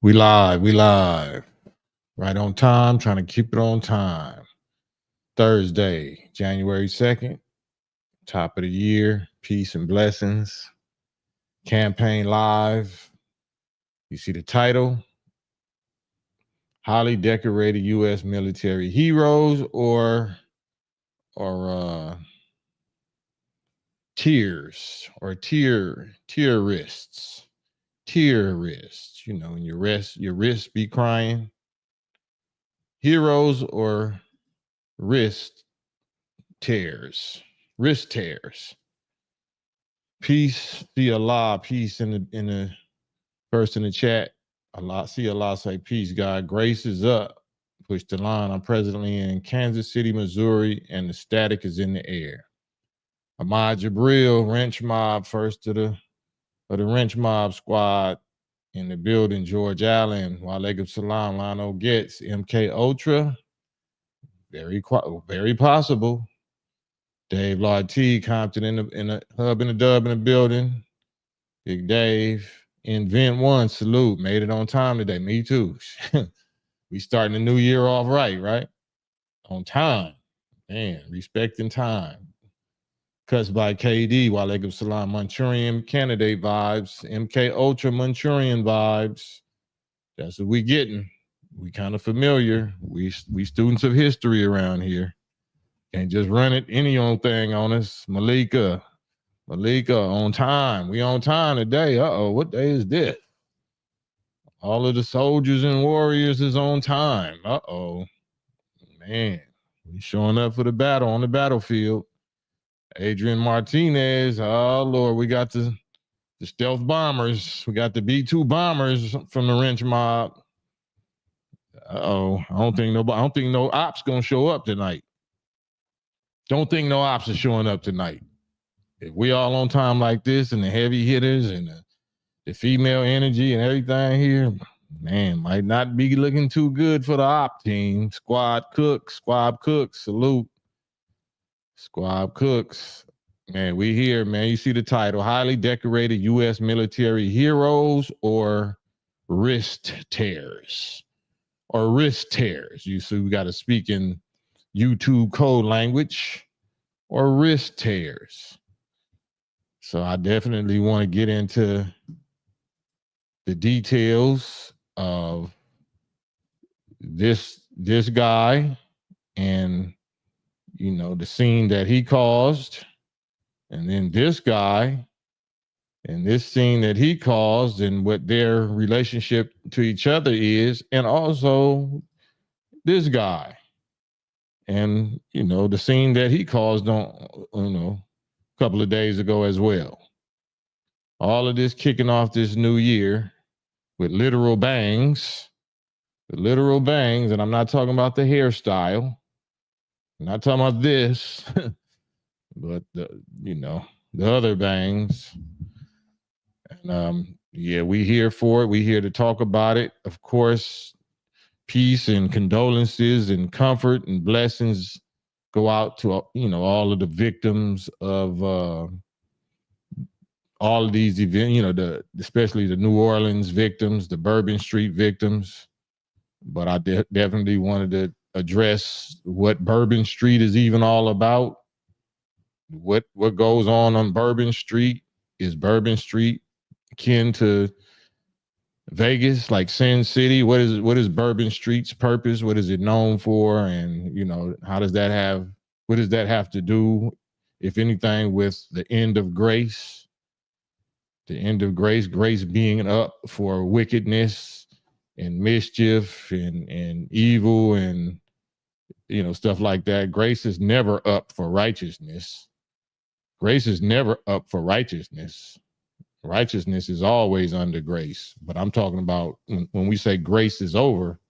We live. Right on time, trying to keep it on time. Thursday, January 2nd, top of the year. Peace and blessings. Campaign live. You see the title? Highly decorated U.S. military heroes or tears or TEARourWRISTS. TEARourWRISTS. You know, when your wrists be crying. Heroes or wrist tears. Peace, see Allah, peace in the first in the chat. Allah, see Allah say peace, God. Grace is up. Push the line. I'm presently in Kansas City, Missouri, and the static is in the air. Ahmad Jabril, Wrench Mob, first of the Wrench Mob squad in the building. George Allen, Walaikum Salam, Lionel Getz, MK Ultra. Very possible. Dave Lord T, Compton in the hub in the dub in the building. Big Dave. Invent One, salute. Made it on time today. Me too. We starting the new year off right? On time. Man, respecting time. Cuts by KD, Walaikum Salam, Manchurian candidate vibes, MK Ultra Manchurian vibes. That's what we getting. We kind of familiar. We students of history around here. Can't just run it any old thing on us. Malika, on time. We on time today. Uh-oh, what day is this? All of the soldiers and warriors is on time. Uh-oh. Man, we showing up for the battle on the battlefield. Adrian Martinez. Oh, Lord, we got the stealth bombers. We got the B-2 bombers from the Wrench Mob. Uh-oh. I don't think no ops gonna show up tonight. Don't think no ops are showing up tonight. If we all on time like this and the heavy hitters and the female energy and everything here, man, might not be looking too good for the op team. Squad Cooks, salute. Squad Cooks. Man, we here, man. You see the title, highly decorated U.S. military heroes or wrist tears. You see, we got to speak in YouTube code language or wrist tears. So I definitely want to get into the details of this guy and, you know, the scene that he caused, and then this guy and this scene that he caused and what their relationship to each other is, and also this guy and, you know, the scene that he caused on, you know, a couple of days ago as well. All of this kicking off this new year with literal bangs, and I'm not talking about the hairstyle. I'm not talking about this, but the other bangs. And yeah, we here for it. We here to talk about it. Of course, peace and condolences and comfort and blessings go out to, you know, all of the victims of all of these events, you know, especially the New Orleans victims, the Bourbon Street victims. But I definitely wanted to address what Bourbon Street is even all about. What goes on Bourbon Street? Is Bourbon Street akin to Vegas, like Sin City? What is Bourbon Street's purpose? What is it known for? And, you know, what does that have to do, if anything, with the end of grace? The end of grace being up for wickedness and mischief and evil and, you know, stuff like that. Grace is never up for righteousness. Grace is never up for righteousness. Righteousness is always under grace. But I'm talking about when we say grace is over,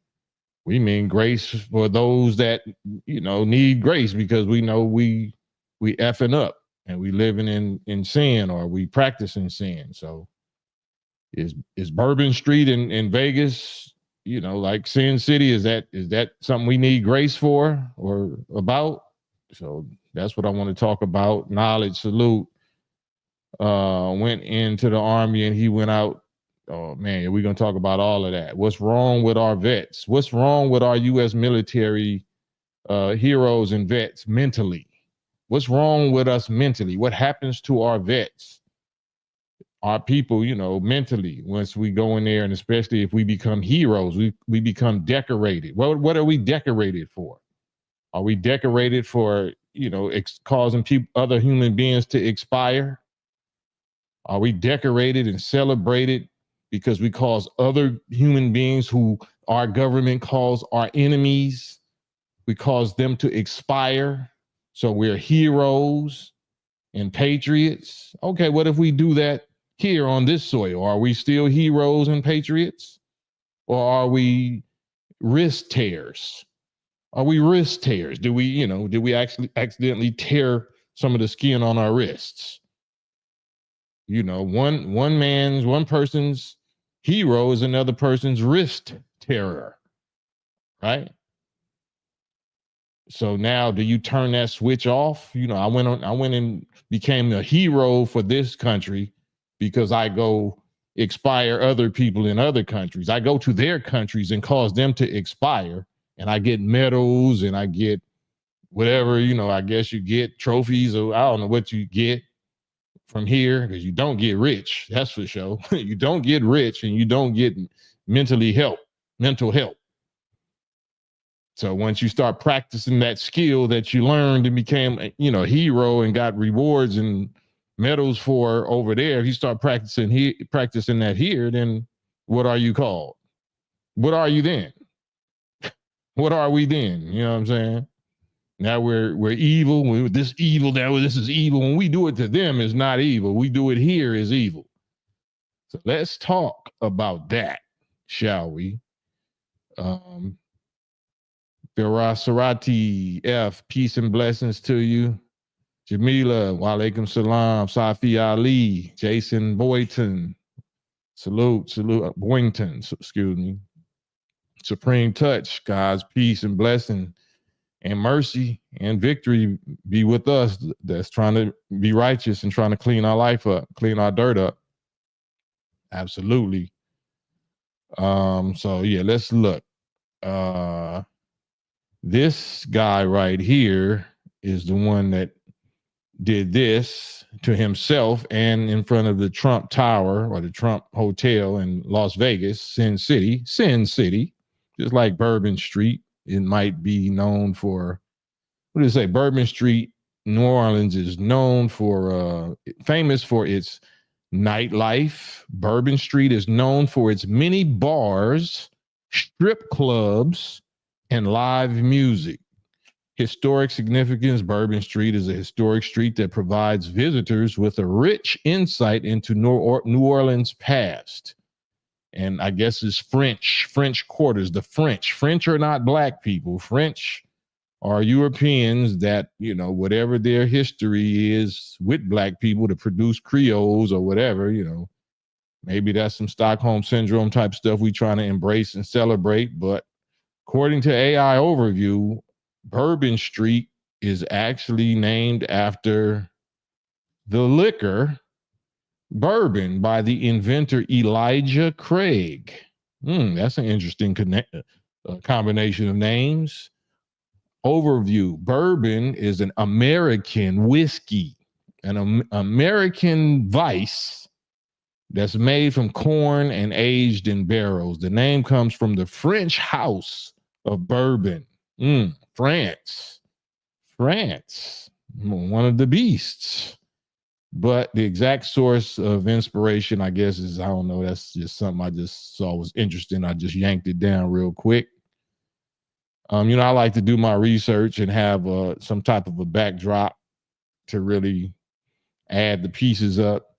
we mean grace for those that, you know, need grace, because we know we effing up and we living in sin, or we practicing sin. So is Bourbon Street in Vegas, you know, like Sin City? Is that something we need grace for or about? So that's what I want to talk about. Knowledge, salute. Went into the Army and he went out Oh man, we're gonna talk about all of that. What's wrong with our vets? What's wrong with our U.S. military heroes and vets mentally? What's wrong with us mentally? What happens to our vets, our people, mentally once we go in there, and especially if we become heroes, we become decorated. What are we decorated for? Are we decorated for causing other human beings to expire? Are we decorated and celebrated because we cause other human beings who our government calls our enemies, we cause them to expire? So we're heroes and patriots. Okay, what if we do that here on this soil? Are we still heroes and patriots? Or are we wrist tears? Are we wrist tears? Did we actually accidentally tear some of the skin on our wrists? One person's hero is another person's wrist terror, right? So now, do you turn that switch off? I went and became a hero for this country because I go expire other people in other countries. I go to their countries and cause them to expire, and I get medals and I get whatever, I guess you get trophies, or I don't know what you get from here, because you don't get rich, that's for sure. You don't get rich, and you don't get mental help. So once you start practicing that skill that you learned and became a hero and got rewards and medals for over there, if you start practicing that here, then what are you called? What are you then? What are we then? You know what I'm saying? Now we're evil. We're this evil. Now this is evil. When we do it to them, it's not evil. We do it here is evil. So let's talk about that, shall we? Sarati F, peace and blessings to you. Jamila, walaikum salam. Safi Ali, Jason Boynton, salute, Boynton, excuse me. Supreme touch, God's peace and blessing and mercy and victory be with us that's trying to be righteous and trying to clean our life up, clean our dirt up. Absolutely. So yeah, let's look. This guy right here is the one that did this to himself and in front of the Trump Tower or the Trump Hotel in Las Vegas, Sin City, just like Bourbon Street. It might be known for, what do you say? Bourbon Street, New Orleans is known for, famous for its nightlife. Bourbon Street is known for its many bars, strip clubs, and live music. Historic significance: Bourbon Street is a historic street that provides visitors with a rich insight into New Orleans past. And I guess it's French quarters. The French are not black people. French are Europeans that, whatever their history is with black people to produce Creoles or whatever, maybe that's some Stockholm Syndrome type stuff we trying to embrace and celebrate. But according to AI Overview, Bourbon Street is actually named after the liquor bourbon by the inventor Elijah Craig. That's an interesting combination of names. Overview: bourbon is an American whiskey, an American vice that's made from corn and aged in barrels. The name comes from the French house of bourbon. France, one of the beasts. But the exact source of inspiration, I guess, is, I don't know, that's just something I just saw was interesting. I just yanked it down real quick. I like to do my research and have some type of a backdrop to really add the pieces up.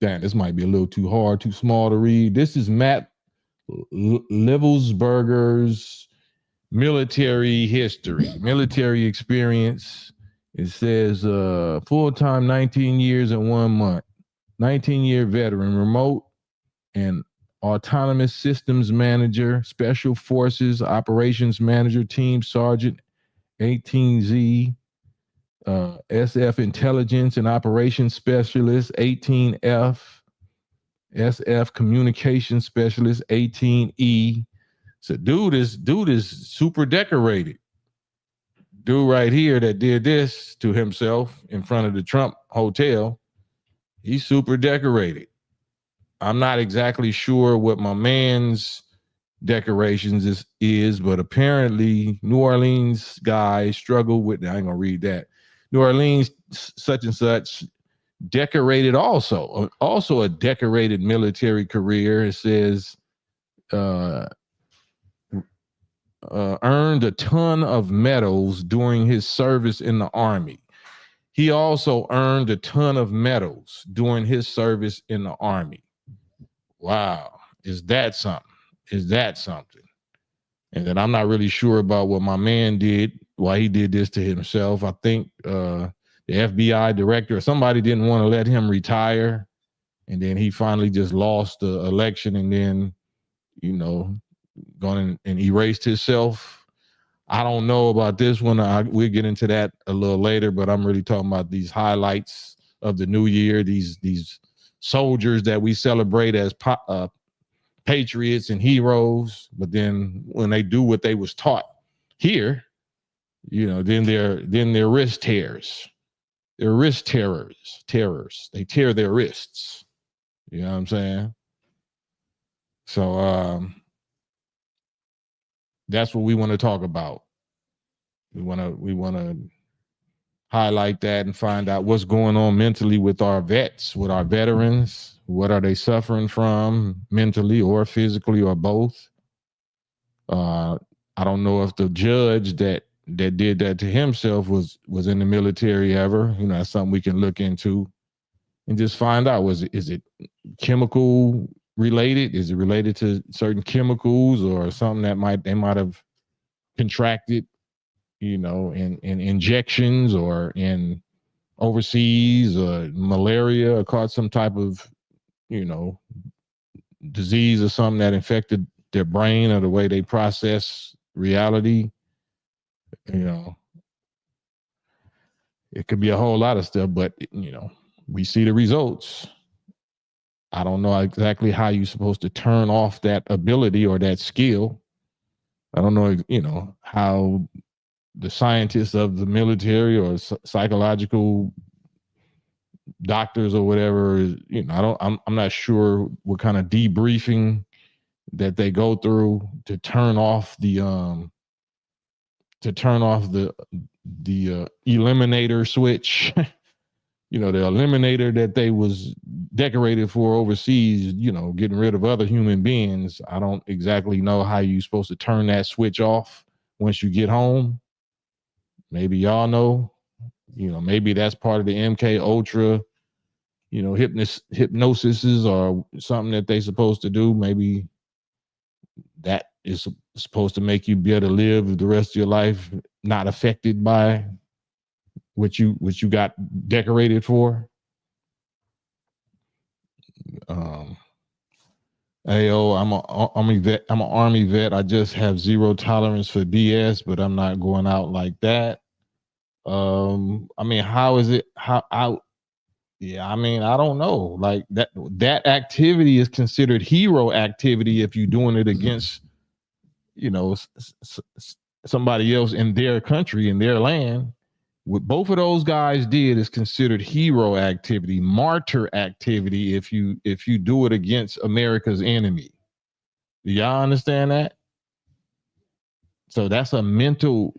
Damn, this might be a little too hard, too small to read. This is Matt Livelsberger's military history, military experience. It says full-time 19 years and 1 month, 19-year veteran, remote and autonomous systems manager, special forces operations manager, team sergeant, 18Z, SF intelligence and operations specialist, 18F, SF communication specialist 18E. So dude is super decorated. Dude right here that did this to himself in front of the Trump hotel, he's super decorated. I'm not exactly sure what my man's decorations is, but apparently New Orleans guy struggled with, I ain't gonna read that. New Orleans such and such decorated also a decorated military career. It says earned a ton of medals during his service in the Army. He also earned a ton of medals during his service in the Army. Wow. Is that something? Is that something? And then I'm not really sure about what my man did, why he did this to himself. I think the FBI director or somebody didn't want to let him retire. And then he finally just lost the election and then, you know, gone and erased himself. I don't know about this one. We'll get into that a little later, but I'm really talking about these highlights of the new year, these soldiers that we celebrate as patriots and heroes, but then when they do what they was taught here, you know, then they're wrist tears. They're wrist terrors. They tear their wrists. You know what I'm saying? So that's what we want to talk about. We want to highlight that and find out what's going on mentally with our vets, with our veterans. What are they suffering from mentally or physically or both? I don't know if the judge that did that to himself was in the military ever. You know, that's something we can look into and just find out. Is it chemical related? Is it related to certain chemicals or something that they might have contracted, you know, in injections or in overseas or malaria or caught some type of, you know, disease or something that infected their brain or the way they process reality. You know, it could be a whole lot of stuff, but you know, we see the results. I don't know exactly how you're supposed to turn off that ability or that skill. I don't know, you know, how the scientists of the military or psychological doctors or whatever, you know, I'm not sure what kind of debriefing that they go through to turn off the eliminator switch. You know, the eliminator that they was decorated for overseas, you know, getting rid of other human beings. I don't exactly know how you're supposed to turn that switch off once you get home. Maybe y'all know, you know, maybe that's part of the MK Ultra, you know, hypnosis or something that they supposed to do. Maybe that is supposed to make you be able to live the rest of your life not affected by what you got decorated for. Ayo, I'm an army vet. I just have zero tolerance for BS, but I'm not going out like that. I mean, how is it? Yeah, I mean, I don't know. Like that activity is considered hero activity if you're doing it against, you know, somebody else in their country, in their land. What both of those guys did is considered hero activity, martyr activity if you do it against America's enemy. Do y'all understand that? So that's a mental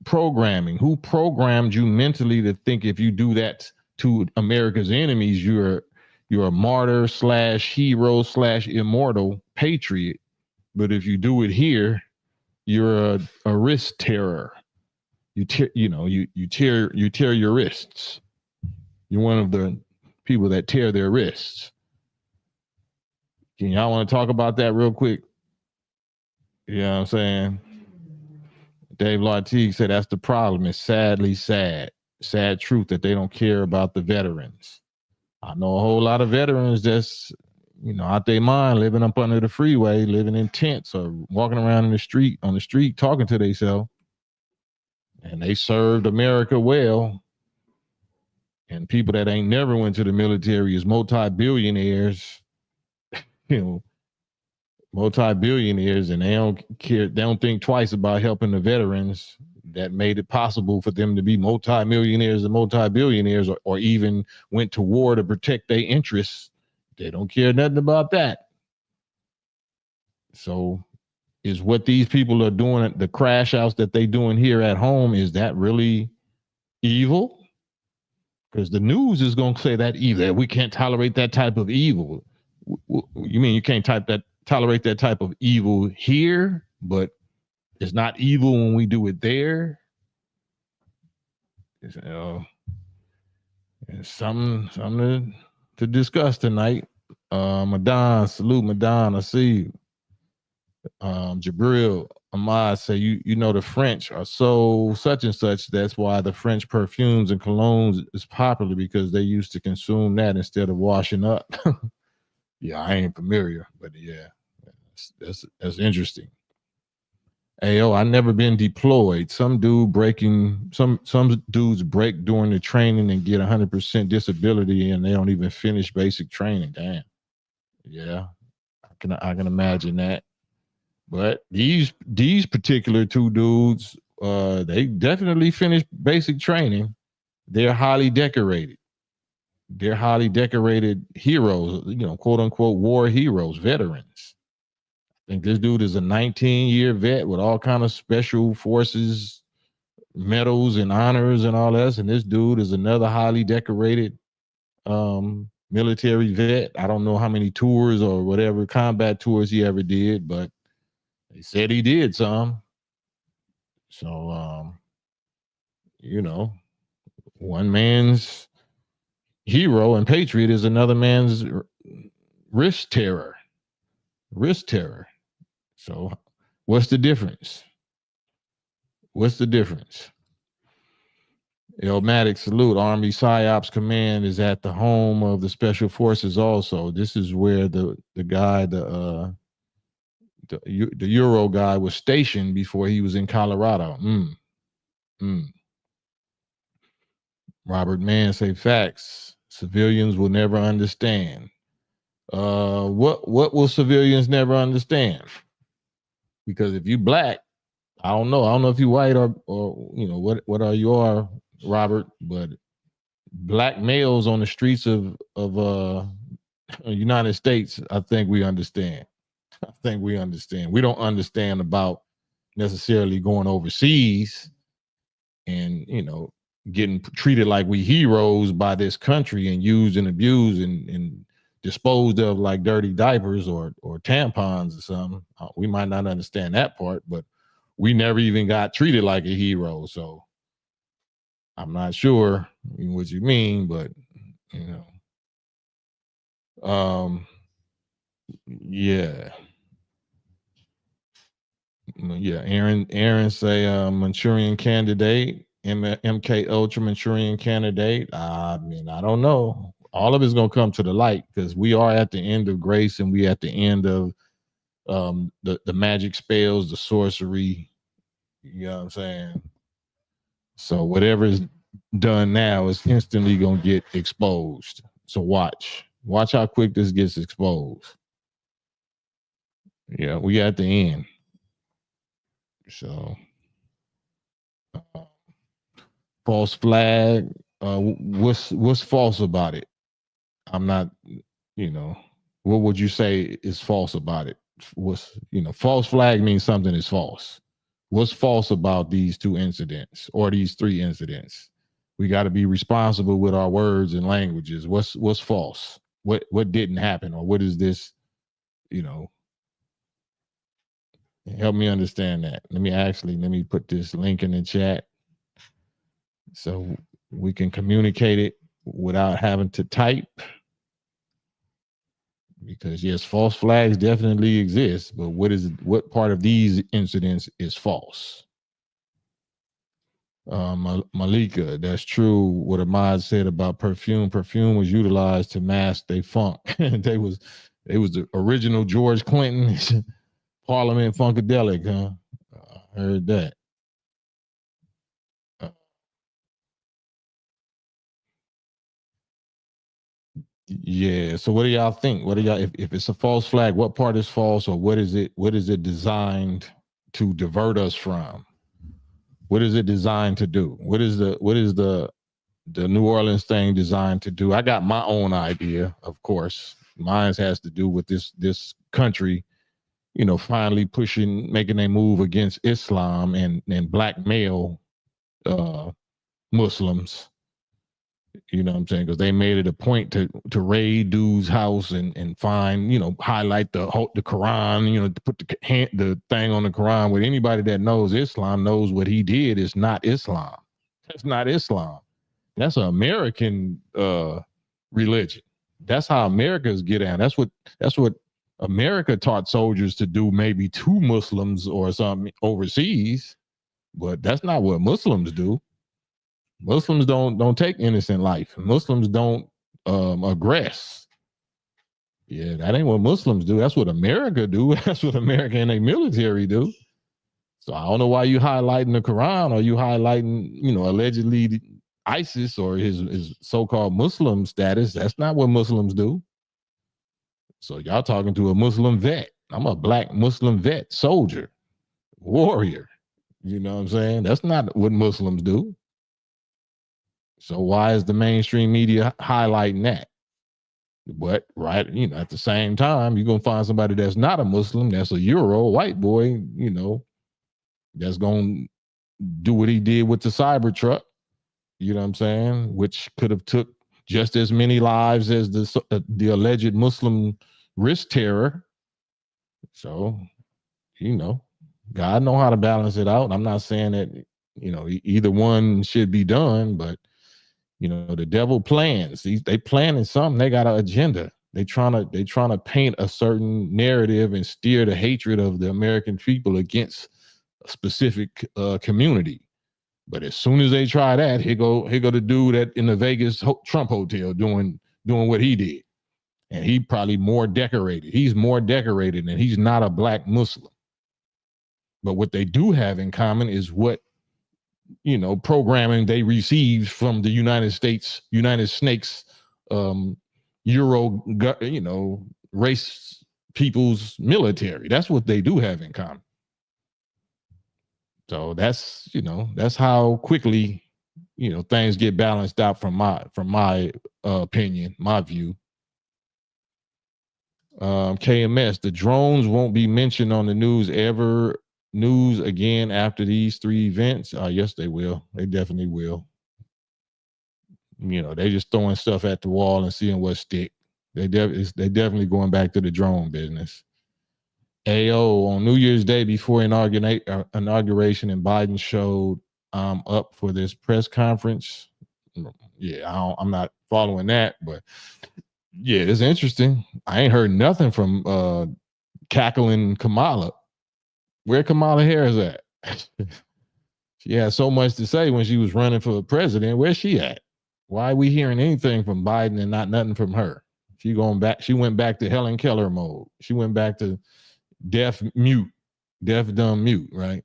programming. Who programmed you mentally to think if you do that to America's enemies, you're a martyr / hero / immortal patriot. But if you do it here, you're a wrist terror. You tear your wrists. You're one of the people that tear their wrists. Can y'all want to talk about that real quick? You know what I'm saying? Dave Lartigue said that's the problem. It's sadly sad truth that they don't care about the veterans. I know a whole lot of veterans that's, you know, out their mind, living up under the freeway, living in tents or walking around on the street talking to themselves. And they served America well. And people that ain't never went to the military is multi-billionaires. you know, multi-billionaires, and they don't care. They don't think twice about helping the veterans that made it possible for them to be multi-millionaires and multi-billionaires, or even went to war to protect their interests. They don't care nothing about that. So is what these people are doing, the crash outs that they doing here at home, is that really evil? Because the news is going to say that evil. We can't tolerate that type of evil. You mean you can't tolerate that type of evil here, but it's not evil when we do it there? It's, it's something to discuss tonight. Madon, salute Madon. I see you. Jabril Ahmad say, you know the French are so such and such. That's why the French perfumes and colognes is popular, because they used to consume that instead of washing up. Yeah, I ain't familiar, but yeah, that's interesting. Ayo, I never been deployed. Some dudes break during the training and get 100% disability, and they don't even finish basic training. Damn. Yeah, I can imagine that. But these particular two dudes, they definitely finished basic training. They're highly decorated. They're highly decorated heroes, quote unquote war heroes, veterans. I think this dude is a 19-year vet with all kind of special forces medals and honors and all that. And this dude is another highly decorated military vet. I don't know how many tours or whatever combat tours he ever did, but they said he did some. So, one man's hero and patriot is another man's wrist terror. Wrist terror. So, what's the difference? What's the difference? Elmatic salute. Army PSYOPs Command is at the home of the Special Forces. Also, this is where the guy, the Euro guy, was stationed before he was in Colorado. Robert Mann say facts. Civilians will never understand. What will civilians never understand? Because if you black, I don't know. I don't know if you white or what are you are, Robert, but black males on the streets of United States, I think we understand. I think we understand. We don't understand about necessarily going overseas and getting treated like we heroes by this country and used and abused and disposed of like dirty diapers or tampons or something. We might not understand that part, but we never even got treated like a hero. So I'm not sure what you mean, but yeah. Yeah, Aaron say Manchurian Candidate, MK Ultra Manchurian Candidate. I mean, I don't know. All of it's gonna come to the light, because we are at the end of grace, and we at the end of the magic spells, the sorcery. You know what I'm saying? So whatever is done now is instantly gonna get exposed. So watch how quick this gets exposed. Yeah, we at the end. So false flag. What's false about it? I'm not, what would you say is false about it? False flag means something is false. What's false about these two incidents or these three incidents? We got to be responsible with our words and languages. What's false? What didn't happen, or what is this? Help me understand that. Let me put this link in the chat so we can communicate it without having to type. Because yes, false flags definitely exist, but what part of these incidents is false? Malika, that's true. What Ahmad said about perfume. Perfume was utilized to mask their funk. They was the original George Clinton Parliament Funkadelic, huh? I heard that. Yeah. So what do y'all think? What do y'all, if it's a false flag, what part is false, or what is it designed to divert us from? What is it designed to do? What is the New Orleans thing designed to do? I got my own idea, of course. Mine has to do with this country, finally making a move against Islam and black male Muslims. You know what I'm saying? Because they made it a point to raid dude's house and find, highlight the Quran, to put the thing on the Quran. With anybody that knows Islam knows what he did is not Islam. That's not Islam. That's an American religion. That's how Americans get out. That's what America taught soldiers to do, maybe to Muslims or something overseas, but that's not what Muslims do. Muslims don't take innocent life. Muslims don't aggress. Yeah, that ain't what Muslims do. That's what America do. That's what America and their military do. So I don't know why you highlighting the Quran, or you highlighting, allegedly ISIS or his so-called Muslim status. That's not what Muslims do. So y'all talking to a Muslim vet. I'm a black Muslim vet, soldier, warrior. You know what I'm saying? That's not what Muslims do. So why is the mainstream media highlighting that? But right, at the same time, you're gonna find somebody that's not a Muslim, that's a Euro white boy, that's gonna do what he did with the Cybertruck. You know what I'm saying? Which could have took just as many lives as the alleged Muslim wrist terror. So, God know how to balance it out. I'm not saying that either one should be done, but the devil plans. They planning something. They got an agenda. They trying to paint a certain narrative and steer the hatred of the American people against a specific community. But as soon as they try that, here go the dude in the Vegas Trump hotel doing what he did, and he probably more decorated. He's more decorated, and he's not a black Muslim. But what they do have in common is what programming they received from the United Snakes, Euro, race people's military. That's what they do have in common. So that's how quickly things get balanced out from my opinion, my view. KMS, the drones won't be mentioned on the news again after these 3 events. Yes, they will. They definitely will. They just throwing stuff at the wall and seeing what stick. They definitely going back to the drone business. AO, on New Year's Day before inauguration, and Biden showed up for this press conference. Yeah, I'm not following that, but yeah, it's interesting. I ain't heard nothing from cackling Kamala. Where Kamala Harris at? She had so much to say when she was running for president. Where's she at? Why are we hearing anything from Biden and not nothing from her? She went back to Helen Keller mode. She went back to deaf, dumb, mute, right?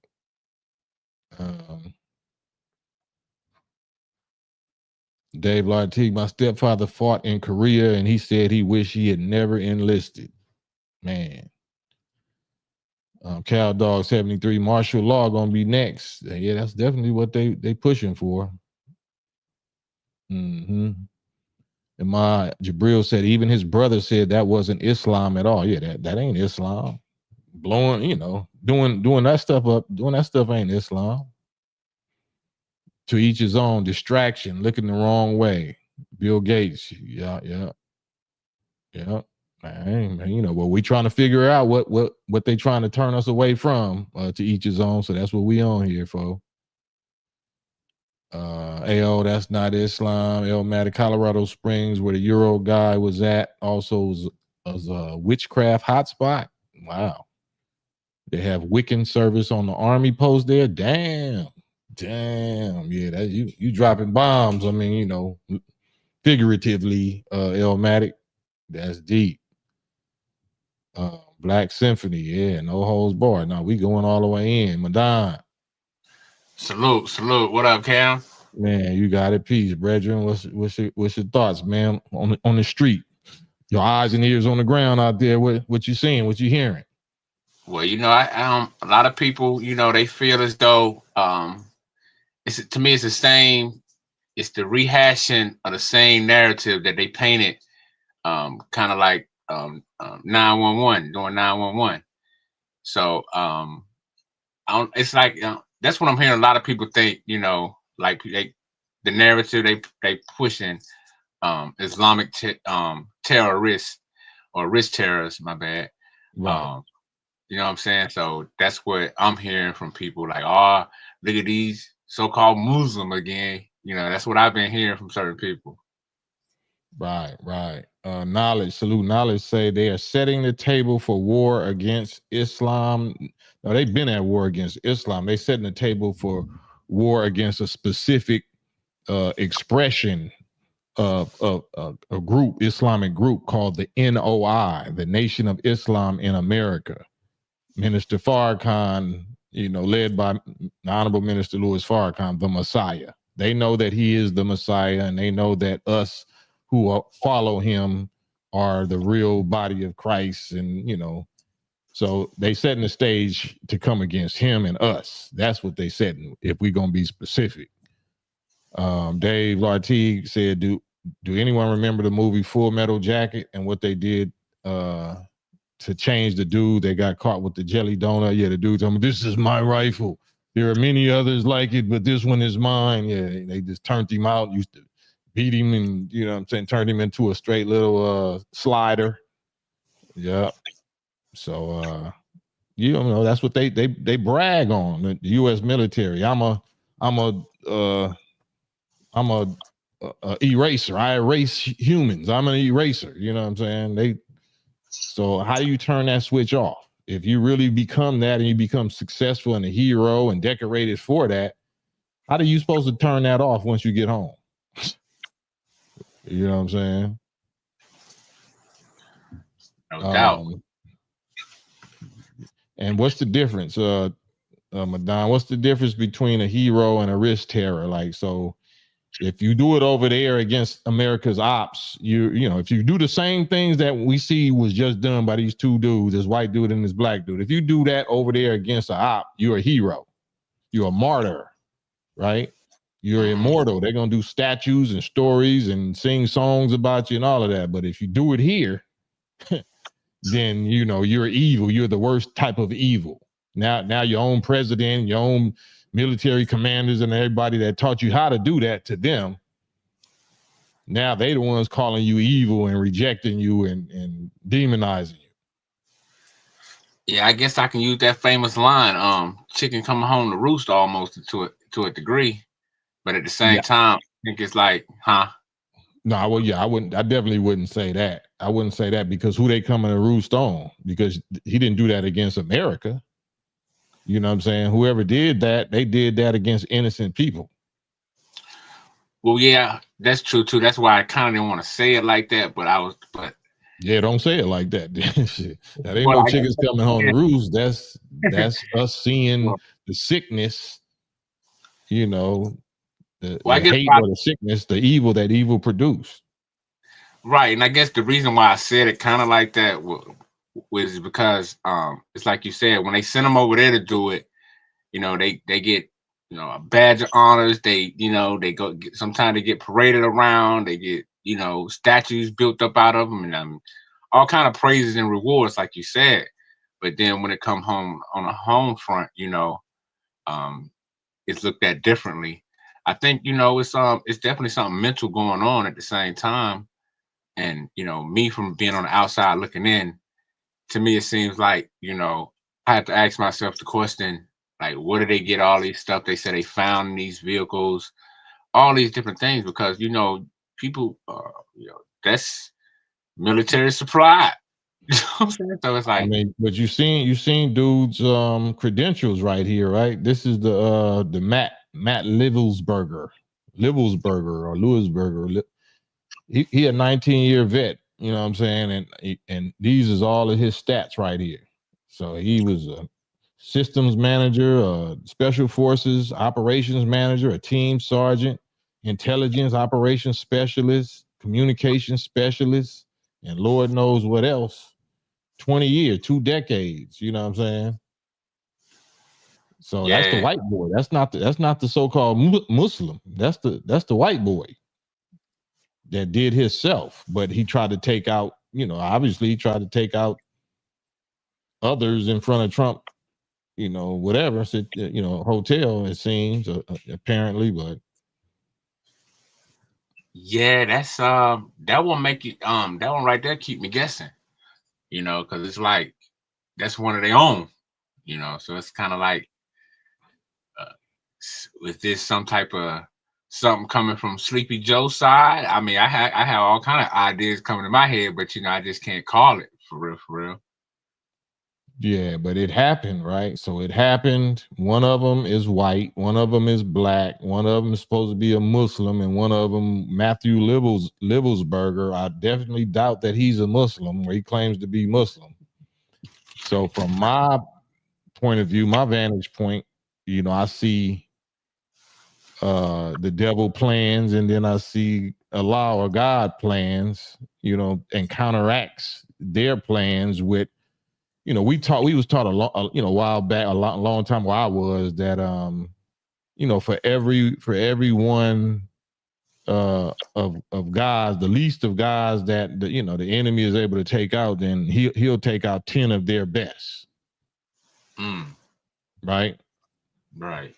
Dave Lartigue, my stepfather fought in Korea and he said he wished he had never enlisted. Man. Cal Dog 73, martial law gonna be next. Yeah, that's definitely what they pushing for. Mm-hmm. And my Jabril said even his brother said that wasn't Islam at all. Yeah, that ain't Islam. Blowing, doing that stuff up, doing that stuff ain't Islam. To each his own. Distraction, looking the wrong way. Bill Gates, yeah. Man, well, we trying to figure out what they trying to turn us away from. To each his own. So that's what we on here for. AO, that's not Islam. Elmatic, Colorado Springs, where the Euro guy was at, also was a witchcraft hotspot. Wow. They have Wiccan service on the army post there. Damn. Yeah, that you dropping bombs. I mean, figuratively, Elmatic. That's deep. Black Symphony, yeah, no holds barred. Now we going all the way in. Madon. Salute. What up, Cam? Man, you got it. Peace, brethren. What's your thoughts, man, on the street? Your eyes and ears on the ground out there. What you seeing? What you hearing? Well, a lot of people, they feel as though it's to me it's the same. It's the rehashing of the same narrative that they painted, kind of like 911 doing 911. So it's like that's what I'm hearing. A lot of people think, like the narrative they pushing Islamic terrorists or risk terrorists. My bad. Right. Um, You know what I'm saying? So that's what I'm hearing from people like, oh, look at these so-called Muslim again. That's what I've been hearing from certain people. Right, right. Knowledge, salute knowledge say they are setting the table for war against Islam. No, they've been at war against Islam. They're setting the table for war against a specific expression of a group, Islamic group called the NOI, the Nation of Islam in America. Minister Farrakhan, led by the Honorable Minister Louis Farrakhan, the Messiah. They know that he is the Messiah, and they know that us who follow him are the real body of Christ. And, so they setting the stage to come against him and us. That's what they setting, if we're going to be specific. Dave Lartigue said, do anyone remember the movie Full Metal Jacket and what they did to change the dude that got caught with the jelly donut? Yeah, the dude told me, this is my rifle. There are many others like it, but this one is mine. Yeah, they just turned him out, used to beat him and, turned him into a straight little slider. Yeah. So, that's what they brag on, the U.S. military. I'm a eraser. I erase humans. I'm an eraser. You know what I'm saying? So how do you turn that switch off? If you really become that and you become successful and a hero and decorated for that, how are you supposed to turn that off once you get home? You know what I'm saying? No doubt. And what's the difference, Madon? What's the difference between a hero and a risk terror? Like, so if you do it over there against America's ops, if you do the same things that we see was just done by these two dudes, this white dude and this black dude, if you do that over there against an op, you're a hero. You're a martyr, right? You're immortal. They're going to do statues and stories and sing songs about you and all of that. But if you do it here, then, you're evil. You're the worst type of evil. Now your own president, your own military commanders and everybody that taught you how to do that to them, now they the ones calling you evil and rejecting you and demonizing you. Yeah, I guess I can use that famous line, chicken coming home to roost almost to a degree. But at the same time, I think it's like, No, well, yeah, I definitely wouldn't say that. I wouldn't say that, because who they coming to roost on? Because he didn't do that against America. You know what I'm saying? Whoever did that, they did that against innocent people. Well, yeah, that's true too. That's why I kind of didn't want to say it like that, but yeah, don't say it like that. That ain't no chickens coming home to roost. That's us seeing the sickness, the hate or the sickness, the evil that evil produced. Right, and I guess the reason why I said it kind of like that was because it's like you said, when they send them over there to do it, they get a badge of honors. They go sometimes they get paraded around. They get statues built up out of them, and all kind of praises and rewards, like you said. But then when it come home on a home front, it's looked at differently. I think it's definitely something mental going on at the same time. And me from being on the outside looking in, to me it seems like I have to ask myself the question, like, where do they get all these stuff they say they found in these vehicles, all these different things? Because people, that's military supply. So it's like, I mean, but you seen dudes credentials right here, right? This is the Matt Livelsberger or Lewisberger. He a 19-year vet, you know what I'm saying? And these is all of his stats right here. So he was a systems manager, a special forces operations manager, a team sergeant, intelligence operations specialist, communication specialist, and Lord knows what else. 20 years, 2 decades. You know what I'm saying? So that's the Yeah. white boy. That's not the so-called Muslim. That's the white boy that did himself, but he tried to take out, obviously he tried to take out others in front of Trump, whatever, hotel, it seems, apparently, but Yeah, that's that one make you that one right there keep me guessing, because it's like that's one of their own, so it's kind of like uh, with this some type of something coming from Sleepy Joe's side. I mean, I have all kind of ideas coming to my head, but I just can't call it for real, for real. yeah, but it happened, right? So it happened. One of them is white, one of them is black, one of them is supposed to be a Muslim, and one of them, Matthew Livelsberger, I definitely doubt that he's a Muslim, where he claims to be Muslim. So from my point of view, my vantage point, I see the devil plans, and then I see Allah or God plans, and counteracts their plans with, we was taught a while back, long time where I was, that for every one of guys, the least of guys that the enemy is able to take out, then he'll take out 10 of their best. Right. Right.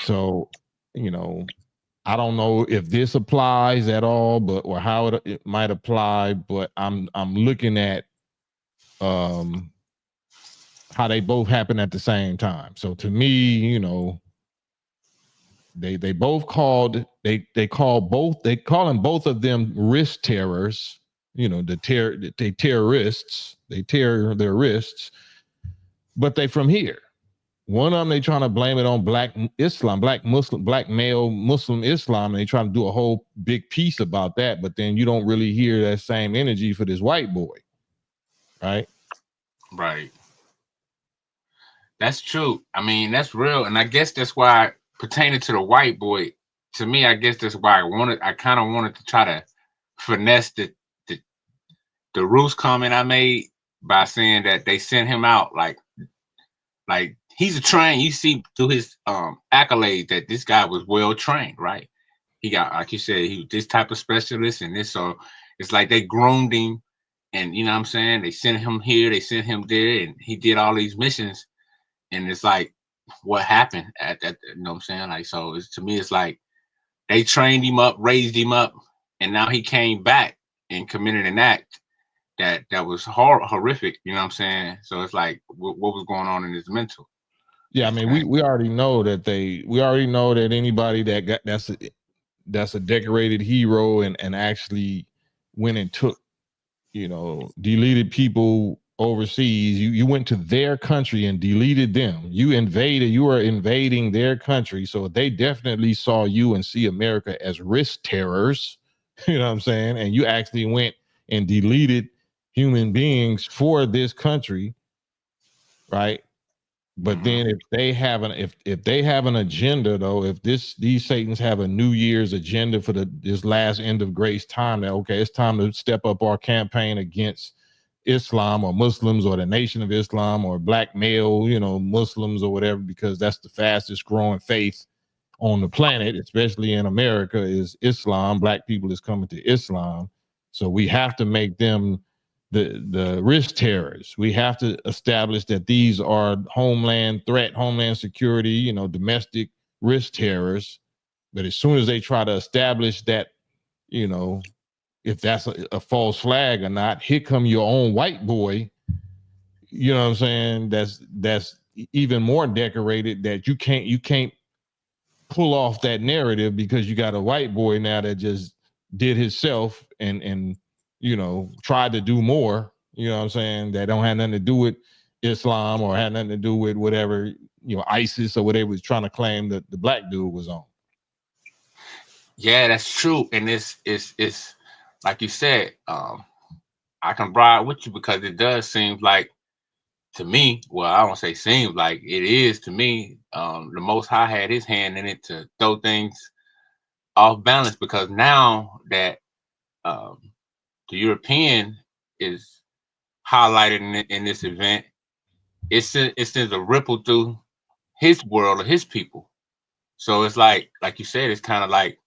So, I don't know if this applies at all, or how it might apply, but I'm looking at how they both happen at the same time. So to me, they both called they call them both of them wrist terrors. They terrorists. They tear their wrists, but they from here. One of them, they trying to blame it on black Islam, black Muslim, black male Muslim Islam, and they trying to do a whole big piece about that. But then you don't really hear that same energy for this white boy, right? Right. That's true. I mean, that's real, and I guess that's why, pertaining to the white boy, to me, I guess that's why I kind of wanted to try to finesse the the Roos comment I made by saying that they sent him out like he's a trained. You see through his accolades that this guy was well trained, right? He got, like you said, he was this type of specialist and this. So it's like they groomed him, and you know what I'm saying, they sent him here, they sent him there, and he did all these missions. And it's like, what happened at that? You know what I'm saying? Like, so to me, it's like they trained him up, raised him up, and now he came back and committed an act that was horrific. You know what I'm saying? So it's like, what was going on in his mental? Yeah, I mean, we already know that anybody that got that's a decorated hero and actually went and took, deleted people overseas. You went to their country and deleted them. You were invading their country. So they definitely saw you and see America as risk terrors. You know what I'm saying? And you actually went and deleted human beings for this country, right? But then if they have if they have an agenda, though, if these Satans have a New Year's agenda for this last end of grace time, that okay, it's time to step up our campaign against Islam or Muslims or the Nation of Islam or black male, Muslims or whatever, because that's the fastest growing faith on the planet, especially in America, is Islam. Black people is coming to Islam. So we have to make them the risk terrors. We have to establish that these are homeland threat, homeland security, domestic risk terrors. But as soon as they try to establish that, if that's a false flag or not, here come your own white boy. You know what I'm saying? That's even more decorated, that you can't pull off that narrative because you got a white boy now that just did himself and tried to do more, what I'm saying, that don't have nothing to do with Islam or had nothing to do with whatever, ISIS or whatever was trying to claim that the black dude was on. Yeah, that's true. And it's like you said, I can ride with you because it does seem like, to me, well, I don't say seems like, it is to me, the Most High had his hand in it to throw things off balance, because now that the European is highlighted in this event, it sends a ripple through his world or his people. So it's like you said, it's kind of like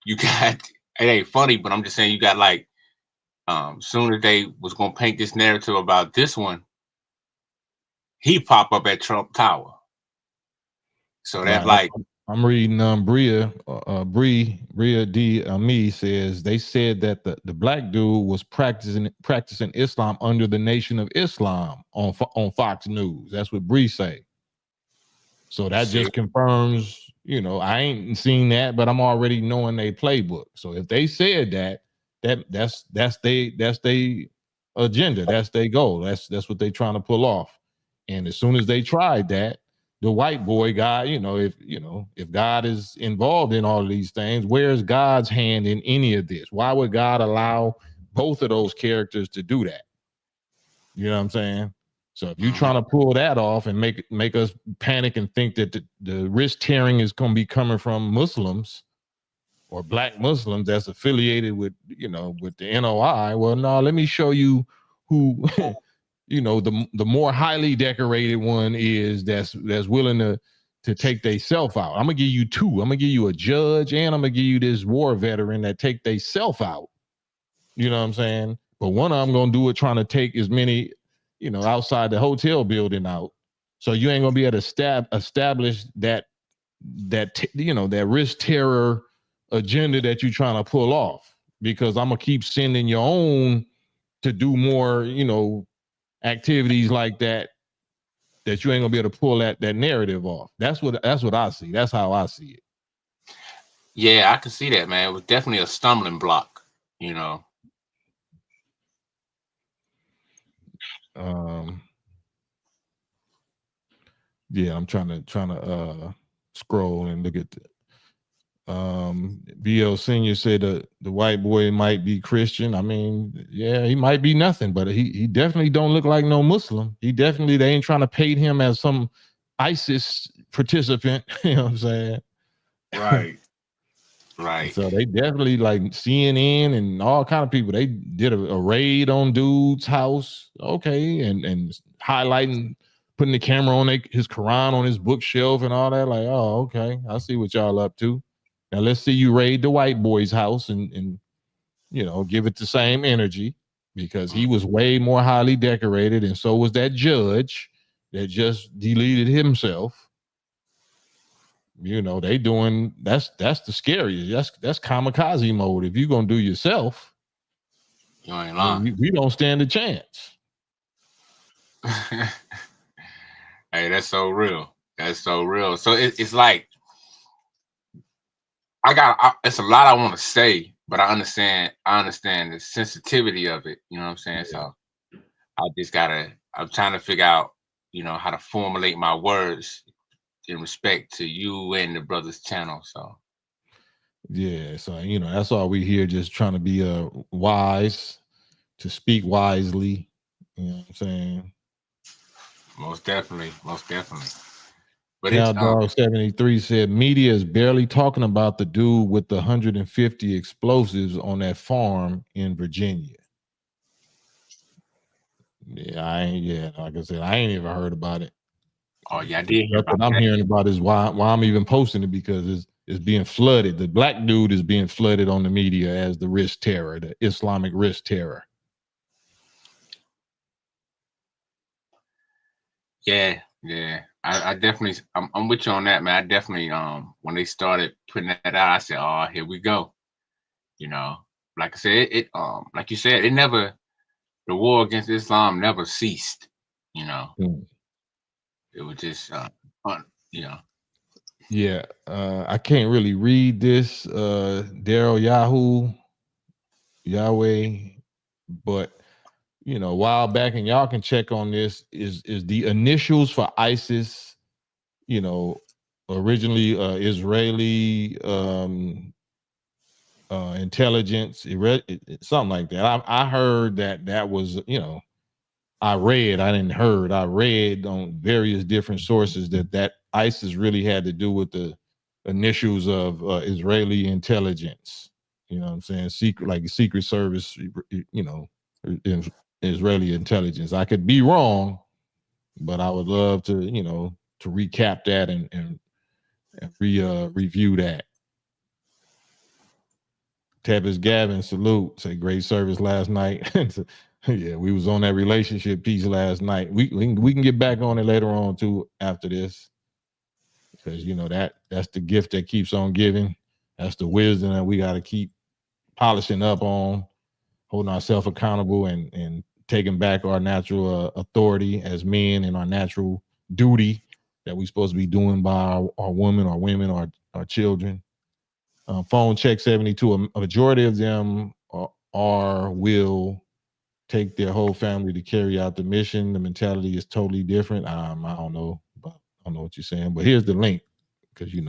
you got it ain't funny, but I'm just saying you got like soon as they was gonna paint this narrative about this one, he pop up at Trump Tower. So that's Right. like I'm reading Bria D. Ami says they said that the black dude was practicing Islam under the Nation of Islam on Fox News. That's what Bree say. So that see, just confirms, you know, I ain't seen that, but I'm already knowing they playbook. So if they said that's they agenda, that's their goal. That's what they trying to pull off. And as soon as they tried that, the white boy guy, if God is involved in all of these things, where's God's hand in any of this? Why would God allow both of those characters to do that? You know what I'm saying? So if you're trying to pull that off and make us panic and think that the wrist tearing is going to be coming from Muslims or black Muslims that's affiliated with with the NOI, well, no, let me show you who the more highly decorated one is that's willing to take they self out. I'm gonna give you two. I'm gonna give you a judge and I'm gonna give you this war veteran that take they self out. You know what I'm saying? But one of them gonna do it trying to take as many, outside the hotel building out. So you ain't gonna be able to establish that that risk terror agenda that you're trying to pull off. Because I'm gonna keep sending your own to do more, activities like that you ain't gonna be able to pull that narrative off. That's what I see. That's how I see it. yeah, I can see that, man. It was definitely a stumbling block, you know. Yeah, I'm trying to scroll and look at the BL Senior said the white boy might be Christian. I mean, yeah, he might be nothing, but he definitely don't look like no Muslim. They ain't trying to paint him as some ISIS participant. You know what I'm saying? Right. Right. So they definitely, like CNN and all kind of people, they did a raid on dude's house. Okay, and highlighting, putting the camera on his Quran on his bookshelf and all that. Like, oh, okay, I see what y'all up to. Now let's see you raid the white boy's house and give it the same energy, because he was way more highly decorated, and so was that judge that just deleted himself. They doing that's the scariest. That's kamikaze mode. If you're gonna do yourself, You ain't lying. we don't stand a chance. Hey, that's so real. That's so real. So it's like it's a lot I want to say, but I understand the sensitivity of it. You know what I'm saying? Yeah. So I'm trying to figure out, how to formulate my words in respect to you and the brother's channel. So Yeah, so that's all we here, just trying to be wise, to speak wisely. You know what I'm saying? most definitely. But it's Cowdog 73 said media is barely talking about the dude with the 150 explosives on that farm in Virginia. Yeah, like I said, I ain't even heard about it. oh yeah, I did hear Stuff about that I'm that. hearing about is why I'm even posting it, because it's being flooded. The black dude is being flooded on the media as the wrist terror, the Islamic wrist terror. Yeah, yeah. I definitely I'm with you on that, man. I definitely when they started putting that out, I said, oh, here we go. You know, like I said, it like you said, the war against Islam never ceased. You know, it was just fun, you know. Yeah, I can't really read this, Daryl Yahweh, but a while back, and y'all can check on this, is the initials for ISIS, originally Israeli intelligence, something like that. I heard that was, I read on various different sources that ISIS really had to do with the initials of Israeli intelligence. You know what I'm saying? Secret Service, Israeli intelligence. I could be wrong, but I would love to, to recap that and review that. Tevis Gavin, salute. Say great service last night. Yeah, we was on that relationship piece last night. We can get back on it later on too after this, because that's the gift that keeps on giving. That's the wisdom that we got to keep polishing up on, holding ourselves accountable and taking back our natural authority as men and our natural duty that we're supposed to be doing by our women, our children. Phone check 72. A majority of them will take their whole family to carry out the mission. The mentality is totally different. I don't know, but I don't know what you're saying. But here's the link, because I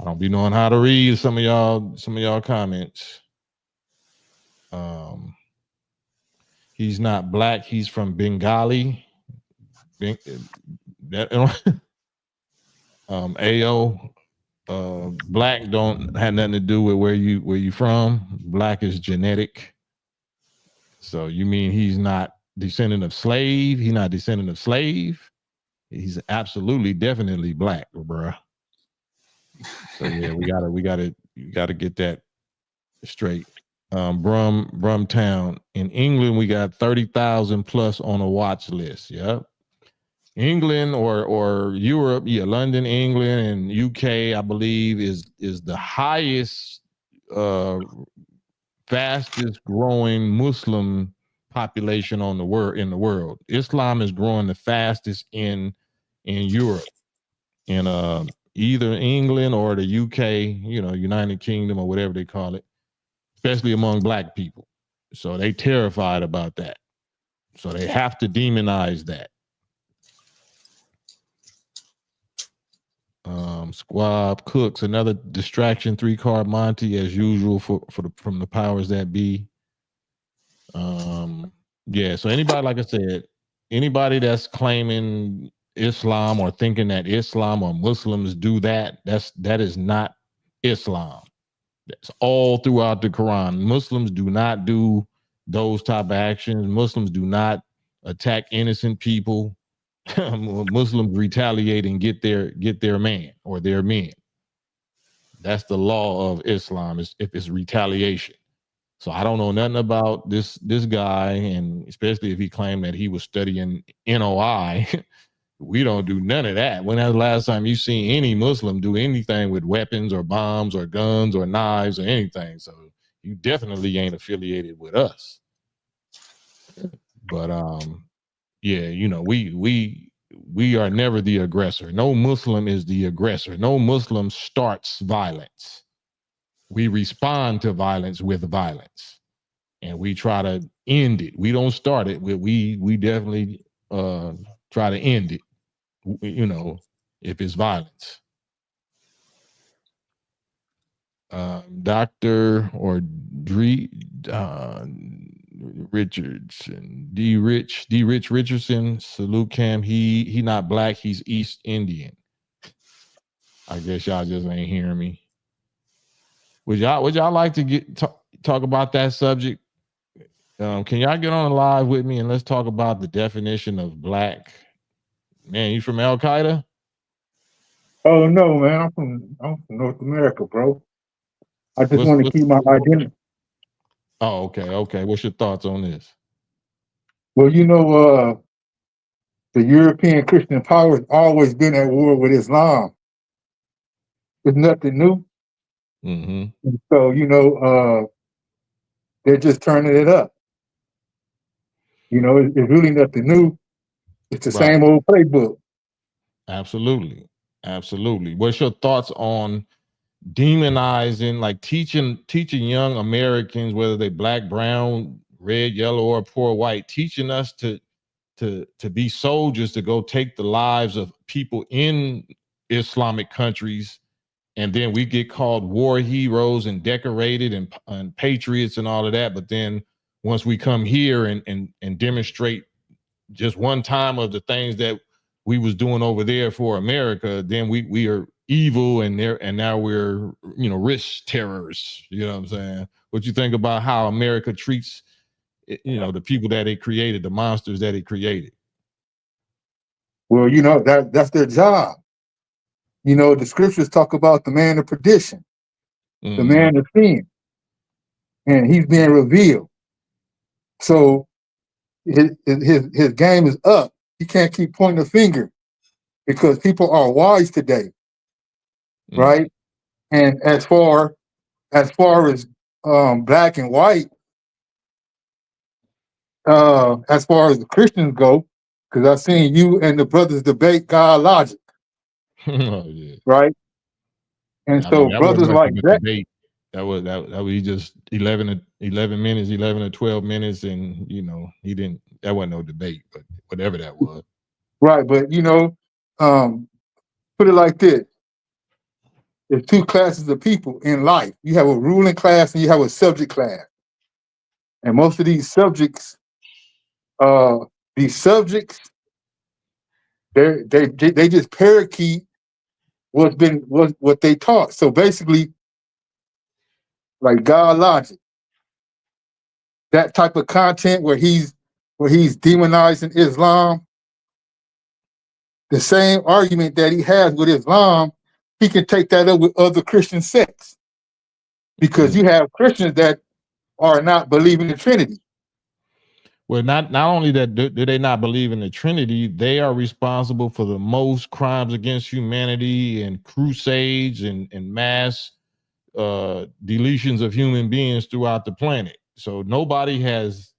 don't be knowing how to read some of y'all comments. He's not black. He's from Bengali. AO. Black don't have nothing to do with where you from. Black is genetic. So you mean he's not descendant of slave? He's not descendant of slave. He's absolutely, definitely black, bruh. So yeah, we gotta get that straight. Brumtown in England, we got 30,000 plus on a watch list. Yep. England or Europe, yeah, London, England, and UK, I believe, is the highest, fastest growing Muslim population in the world. Islam is growing the fastest in Europe, in either England or the UK, United Kingdom or whatever they call it, especially among black people. So they terrified about that. So they have to demonize that. Squab Cooks, another distraction, 3-card Monty as usual from the powers that be. Yeah, so anybody, like I said, anybody that's claiming Islam or thinking that Islam or Muslims do that is not Islam. That's all throughout the Quran. Muslims do not do those type of actions. Muslims do not attack innocent people. Muslims retaliate and get their man or their men. That's the law of Islam, is if it's retaliation. So I don't know nothing about this guy, and especially if he claimed that he was studying NOI. We don't do none of that. When was the last time you seen any Muslim do anything with weapons or bombs or guns or knives or anything? So you definitely ain't affiliated with us. But yeah, we are never the aggressor. No Muslim is the aggressor. No Muslim starts violence. We respond to violence with violence, and we try to end it. We don't start it. We definitely try to end it, if it's violence. Dr. or Richardson, D. Rich Richardson, salute Cam. He not black, he's East Indian. I guess y'all just ain't hearing me. Would y'all like to talk about that subject? Can y'all get on the live with me and let's talk about the definition of black? Man, you from Al Qaeda? Oh no, man, I'm from North America, bro. I just want to keep my identity. Oh, okay. What's your thoughts on this? Well, the European Christian powers always been at war with Islam. It's nothing new. Mm-hmm. So they're just turning it up. It's really nothing new. It's the same old playbook. Absolutely. What's your thoughts on demonizing, like teaching young Americans, whether they black, brown, red, yellow, or poor white, teaching us to be soldiers, to go take the lives of people in Islamic countries, and then we get called war heroes and decorated and patriots and all of that. But then once we come here and demonstrate just one time of the things that we was doing over there for America, then we are evil and now we're risk terrorists. You know what I'm saying? What you think about how America treats you know, the people that it created, the monsters that it created. Well, you know, that's their job. You know, the scriptures talk about the man of perdition, the man of sin, and he's being revealed. So his game is up. He can't keep pointing the finger because people are wise today, right? And as far as black and white, as far as the Christians go, because I've seen you and the brothers debate God logic, Oh, yeah. right? And I so mean, that wasn't brothers much like of a that, debate. That was just 11 minutes, 11 or 12 minutes, and you know, that wasn't no debate, but whatever that was. right? But you know, put it like this: there's two classes of people in life. You have a ruling class and you have a subject class. And most of these subjects, they just parakeet what they taught. So basically, like God logic, that type of content where he's demonizing Islam, the same argument that he has with Islam, he can take that up with other Christian sects. Because you have Christians that are not believing the Trinity. Well, not only that, do they not believe in the Trinity, they are responsible for the most crimes against humanity and crusades and mass deletions of human beings throughout the planet. So nobody has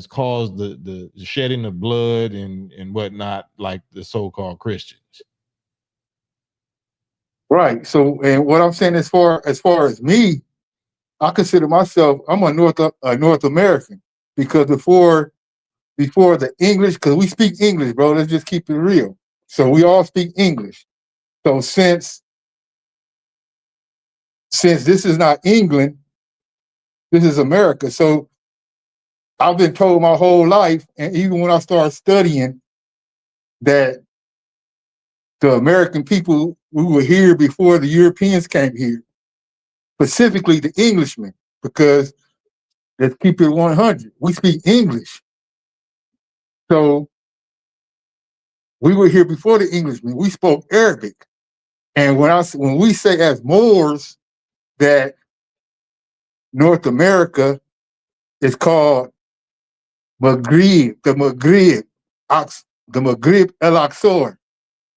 caused the shedding of blood and whatnot like the so-called Christians. Right. So, and what I'm saying as far as me, I consider myself, I'm a North American, because before the English, because we speak English, bro. Let's just keep it real. So we all speak English. So since this is not England, this is America. So I've been told my whole life, and even when I started studying, that the American people, we were here before the Europeans came here, specifically the Englishmen, because let's keep it 100. We speak English. So we were here before the Englishmen. We spoke Arabic. And when we say as Moors that North America is called Maghrib, the Maghrib El Aqsa,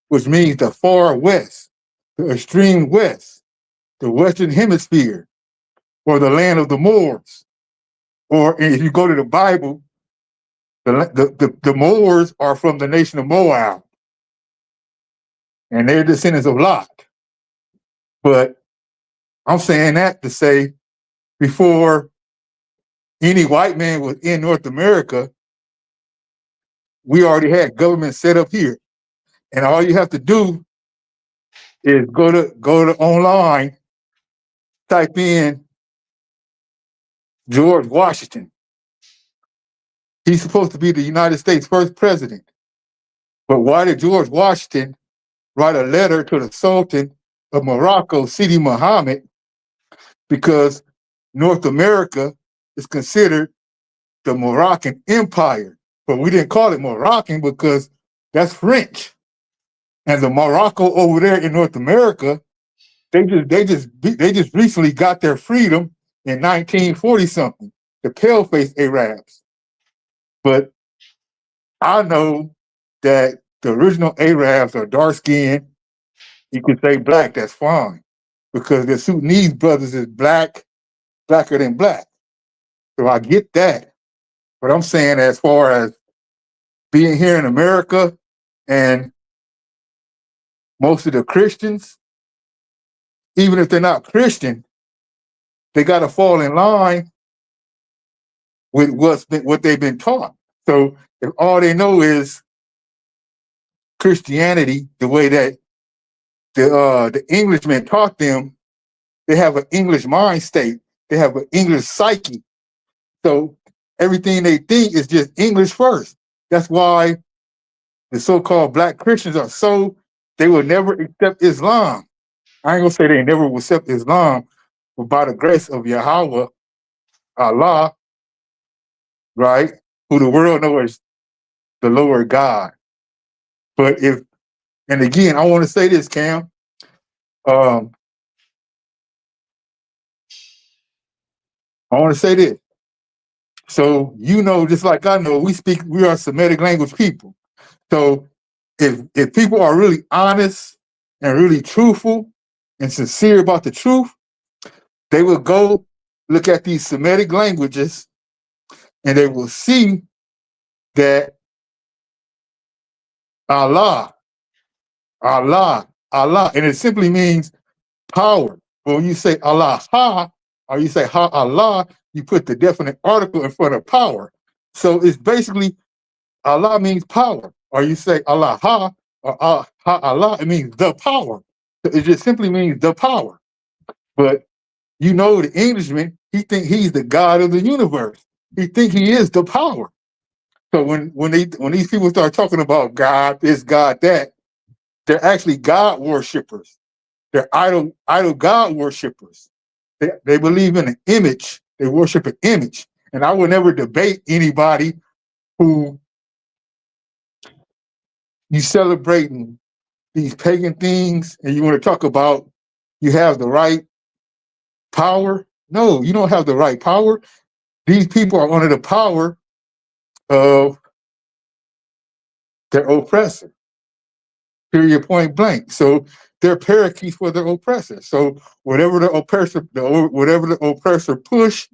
which means the far west, the extreme west, the Western Hemisphere, or the land of the Moors. Or if you go to the Bible, the Moors are from the nation of Moab, and they're descendants of Lot. But I'm saying that to say, before any white man was in North America, we already had government set up here. And all you have to do is go to online, type in George Washington. He's supposed to be the United States first president. But why did George Washington write a letter to the Sultan of Morocco, Sidi Muhammad? Because North America is considered the Moroccan Empire. But we didn't call it Moroccan because that's French. And the Morocco over there in North America, they just recently got their freedom in 1940 something, the pale-faced Arabs. But I know that the original Arabs are dark-skinned. You could say black, that's fine, because the Sudanese brothers is blacker than black. So I get that. But I'm saying, as far as being here in America, and most of the Christians, even if they're not Christian, they got to fall in line with what they've been taught. So if all they know is Christianity, the way that the Englishmen taught them, they have an English mind state. They have an English psyche. So everything they think is just English first. That's why the so-called black Christians they will never accept Islam. I ain't gonna say they never will accept Islam, but by the grace of Yahweh, Allah, right? Who the world knows as the Lord God. But if, and again, I want to say this, Cam. I want to say this. So, you know, just like I know, we are Semitic language people. So if people are really honest and really truthful and sincere about the truth, they will go look at these Semitic languages and they will see that Allah, Allah, Allah, and it simply means power. But when you say Allah ha, or you say ha Allah, you put the definite article in front of power. So it's basically Allah means power. Or you say Allah ha, or ha Allah, it means the power. So it just simply means the power. But you know, the Englishman, he think he's the God of the universe. He think he is the power. So when these people start talking about God, this, God, that, they're actually God worshippers. They're idol God worshippers. They believe in an image. They worship an image. And I would never debate anybody who you celebrating these pagan things and you want to talk about you have the right power. No, you don't have the right power. These people are under the power of their oppressor. Period, point blank. So they're parakeets for their oppressor. So whatever the oppressor push,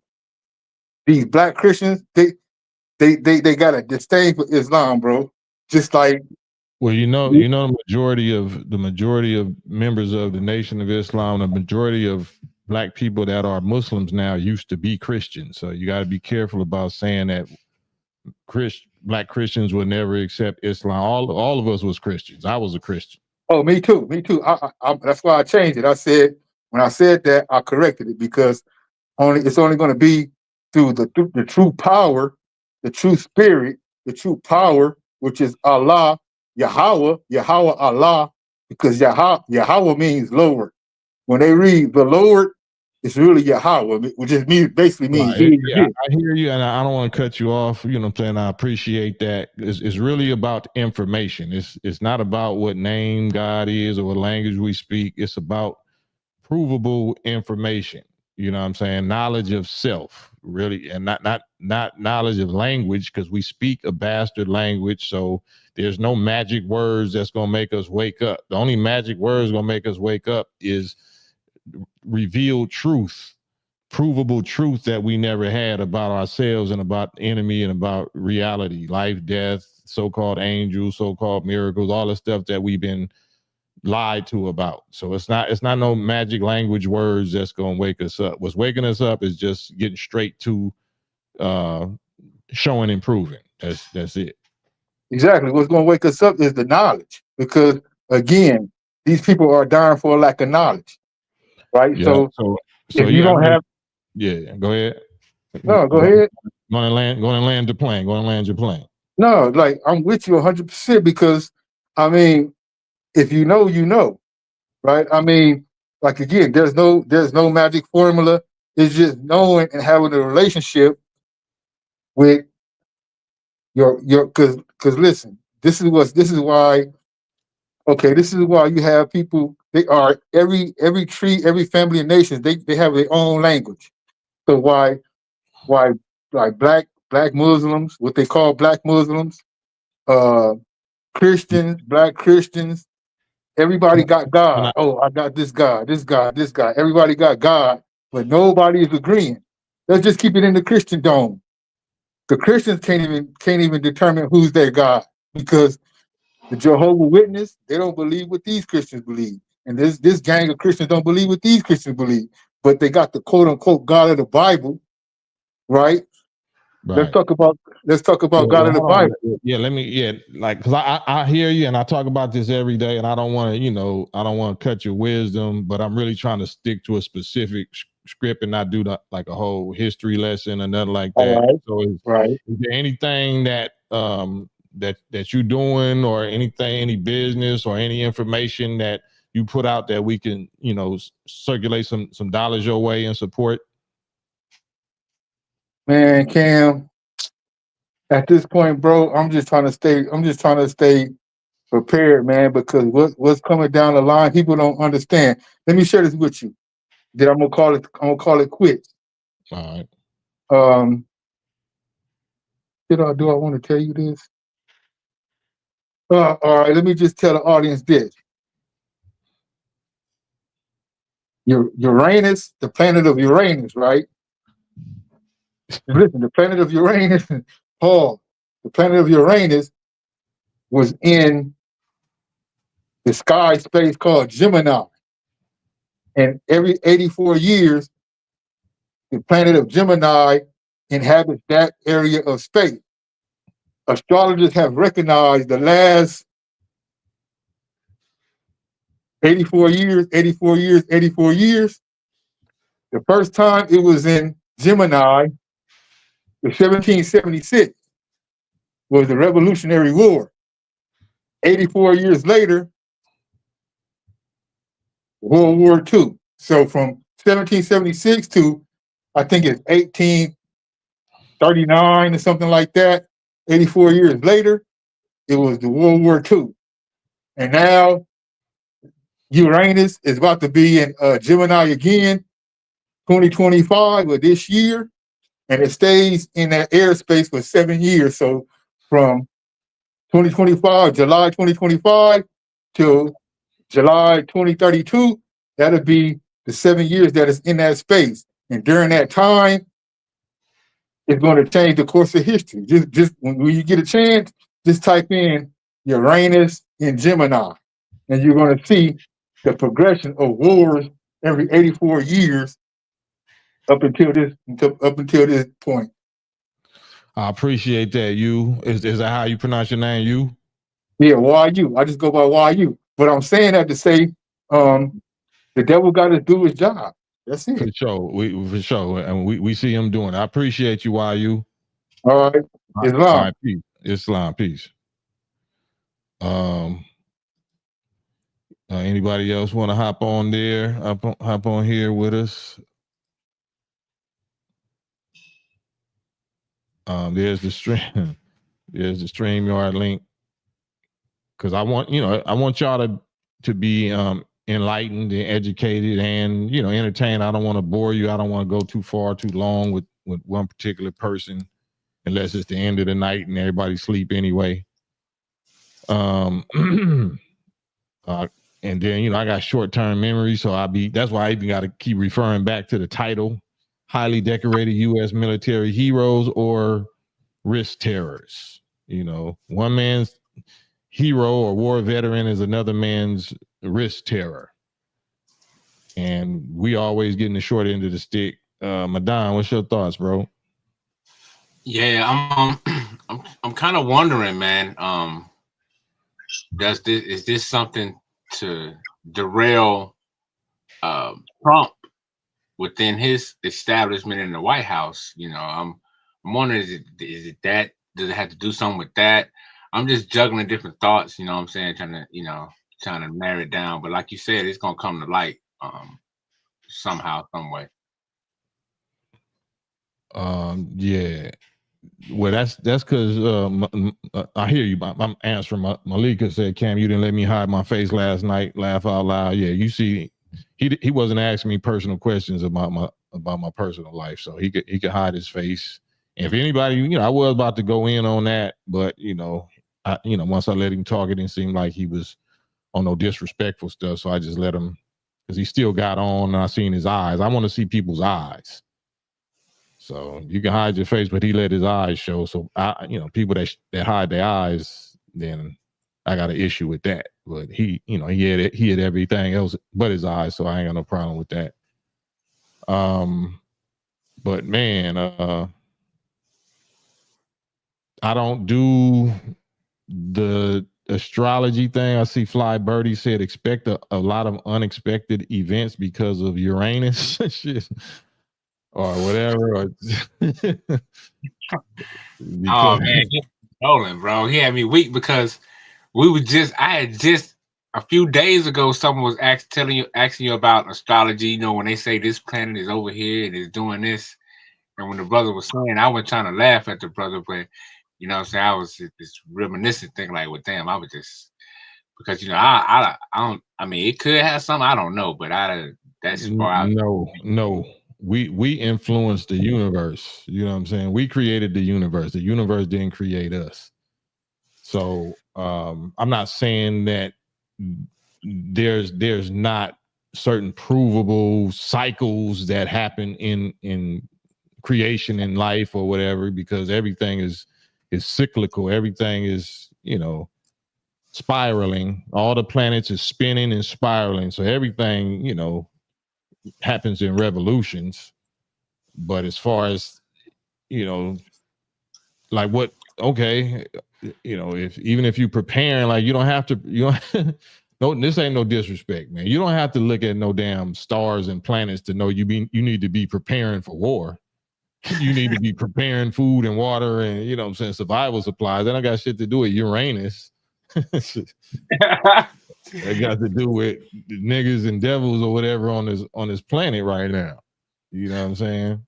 these black Christians, they got a disdain for Islam, bro. Just like, well, the majority of members of the Nation of Islam, the majority of black people that are Muslims now used to be Christians. So you got to be careful about saying that black Christians would never accept Islam. All of us was Christians. I was a Christian. Oh, me too. That's why I changed it. I said, when I said that, I corrected it because it's only going to be through the true power, the true spirit, the true power, which is Allah, Yahweh Allah, because Yahweh means Lord. When they read the Lord, it's really Yahweh, which just basically means he exists. Yeah, I hear you, and I don't want to cut you off. You know what I'm saying? I appreciate that. It's really about information. It's not about what name God is or what language we speak. It's about provable information. You know what I'm saying? Knowledge of self, really, and not knowledge of language, because we speak a bastard language. So there's no magic words that's gonna make us wake up. The only magic words gonna make us wake up is revealed truth, provable truth that we never had about ourselves and about the enemy and about reality, life, death, so-called angels, so-called miracles, all the stuff that we've been lied to about. So it's not no magic language words that's going to wake us up. What's waking us up is just getting straight to showing and proving. That's it. Exactly. What's going to wake us up is the knowledge, because again, these people are dying for a lack of knowledge, right? Yeah. So if you don't have, go ahead. No, go ahead. Going to land your plane. Going to land your plane. No, like I'm with you 100% because, I mean, if you know, you know, right? I mean, like again, there's no magic formula. It's just knowing and having a relationship with your because listen, this is why you have people. They are every tree, every family and nation. They have their own language. So why like black Muslims, what they call black Muslims, Christians, black Christians, everybody got God. Oh, I got this God, this God, this God. Everybody got God, but nobody is agreeing. Let's just keep it in the Christian dome. The Christians can't even determine who's their God, because the Jehovah Witness, they don't believe what these Christians believe. And this gang of Christians don't believe what these Christians believe. But they got the quote unquote God of the Bible, right? Let's talk about God of the Bible. Because I hear you and I talk about this every day, and I don't want to cut your wisdom, but I'm really trying to stick to a specific script and not do like a whole history lesson or nothing like that. Right. So is there anything that that you're doing, or any business or any information that you put out that we can circulate some dollars your way and support? Man, Cam, At this point, bro, I'm just trying to stay prepared, man, because what's coming down the line, people don't understand. Let me share this with you. Then I'm gonna call it quits. All right. Do I want to tell you this? All right, let me just tell the audience this. Uranus, the planet of Uranus, right? Listen, the planet of Uranus, Paul, the planet of Uranus was in the sky space called Gemini. And every 84 years, the planet of Gemini inhabits that area of space. Astrologers have recognized the last 84 years. The first time it was in Gemini, in 1776, was the Revolutionary War. 84 years later, World War II. So from 1776 to, I think it's 1839 or something like that, 84 years later, it was the World War II. And now Uranus is about to be in Gemini again, 2025 or this year, and it stays in that airspace for 7 years. So from 2025, July 2025 till July 2032, that'll be the 7 years that it's in that space. And during that time, it's going to change the course of history. Just when you get a chance, just type in Uranus in Gemini, and you're going to see the progression of wars every 84 years up until this point. I appreciate that. You is that how you pronounce your name? You? Yeah, YU. I just go by YU. But I'm saying that to say, the devil got to do his job. That's it. For sure. And we see him doing it. I appreciate you, YU. All right. Islam. All right, peace. Islam, peace. Anybody else want to hop on there? Hop on here with us. There's the stream. There's the StreamYard link. Because I want y'all to be enlightened and educated and entertained. I don't want to bore you. I don't want to go too far, too long with one particular person, unless it's the end of the night and everybody sleep anyway. And then I got short-term memory, so that's why I even got to keep referring back to the title: highly decorated U.S. military heroes or risk terrors. One man's hero or war veteran is another man's risk terror, and we always getting the short end of the stick. Madon, what's your thoughts, bro? Yeah, I'm kind of wondering, man. Is this something to derail Trump within his establishment in the White House? I'm wondering, is it that? Does it have to do something with that? I'm just juggling different thoughts. You know what I'm saying? Trying to narrow it down. But like you said, it's gonna come to light somehow, some way. Yeah. Well, that's because I hear you. I'm answering. Malika said, "Cam, you didn't let me hide my face last night. Laugh out loud." Yeah, you see, he wasn't asking me personal questions about my personal life, so he could hide his face. And if anybody, I was about to go in on that, but once I let him talk, it didn't seem like he was on no disrespectful stuff. So I just let him, because he still got on. And I seen his eyes. I want to see people's eyes. So you can hide your face, but he let his eyes show. So people that hide their eyes, then I got an issue with that. But he had everything else but his eyes, so I ain't got no problem with that. But man, I don't do the astrology thing. I see Fly Birdie said expect a lot of unexpected events because of Uranus. Shit. Or whatever. Oh man, he's rolling, bro. He had me weak because I had just a few days ago, someone was asking you about astrology. When they say this planet is over here and is doing this, and when the brother was saying, I was trying to laugh at the brother, but You know what I'm saying? I was just reminiscent, thinking like, well, damn, I was just because you know I don't. I mean, it could have something. I don't know, but that's far out. No. We influence the universe. You know what I'm saying? We created the universe. The universe didn't create us. So I'm not saying that there's not certain provable cycles that happen in creation in life or whatever, because everything is cyclical. Everything is, you know, spiraling. All the planets is spinning and spiraling. So everything, you know, happens in revolutions. But as far as, you know, like what, okay, you know, if even if you preparing, like you don't have to, you don't no, this ain't no disrespect, man. You don't have to look at no damn stars and planets to know you need to be preparing for war. You need to be preparing food and water and, you know what I'm saying, survival supplies. That don't got shit to do with Uranus. That got to do with niggas and devils or whatever on this planet right now. You know what I'm saying?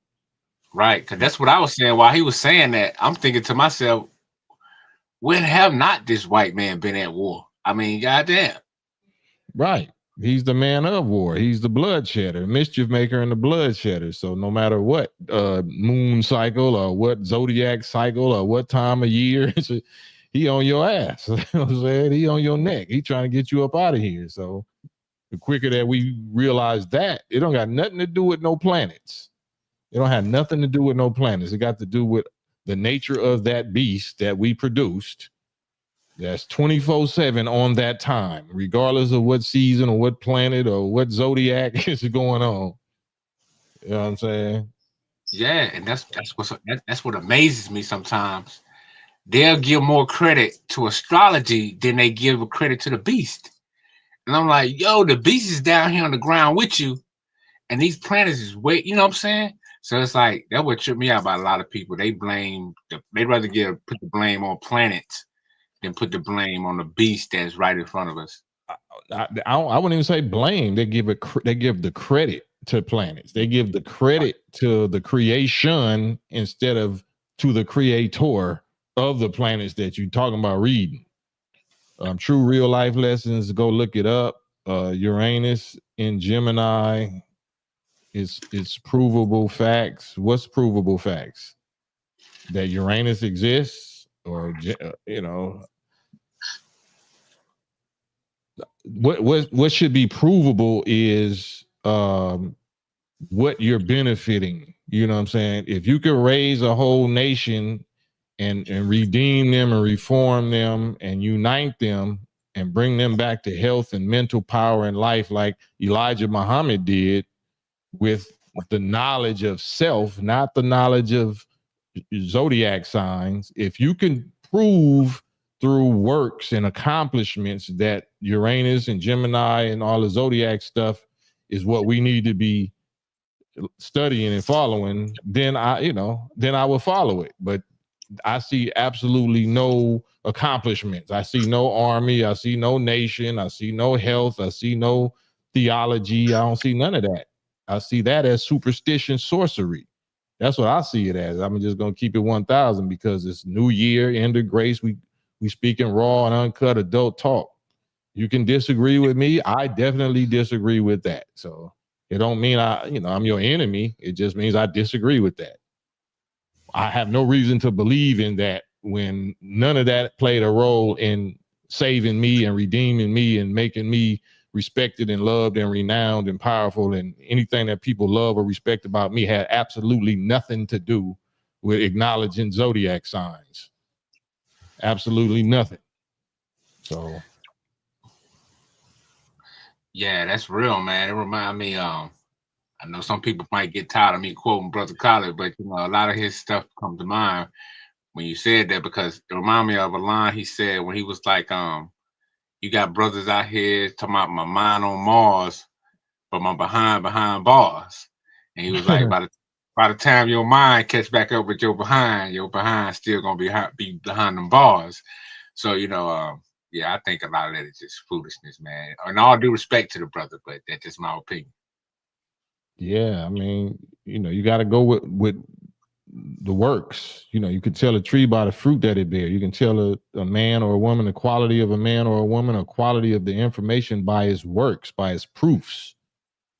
Right, because that's what I was saying. While he was saying that, I'm thinking to myself, when have not this white man been at war? I mean, goddamn. Right. He's the man of war. He's the bloodshedder, mischief maker, and the bloodshedder. So no matter what moon cycle or what zodiac cycle or what time of year, he on your ass. You know what I'm saying? He on your neck. He trying to get you up out of here. So the quicker that we realize that, it don't got nothing to do with no planets. It don't have nothing to do with no planets. It got to do with the nature of that beast that we produced. That's 24/7 on that time, regardless of what season or what planet or what zodiac is going on. You know what I'm saying? Yeah, and that's what amazes me sometimes. They'll give more credit to astrology than they give credit to the beast. And I'm like, yo, the beast is down here on the ground with you, and these planets is way, you know what I'm saying? So it's like that would trip me out about a lot of people. They'd rather put the blame on planets than put the blame on the beast that's right in front of us. I wouldn't even say blame. They give the credit to planets. They give the credit to the creation instead of to the creator of the planets that you're talking about reading. True real life lessons. Go look it up. Uranus in Gemini. It's provable facts. What's provable facts? That Uranus exists, or you know, what should be provable is what you're benefiting. You know what I'm saying? If you could raise a whole nation and redeem them and reform them and unite them and bring them back to health and mental power and life like Elijah Muhammad did, with the knowledge of self, not the knowledge of zodiac signs. If you can prove through works and accomplishments that Uranus and Gemini and all the zodiac stuff is what we need to be studying and following, then I will follow it. But I see absolutely no accomplishments. I see no army. I see no nation. I see no health. I see no theology. I don't see none of that. I see that as superstition, sorcery. That's what I see it as. I'm just gonna keep it 1,000 because it's New Year, end of grace. We speaking raw and uncut adult talk. You can disagree with me. I definitely disagree with that. So it don't mean I'm your enemy. It just means I disagree with that. I have no reason to believe in that when none of that played a role in saving me and redeeming me and making me respected and loved and renowned and powerful, and anything that people love or respect about me had absolutely nothing to do with acknowledging zodiac signs. Absolutely nothing. So yeah, that's real, man. It remind me, I know some people might get tired of me quoting Brother Collard, but you know, a lot of his stuff comes to mind when you said that, because it reminded me of a line he said when he was like, you got brothers out here talking about my mind on Mars, but my behind bars. And he was like, by the time your mind catch back up with your behind still gonna be behind them bars. So you know, yeah, I think a lot of that is just foolishness, man. And all due respect to the brother, but that's just my opinion. yeah, I mean, you got to go with the works. You know, you can tell a tree by the fruit that it bears. You can tell a man or a woman the quality of a man or a woman, or quality of the information by its works, by its proofs.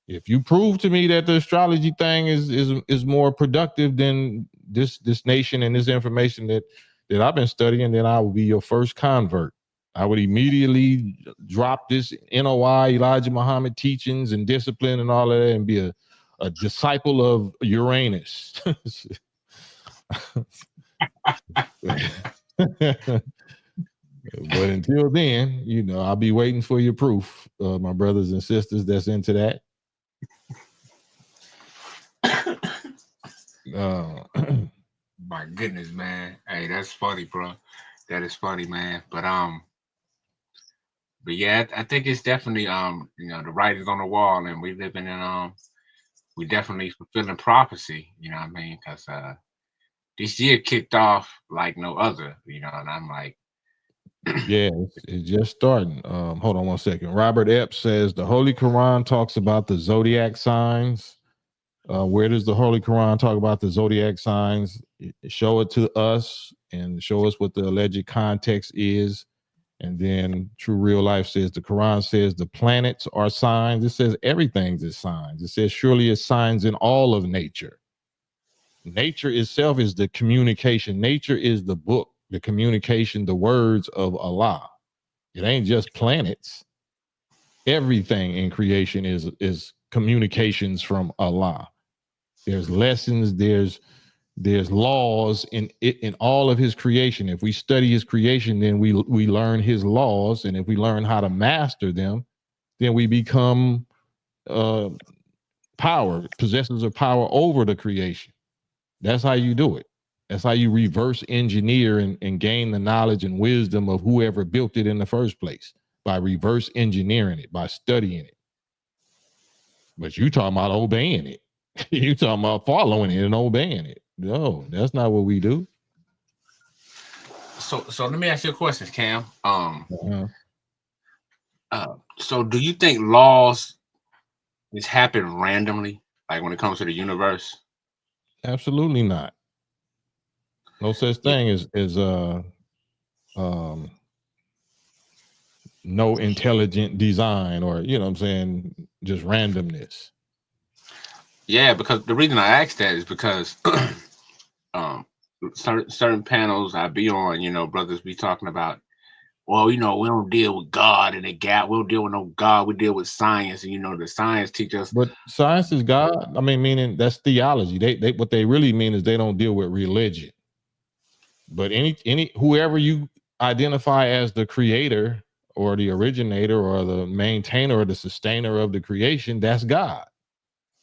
If you prove to me that the astrology thing is more productive than this nation and this information that I've been studying, then I will be your first convert. I would immediately drop this NOI, Elijah Muhammad teachings and discipline and all of that, and be a disciple of Uranus. But until then, you know, I'll be waiting for your proof, my brothers and sisters that's into that. My goodness, man. Hey, that's funny, bro. That is funny, man. But yeah, I think it's definitely you know, the writing's on the wall, and we living in we definitely fulfilling prophecy. You know what I mean? Because this year kicked off like no other. You know, and I'm like, yeah, it's just starting. Hold on one second. Robert Epps says the Holy Quran talks about the zodiac signs. Where does the Holy Quran talk about the zodiac signs? Show it to us and show us what the alleged context is. And then True Real Life says the Quran says the planets are signs. It says everything's is signs. It says surely it's signs in all of nature. Nature itself is the communication. Nature is the book, the communication, the words of Allah. It ain't just planets. Everything in creation is communications from Allah. There's lessons, there's laws in all of his creation. If we study his creation, then we learn his laws, and if we learn how to master them, then we become possessors of power over the creation. That's how you do it. That's how you reverse engineer and gain the knowledge and wisdom of whoever built it in the first place, by reverse engineering it, by studying it. But you talking about obeying it. You talking about following it and obeying it. No, that's not what we do. so let me ask you a question, Cam. So do you think laws just happen randomly, like when it comes to the universe? Absolutely not. No such thing as no intelligent design, or you know what I'm saying, just randomness. Yeah, because the reason I asked that is because certain panels I be on, you know, brothers be talking about, well, you know, we don't deal with God and the gap. We don't deal with no God. We deal with science, and you know, the science teaches. But science is God. I mean, meaning that's theology. They what they really mean is they don't deal with religion. But any whoever you identify as the creator or the originator or the maintainer or the sustainer of the creation, that's God.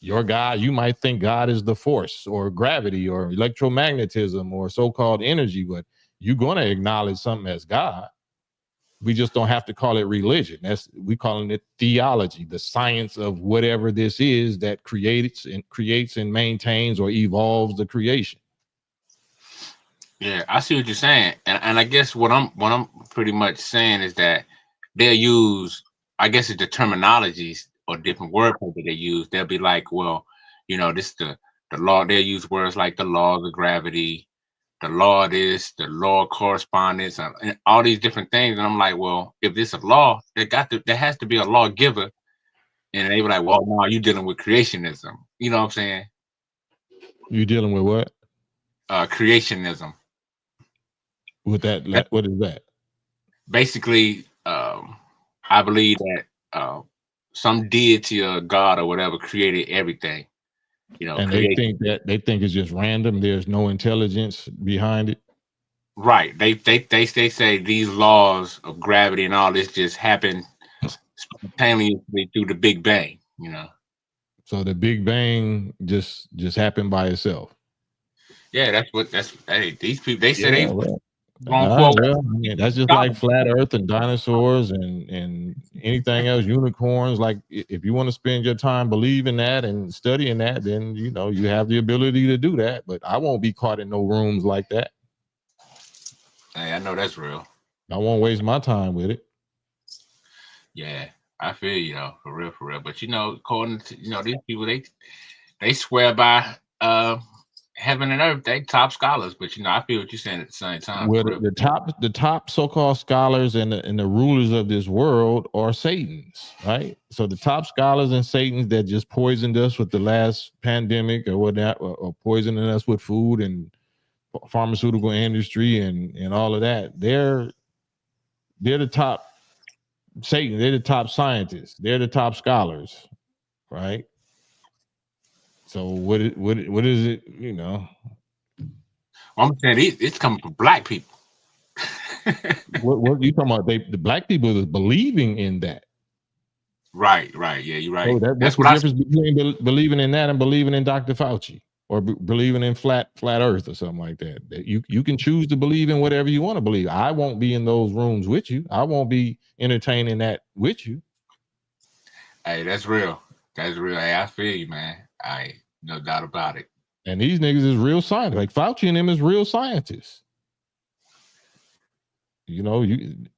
Your God, you might think God is the force or gravity or electromagnetism or so-called energy, but you're going to acknowledge something as God. We just don't have to call it religion. We calling it theology, the science of whatever this is that creates and maintains or evolves the creation. Yeah, I see what you're saying, and I guess what I'm pretty much saying is that they'll use, I guess, it's the terminologies or different wordplay that they use. They'll be like, well, you know, this the law. They'll use words like the laws of gravity, the law of this, the law of correspondence, and all these different things. And I'm like, well, if it's a law, there has to be a lawgiver. And they were like, well, no, you're dealing with creationism. You know what I'm saying? You dealing with what? Creationism. With that, what is that? Basically, I believe that some deity or God or whatever created everything. You know, And creation. they think it's just random. There's no intelligence behind it. Right. They say these laws of gravity and all this just happen spontaneously through the Big Bang. You know. So the Big Bang just happened by itself. Yeah, hey, these people, they say Yeah, they well, going all for right, well, I mean, that's just like flat Earth and dinosaurs and anything else, unicorns. Like if you want to spend your time believing that and studying that, then you know you have the ability to do that. But I won't be caught in no rooms like that. Hey, I know that's real. I won't waste my time with it. Yeah, I feel you know, for real. But you know, according to, you know, these people, they swear by heaven and earth, they top scholars, but you know, I feel what you're saying at the same time. Well, the top so-called scholars and the rulers of this world are Satans, right? So the top scholars and Satans that just poisoned us with the last pandemic or whatnot, or poisoning us with food and pharmaceutical industry and all of that. They're the top Satan. They're the top scientists. They're the top scholars, right? So what is it? You know, I'm saying it's coming from black people. what you talking about? The black people is believing in that. Right. Yeah, you're right. So what's the difference between believing in that and believing in Dr. Fauci or believing in flat Earth or something like that? You can choose to believe in whatever you want to believe. I won't be in those rooms with you. I won't be entertaining that with you. Hey, that's real. That's real. Hey, I feel you, man. No doubt about it. And these niggas is real scientists. Like Fauci and them is real scientists. You know,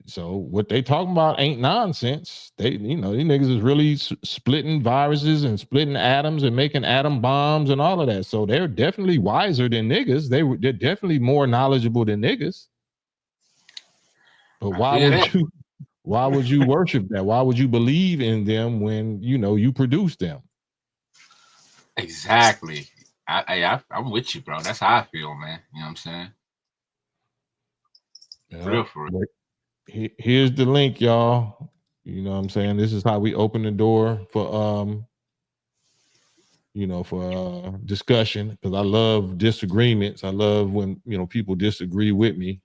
so what they talking about ain't nonsense. These niggas is really splitting viruses and splitting atoms and making atom bombs and all of that. So they're definitely wiser than niggas. They're definitely more knowledgeable than niggas. But why would you worship that? Why would you believe in them when you produce them? Exactly. I'm with you, bro. That's how I feel, man. You know what I'm saying? Real for real. Here's the link, y'all. You know what I'm saying? This is how we open the door for discussion, because I love disagreements. I love when people disagree with me.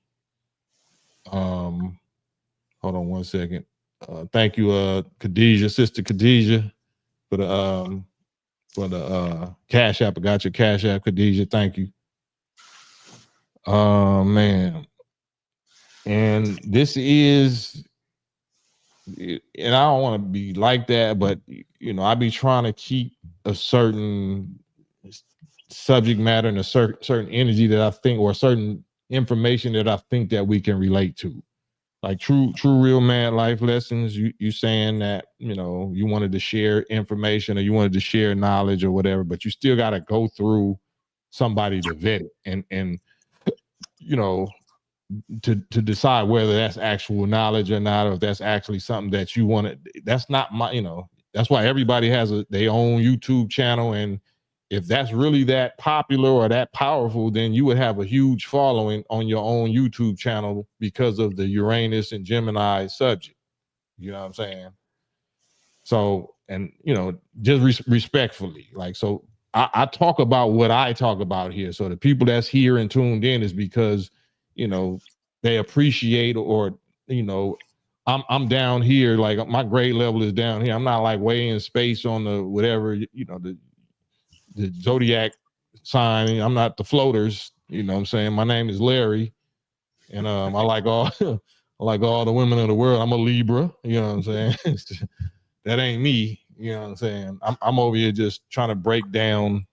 Hold on one second. Thank you, Khadijah, sister Khadijah, for the Cash App. I got your Cash App, Khadijah. Thank you. Man. And this is, and I don't want to be like that, but I be trying to keep a certain subject matter and a certain energy that I think, or certain information that I think that we can relate to, like true real mad life lessons. You saying that you wanted to share information or you wanted to share knowledge or whatever, but you still got to go through somebody to vet it and to decide whether that's actual knowledge or not, or if that's actually something that you want to. That's not my, that's why everybody has their own YouTube channel, and if that's really that popular or that powerful, then you would have a huge following on your own YouTube channel because of the Uranus and Gemini subject. You know what I'm saying? So, and just respectfully, like, so I talk about what I talk about here. So the people that's here and tuned in is because they appreciate, or I'm down here, like my grade level is down here. I'm not like way in space on the whatever, the zodiac sign. I'm not the floaters, what I'm saying? My name is Larry, and I like all I like all the women of the world. I'm a Libra, you know what I'm saying? That ain't me, you know what I'm saying? I'm over here just trying to break down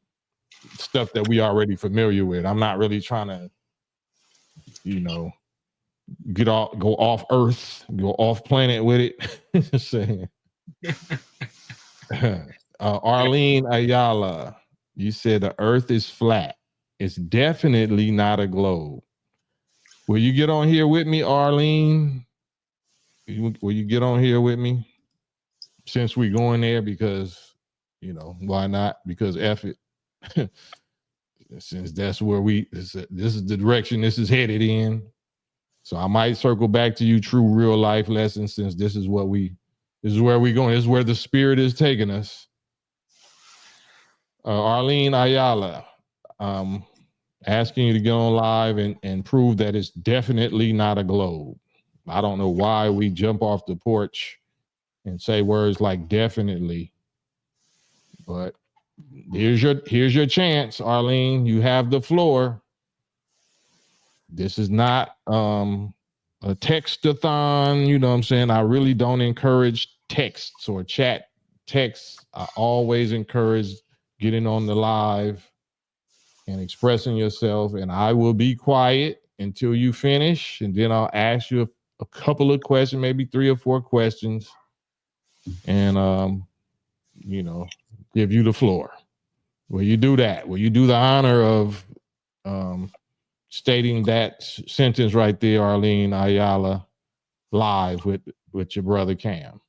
stuff that we already familiar with. I'm not really trying to go off Earth, go off planet with it. Saying, Arlene Ayala, you said the Earth is flat. It's definitely not a globe. Will you get on here with me, Arlene? Will you get on here with me? Since we're going there, because why not? Because F it. Since that's where this is the direction this is headed in. So I might circle back to you, true real life lessons, since this is where we're going. This is where the spirit is taking us. Arlene Ayala, asking you to get on live and prove that it's definitely not a globe. I don't know why we jump off the porch and say words like definitely, but here's your chance, Arlene. You have the floor. This is not a text-a-thon, you know what I'm saying? I really don't encourage texts or chat texts. I always encourage getting on the live and expressing yourself, and I will be quiet until you finish, and then I'll ask you a couple of questions, maybe 3 or 4 questions, and give you the floor. Will you do that? Will you do the honor of stating that sentence right there, Arlene Ayala, live with your brother Cam.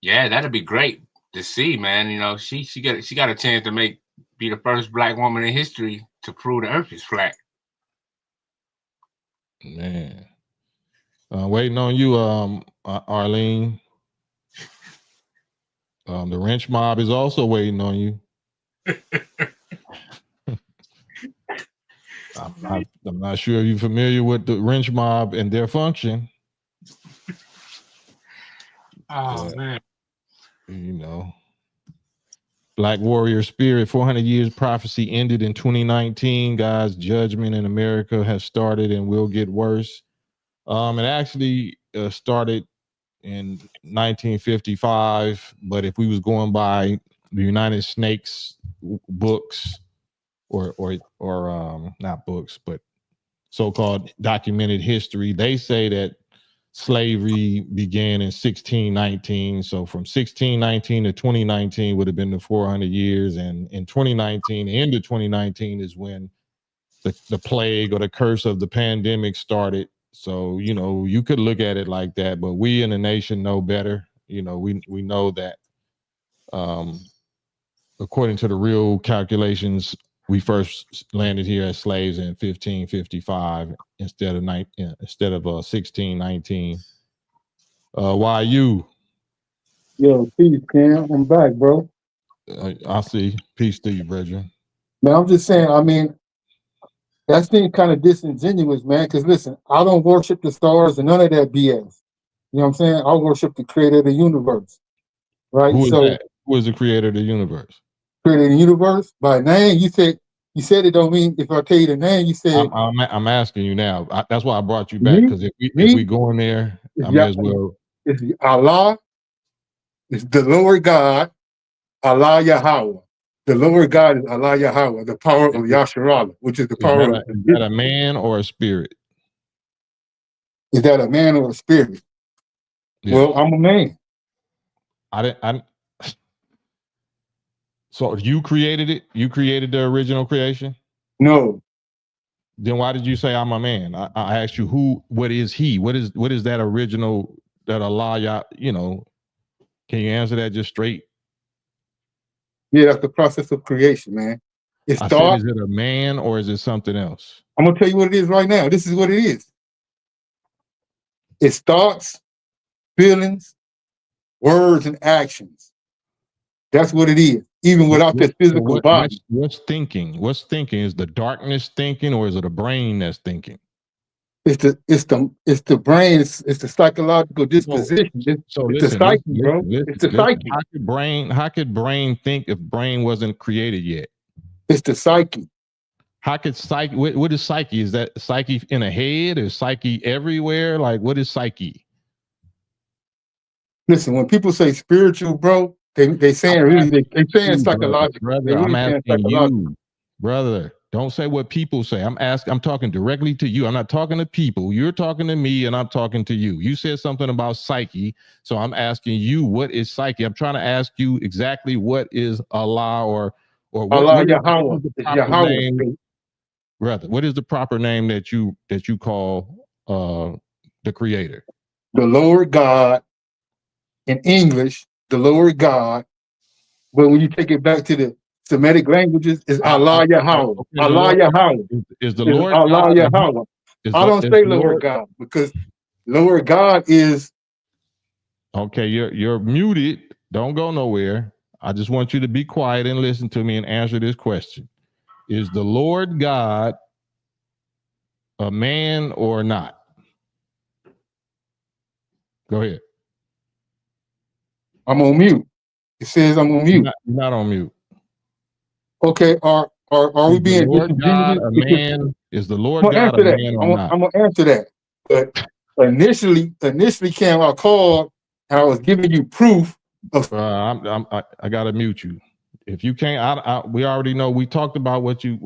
Yeah, that'd be great to see, man. You know, she got a chance to be the first Black woman in history to prove the Earth is flat. Man, waiting on you, Arlene. The wrench mob is also waiting on you. I'm not sure if you're familiar with the wrench mob and their function. Oh man. You know, Black warrior spirit, 400 years prophecy ended in 2019. God's judgment in America has started and will get worse. It actually started in 1955, but if we was going by the United Snakes books or not books, but so-called documented history, they say that slavery began in 1619. So from 1619 to 2019 would have been the 400 years. And in 2019, the end of 2019 is when the plague or the curse of the pandemic started. So, you know, you could look at it like that, but we in the nation know better. You know, we know that according to the real calculations, we first landed here as slaves in 1555 instead of 1619. Why you? Yo, peace, Cam. I'm back, bro. I see. Peace to you, brethren. Man, I'm just saying, I mean, that seems kind of disingenuous, man, because listen, I don't worship the stars and none of that BS. You know what I'm saying? I worship the creator of the universe, right? Who is that? Who is the creator of the universe? Creator of the universe? By name, you said it don't mean, if I tell you the name, you said. I'm asking you now. That's why I brought you back, because if we go in there, I may as well. It's Allah, it's the Lord God, Allah Yahweh. The Lord God is Allah Yahweh, the power of Yasharallah, which is the power of. Is that a man or a spirit? Is that a man or a spirit? Yeah. Well, I'm a man. So you created it? You created the original creation? No. Then why did you say I'm a man? I asked you what is he? What is that original, that Allah, you know, can you answer that just straight? Yeah, that's the process of creation, man. Is it a man or is it something else? I'm gonna tell you what it is right now. This is what it is. It's thoughts, feelings, words, and actions. That's what it is, even without the physical body. What's thinking? What's thinking? Is the darkness thinking, or is it a brain that's thinking? It's the brain. It's the psychological disposition. It's the psyche, bro. It's the psyche. How could brain think if brain wasn't created yet? It's the psyche. How could psyche? What is psyche? Is that psyche in a head, or psyche everywhere? Like, what is psyche? Listen, when people say spiritual, bro, they saying really they saying psychological. Brother, I'm asking you, brother. Don't say what people say. I'm talking directly to you. I'm not talking to people. You're talking to me, and I'm talking to you. You said something about psyche, so I'm asking you, what is psyche? I'm trying to ask you exactly what is Allah, or what, Allah Yahweh. Yahweh. Name, brother, what is the proper name that you call the creator? The Lord God. In English, the Lord God. But when you take it back to the Semitic languages, is Allah Yahweh. Allah Yahweh. Is the Lord Allah Yahweh. I don't say Lord God, because Lord God is. Okay, you're muted. Don't go nowhere. I just want you to be quiet and listen to me and answer this question. Is the Lord God a man or not? Go ahead. I'm on mute. It says I'm on mute. You're not on mute. Okay, are we being disingenuous? Is the Lord God a man or not? I'm gonna answer that. But initially, Cam, I called and I was giving you proof of. I gotta mute you. If you can't, we already know. We talked about what you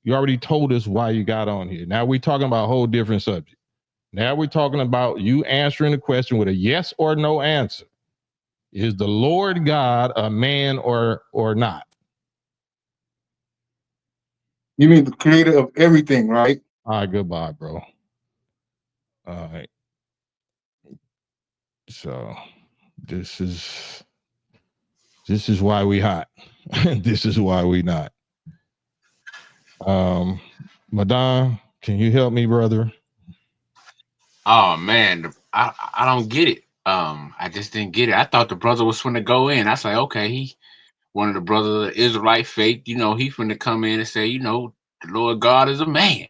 already told us why you got on here. Now we're talking about a whole different subject. Now we're talking about you answering the question with a yes or no answer. Is the Lord God a man or not? You mean the creator of everything, right? All right, goodbye, bro. All right. So this is why we hot. This is why we not. Madon, can you help me, brother? Oh man, I don't get it. I just didn't get it. I thought the brother was finna go in. I was like, okay, he one of the brothers of the Israelite faith, he finna come in and say, the Lord God is a man,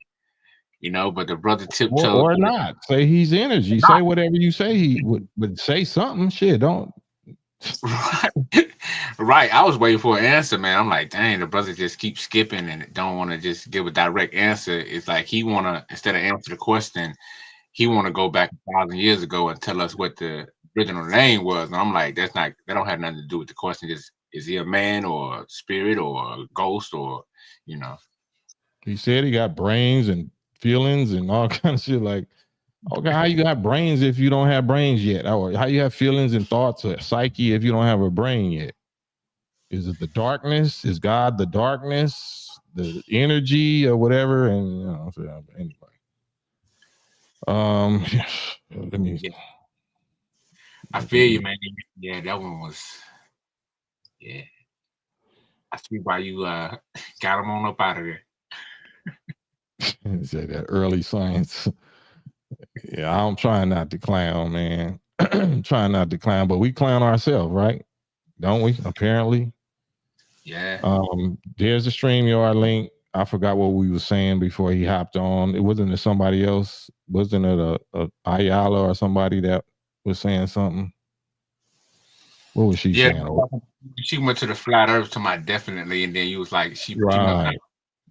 but the brother tiptoed Or not. Say he's energy. Say whatever you say he would, but say something. Shit, don't. Right. Right. I was waiting for an answer, man. I'm like, dang, the brother just keeps skipping and don't want to just give a direct answer. It's like he wanna, instead of answer the question, he wanna go back 1,000 years ago and tell us what the original name was. And I'm like, that don't have nothing to do with the question. Just is he a man or a spirit or a ghost or He said he got brains and feelings and all kinds of shit. Like, okay, how you got brains if you don't have brains yet? Or how you have feelings and thoughts or psyche if you don't have a brain yet? Is it the darkness? Is God the darkness, the energy, or whatever? And so anyway. Let me. Yeah. I feel you, man. Yeah, that one was. Yeah, I see why you got him on up out of there. Say that early science. Yeah, I'm trying not to clown, man. Trying not to clown, but we clown ourselves, right? Don't we? Apparently. Yeah. There's the StreamYard link. I forgot what we were saying before he hopped on. It wasn't somebody else. Wasn't it a Ayala or somebody that was saying something? What was she saying? She went to the flat earth to my definitely, and then you was like, she must not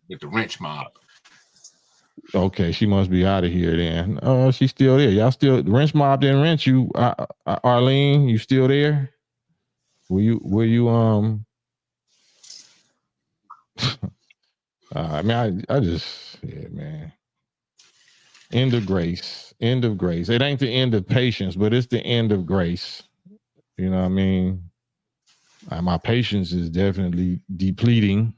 with the wrench mob. Okay, she must be out of here then. Oh, she's still there. Y'all still the wrench mob didn't wrench you. Arlene, you still there? Were you I mean, I just, yeah, man. End of grace. End of grace. It ain't the end of patience, but it's the end of grace. You know what I mean? My patience is definitely depleting.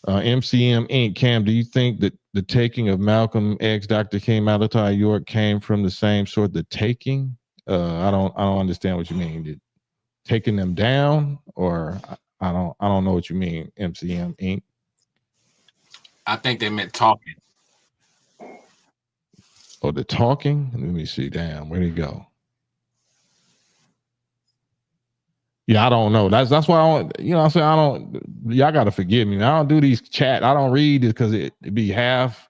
MCM Inc. Cam, do you think that the taking of Malcolm X, Dr. King Malachi York came from the same sort? The taking? I don't understand what you mean. Did taking them down, or I don't know what you mean. MCM Inc. I think they meant talking. Oh, the talking? Let me see. Damn, where'd he go? Yeah, I don't know. That's why I don't, I'm saying I don't, y'all got to forgive me. I don't do these chat. I don't read it because it be half,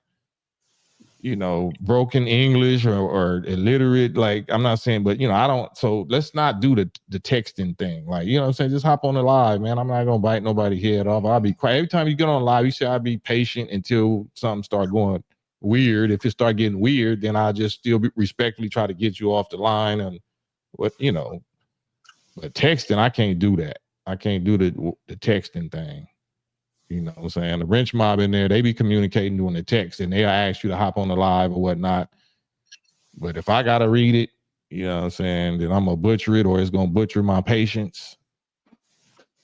broken English or illiterate. Like, I'm not saying, but, I don't, so let's not do the texting thing. Like, what I'm saying? Just hop on the live, man. I'm not going to bite nobody head off. I'll be quiet. Every time you get on live, you say I'll be patient until something start going weird. If it start getting weird, then I'll just still respectfully try to get you off the line and what, but texting, I can't do that. I can't do the texting thing. You know what I'm saying? The wrench mob in there, they be communicating doing the text and they'll ask you to hop on the live or whatnot. But if I got to read it, you know what I'm saying, then I'm going to butcher it or it's going to butcher my patience.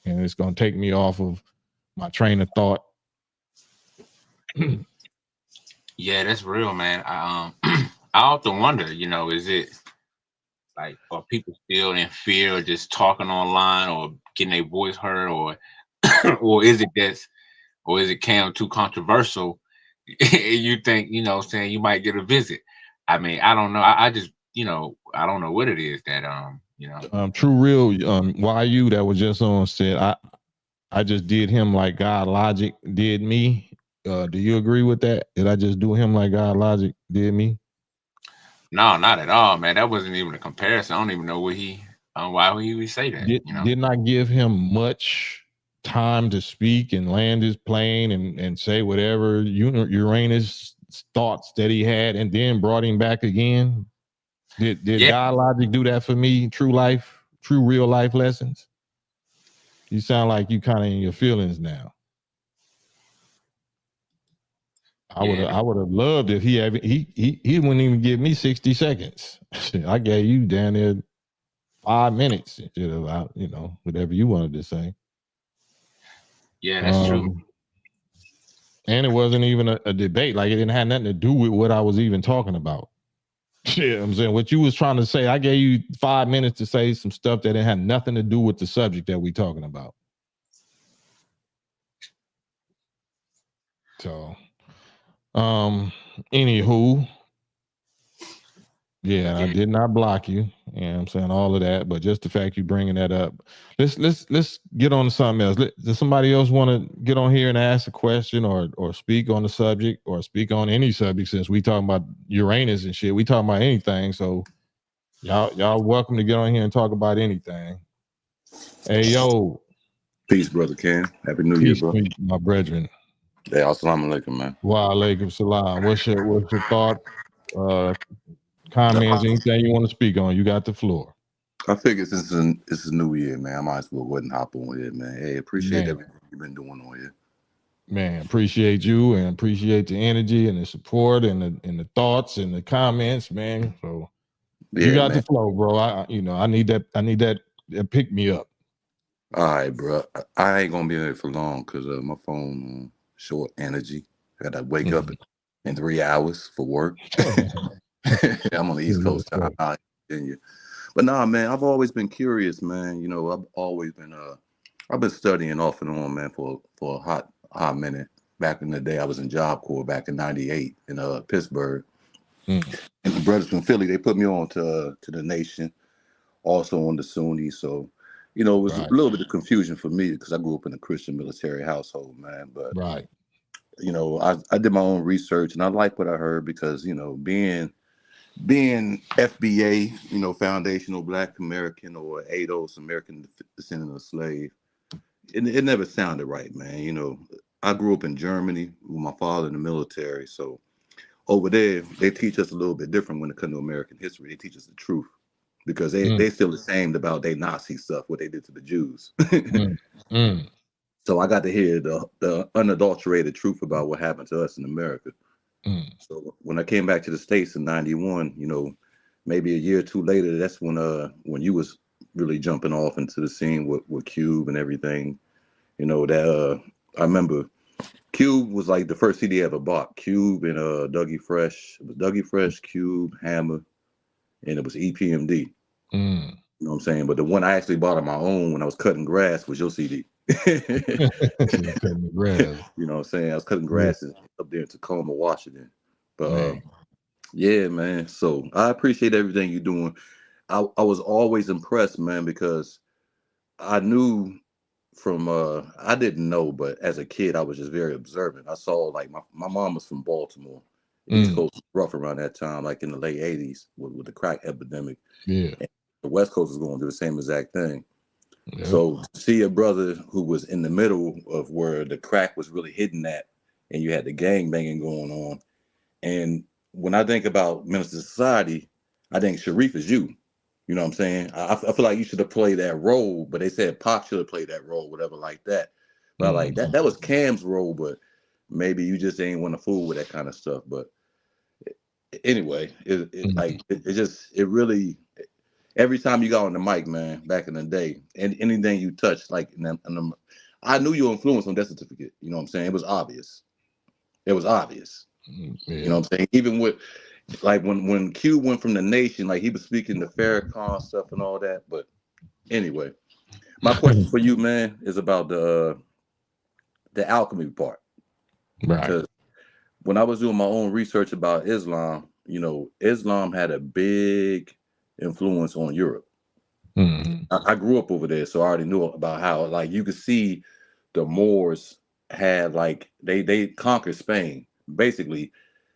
And it's going to take me off of my train of thought. Yeah, that's real, man. I often wonder, is it like, are people still in fear of just talking online or getting their voice heard, or or is it Cam too controversial? You think, saying you might get a visit. I mean, I don't know. I just, I don't know what it is that True Real YU that was just on said I just did him like God Logic did me. Do you agree with that? Did I just do him like God Logic did me? No, not at all, man. That wasn't even a comparison. I don't even know why he would say that. Didn't I give him much time to speak and land his plane and say whatever Uranus thoughts that he had, and then brought him back again? Did God Logic do that for me? True real life lessons. You sound like you kind of in your feelings now. I would have loved if he wouldn't even give me 60 seconds. I gave you down there 5 minutes about, whatever you wanted to say. Yeah, that's true. And it wasn't even a debate. Like, it didn't have nothing to do with what I was even talking about. Yeah, I'm saying what you was trying to say. I gave you 5 minutes to say some stuff that it had nothing to do with the subject that we talking about. So, anywho, yeah, I did not block you. You know what I'm saying, all of that, but just the fact you bringing that up. Let's get on to something else. Does somebody else want to get on here and ask a question or speak on the subject or speak on any subject? Since we talking about Uranus and shit, we talking about anything. So y'all welcome to get on here and talk about anything. Hey yo, Peace, brother Ken. Happy New Year, peace, bro. my brethren. Hey, assalamu alaikum, man. Wa alaikum salam. What's your thought? Comments, anything you want to speak on? You got the floor. I figured since it's a new year, man, I might as well go ahead and hop on here, man. Hey, appreciate everything you've been doing on here. Man, appreciate you and appreciate the energy and the support and the thoughts and the comments, man. So Yeah, you got man. the flow, bro. I need that pick me up. All right, bro. I ain't gonna be here for long because my phone short energy. I gotta wake up in 3 hours for work. I'm on the East Coast time, Virginia. But nah, man, I've always been curious, man. You know, I've been studying off and on, man, for a hot minute. Back in the day, I was in Job Corps back in '98 in Pittsburgh. And the brothers from Philly, they put me on to the Nation, also on the Sunni. So, you know, it was a little bit of confusion for me because I grew up in a Christian military household, man. But you know, I did my own research and I like what I heard because, you know, being FBA, you know, Foundational Black American or ADOS, American Descendant of Slave, it never sounded right, man. You know, I grew up in Germany with my father in the military, so over there they teach us a little bit different when it comes to American history. They teach us the truth because they still ashamed about their Nazi stuff, what they did to the Jews. So I got to hear the unadulterated truth about what happened to us in America. So when I came back to the States in '91, you know, maybe a year or two later, that's when you was really jumping off into the scene with Cube and everything. You know, that I remember Cube was like the first CD I ever bought. Cube and Dougie Fresh. It was Dougie Fresh, Cube, Hammer, and it was EPMD. You know what I'm saying? But the one I actually bought on my own when I was cutting grass was your CD. Cutting grass. You know what I'm saying? I was cutting grass up there in Tacoma, Washington. But yeah, man. So I appreciate everything you're doing. I was always impressed, man, because I knew from I didn't know, but as a kid I was just very observant. I saw like my mom was from Baltimore. The East Coast was rough around that time, like in the late 80s with the crack epidemic. Yeah. And the West Coast was going through the same exact thing. So to see a brother who was in the middle of where the crack was really hitting at, and you had the gang banging going on. And when I think about Minister Society, I think Sharif is you. You know what I'm saying? I feel like you should have played that role, but they said Pac should have played that role, whatever like that. But like that was Cam's role, but maybe you just ain't want to fool with that kind of stuff. But anyway, it really, every time you got on the mic, man, back in the day, and anything you touched, like, I knew your influence on Death Certificate. You know what I'm saying? It was obvious. It was obvious. You know what I'm saying? Even with, like, when Q went from the Nation, like, he was speaking the Farrakhan stuff and all that. But anyway, my question for you, man, is about the alchemy part. Because when I was doing my own research about Islam, you know, Islam had a big influence on Europe. I grew up over there, so I already knew about how, like, you could see the Moors had, like, they conquered Spain. Basically,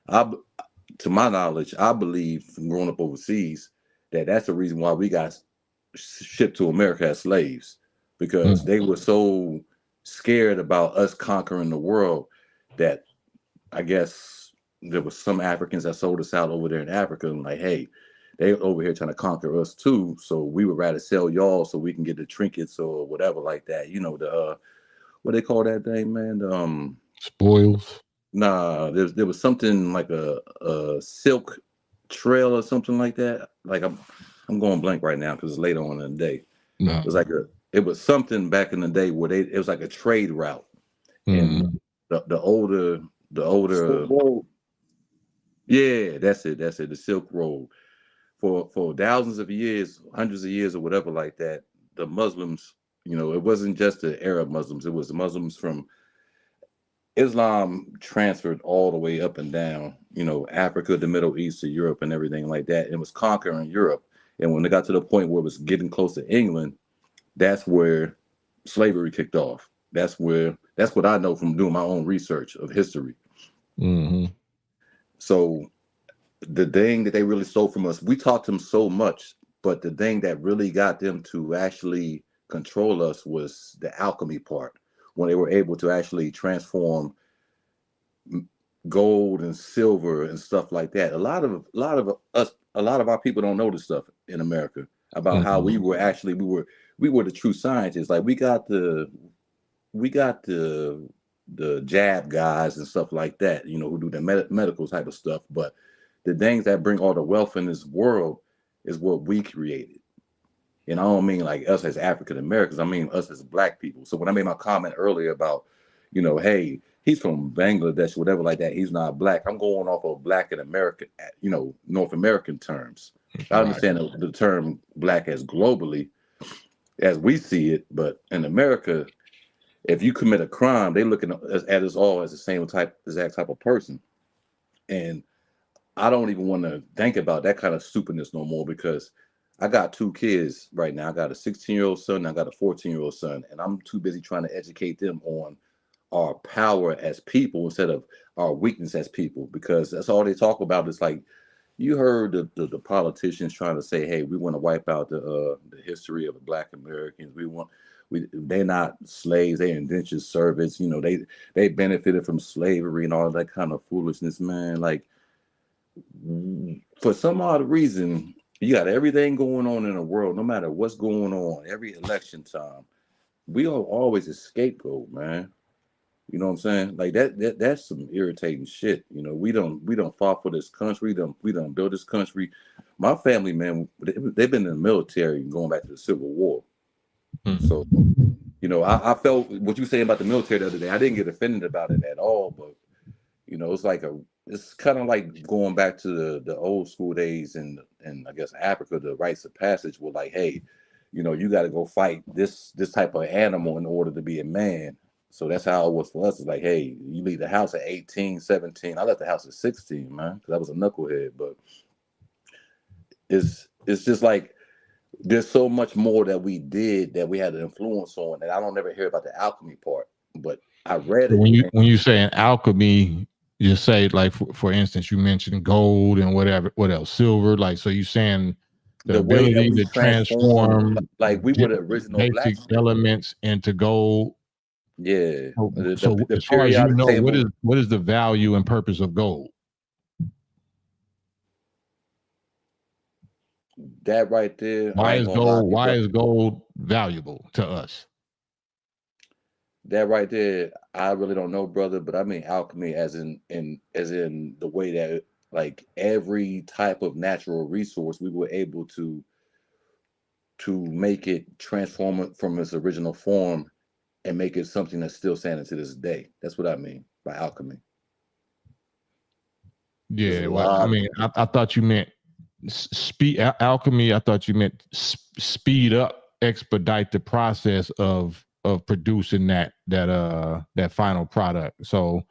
to my knowledge, I believe from growing up overseas that's the reason why we got shipped to America as slaves, because they were so scared about us conquering the world that I guess there was some Africans that sold us out over there in Africa and like, hey, they over here trying to conquer us too, so we would rather sell y'all so we can get the trinkets or whatever like that. You know, the what they call that thing, man? The spoils. Nah, there was something like a silk trail or something like that. Like I'm going blank right now because it's later on in the day. It was like it was something back in the day where it was like a trade route, and the older yeah, that's it. The Silk Road. For thousands of years, hundreds of years or whatever like that, the Muslims, it wasn't just the Arab Muslims, it was the Muslims from Islam transferred all the way up and down, Africa, the Middle East to Europe and everything like that. It was conquering Europe. And when they got to the point where it was getting close to England, that's where slavery kicked off. That's what I know from doing my own research of history. Mm-hmm. So the thing that they really stole from us, we taught them so much, but the thing that really got them to actually control us was the alchemy part, when they were able to actually transform gold and silver and stuff like that. A lot of our people don't know this stuff in America about how we were the true scientists. Like we got the jab guys and stuff like that, who do the medical type of stuff, but the things that bring all the wealth in this world is what we created. And I don't mean like us as African Americans, I mean us as Black people. So when I made my comment earlier about, hey, he's from Bangladesh, whatever like that, he's not Black, I'm going off of Black and American, North American terms. I understand the term Black as globally, as we see it, but in America, if you commit a crime, they looking at us all as the same exact type of person. And I don't even want to think about that kind of stupidness no more, because I got 2 kids right now. I got a 16-year-old son, and I got a 14-year-old son, and I'm too busy trying to educate them on our power as people instead of our weakness as people, because that's all they talk about. It's like, you heard the politicians trying to say, hey, we want to wipe out the history of the Black Americans. They're not slaves, they're indentured servants. They benefited from slavery and all that kind of foolishness, man. Like, for some odd reason, you got everything going on in the world, no matter what's going on, every election time, we are always a scapegoat, man. You know what I'm saying? Like that's some irritating shit. We don't fought for this country. We done build this country. My family, man, they've been in the military going back to the Civil War. So, I felt what you saying about the military the other day. I didn't get offended about it at all, but it's kind of like going back to the old school days in I guess Africa, the rites of passage were like, hey, you got to go fight this type of animal in order to be a man. So that's how it was for us. It's like, hey, you leave the house at 18, 17. I left the house at 16, man, because I was a knucklehead. But it's just like, there's so much more that we did that we had an influence on, and I don't ever hear about the alchemy part. But I read it. When you say an alchemy, you say, like, for instance, you mentioned gold and whatever. What else? Silver. Like, so you saying the ability to transform like we were the original basic elements into gold. Yeah. So as far as you know, what is the value and purpose of gold? That right there. Why is gold valuable to us? That right there, I really don't know, brother. But I mean alchemy as in the way that, like, every type of natural resource, we were able to make it, transform it from its original form and make it something that's still standing to this day. That's what I mean by alchemy. Yeah, well, I mean, I thought you meant alchemy. I thought you meant speed up, expedite the process of producing that final product. So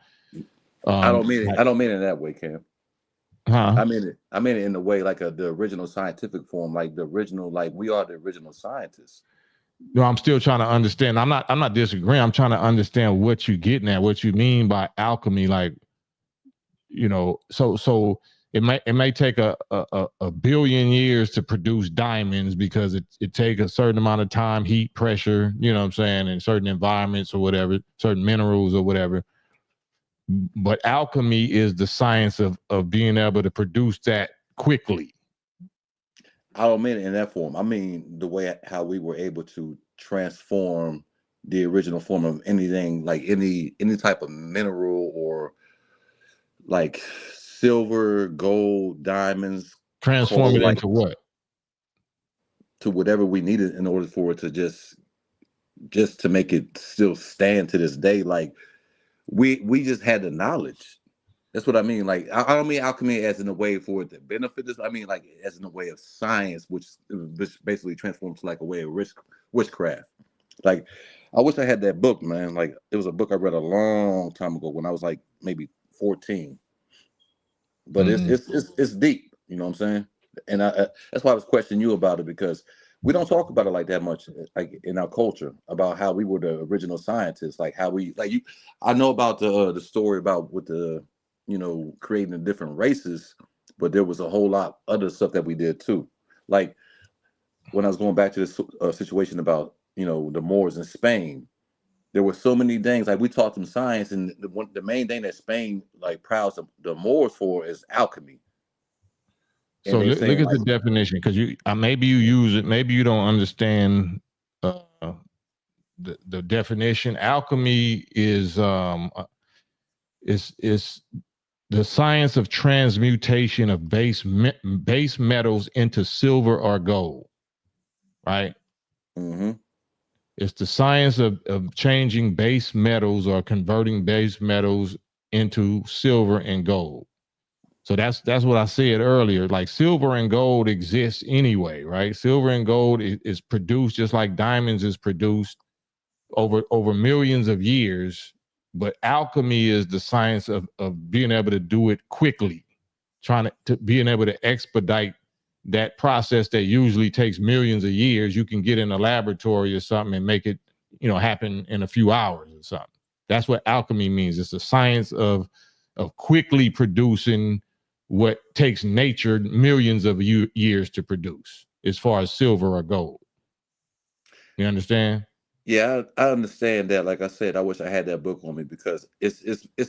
I don't mean it in that way, Cam. Huh? I mean it in the way like the original scientific form, like the original, like we are the original scientists. No, I'm still trying to understand. I'm not disagreeing. I'm trying to understand what you're getting at, what you mean by alchemy. Like, so it may take a billion years to produce diamonds, because it takes a certain amount of time, heat, pressure, you know what I'm saying, in certain environments or whatever, certain minerals or whatever. But alchemy is the science of being able to produce that quickly. I don't mean it in that form. I mean the way how we were able to transform the original form of anything, like any type of mineral, or like silver, gold, diamonds. Transform it into what? To whatever we needed in order for it to just to make it still stand to this day. Like, we just had the knowledge. That's what I mean. Like I don't mean alchemy as in a way for it to benefit us. I mean like as in a way of science, which basically transforms to like a way of witchcraft. Like I wish I had that book, man. Like it was a book I read a long time ago when I was like maybe 14. But it's deep, you know what I'm saying? And that's why I was questioning you about it, because we don't talk about it like that much, like in our culture, about how we were the original scientists, like how we like you. I know about the story about with the creating the different races, but there was a whole lot other stuff that we did too. Like when I was going back to this situation about the Moors in Spain, there were so many things. Like we taught them science, and the main thing that Spain like prouds the Moors for is alchemy. So look at the definition, because maybe you use it, maybe you don't understand the definition. Alchemy is the science of transmutation of base metals into silver or gold, right? Mm-hmm. It's the science of changing base metals or converting base metals into silver and gold. So that's what I said earlier. Like silver and gold exists anyway, right? Silver and gold is produced just like diamonds is produced over millions of years. But alchemy is the science of being able to do it quickly, trying to being able to expedite that process that usually takes millions of years. You can get in a laboratory or something and make it, happen in a few hours or something. That's what alchemy means. It's the science of quickly producing what takes nature millions of years to produce, as far as silver or gold. You understand? Yeah, I understand that. Like I said, I wish I had that book on me, because it's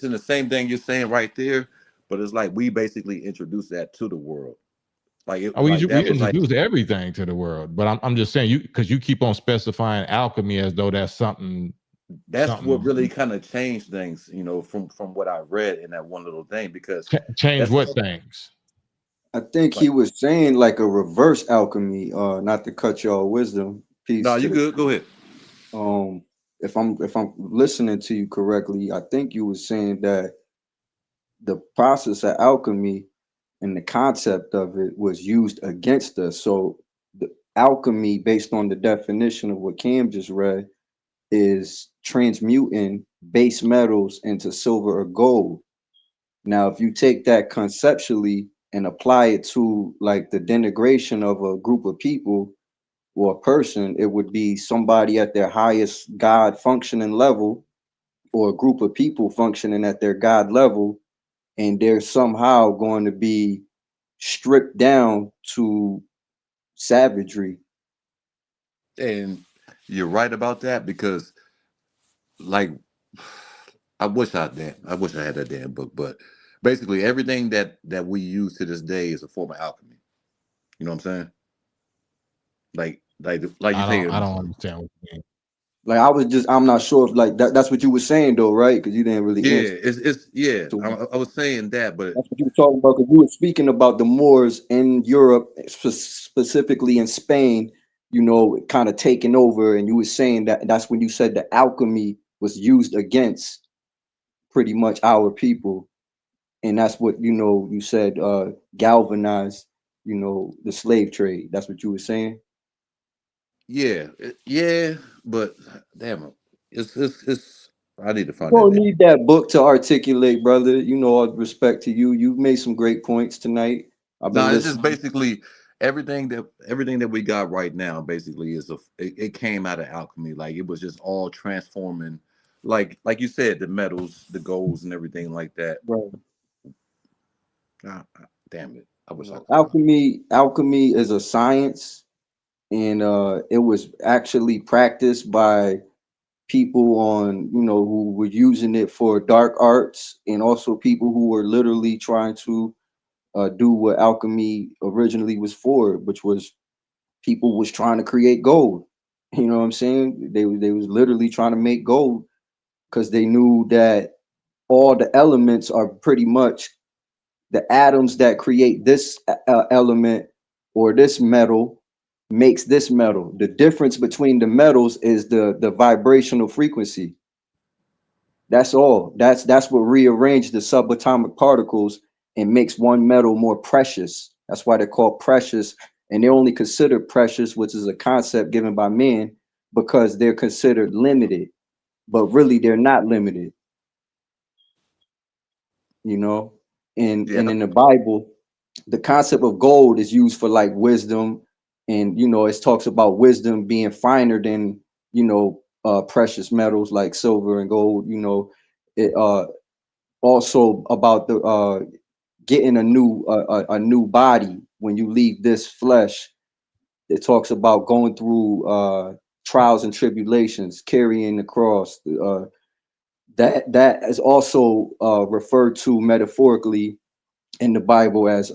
in the same thing you're saying right there, but it's like we basically introduced that to the world. Like We that was like introduced everything to the world, but I'm just saying, because you keep on specifying alchemy as though that's something. That's what really kind of changed things, from what I read in that one little thing, because change what things? I think he was saying like a reverse alchemy, not to cut y'all wisdom. Peace. No, you good. Go ahead. If I'm listening to you correctly, I think you were saying that the process of alchemy and the concept of it was used against us. So the alchemy, based on the definition of what Cam just read, is transmuting base metals into silver or gold. Now, if you take that conceptually and apply it to like the denigration of a group of people or a person, it would be somebody at their highest God functioning level, or a group of people functioning at their God level, and they're somehow going to be stripped down to savagery. And you're right about that, because like I wish I had that damn book, but basically everything that we use to this day is a form of alchemy. You know what I'm saying? Like you say, I don't understand what you mean. Like I'm not sure if like that's what you were saying though, right? Because you didn't really answer. I was saying that, but that's what you were talking about, because you were speaking about the Moors in Europe, specifically in Spain, kind of taking over, and you were saying that's when you said the alchemy was used against pretty much our people, and that's what you said galvanized the slave trade. That's what you were saying. Yeah, but damn, it's I need to find You don't that. need that book to articulate, brother. All respect to you. You've made some great points tonight. I've been No, it's listening. just basically everything that we got right now. Basically, it came out of alchemy. Like it was just all transforming, like you said, the metals, the golds, and everything like that. Right. Damn it! I wish I could. Alchemy is a science, and it was actually practiced by people who were using it for dark arts, and also people who were literally trying to do what alchemy originally was for, which was people was trying to create gold. You know what I'm saying? They was literally trying to make gold, because they knew that all the elements are pretty much the atoms that create this element or this metal makes this metal. The difference between the metals is the vibrational frequency. That's all. That's what rearranged the subatomic particles and makes one metal more precious. That's why they're called precious, and they're only considered precious, which is a concept given by man, because they're considered limited, but really they're not limited. You know, Yeah. and in the Bible, the concept of gold is used for like wisdom, and you know, it talks about wisdom being finer than, you know, precious metals like silver and gold. You know, it also about the getting a new body when you leave this flesh. It talks about going through trials and tribulations, carrying the cross. That is also referred to metaphorically in the Bible as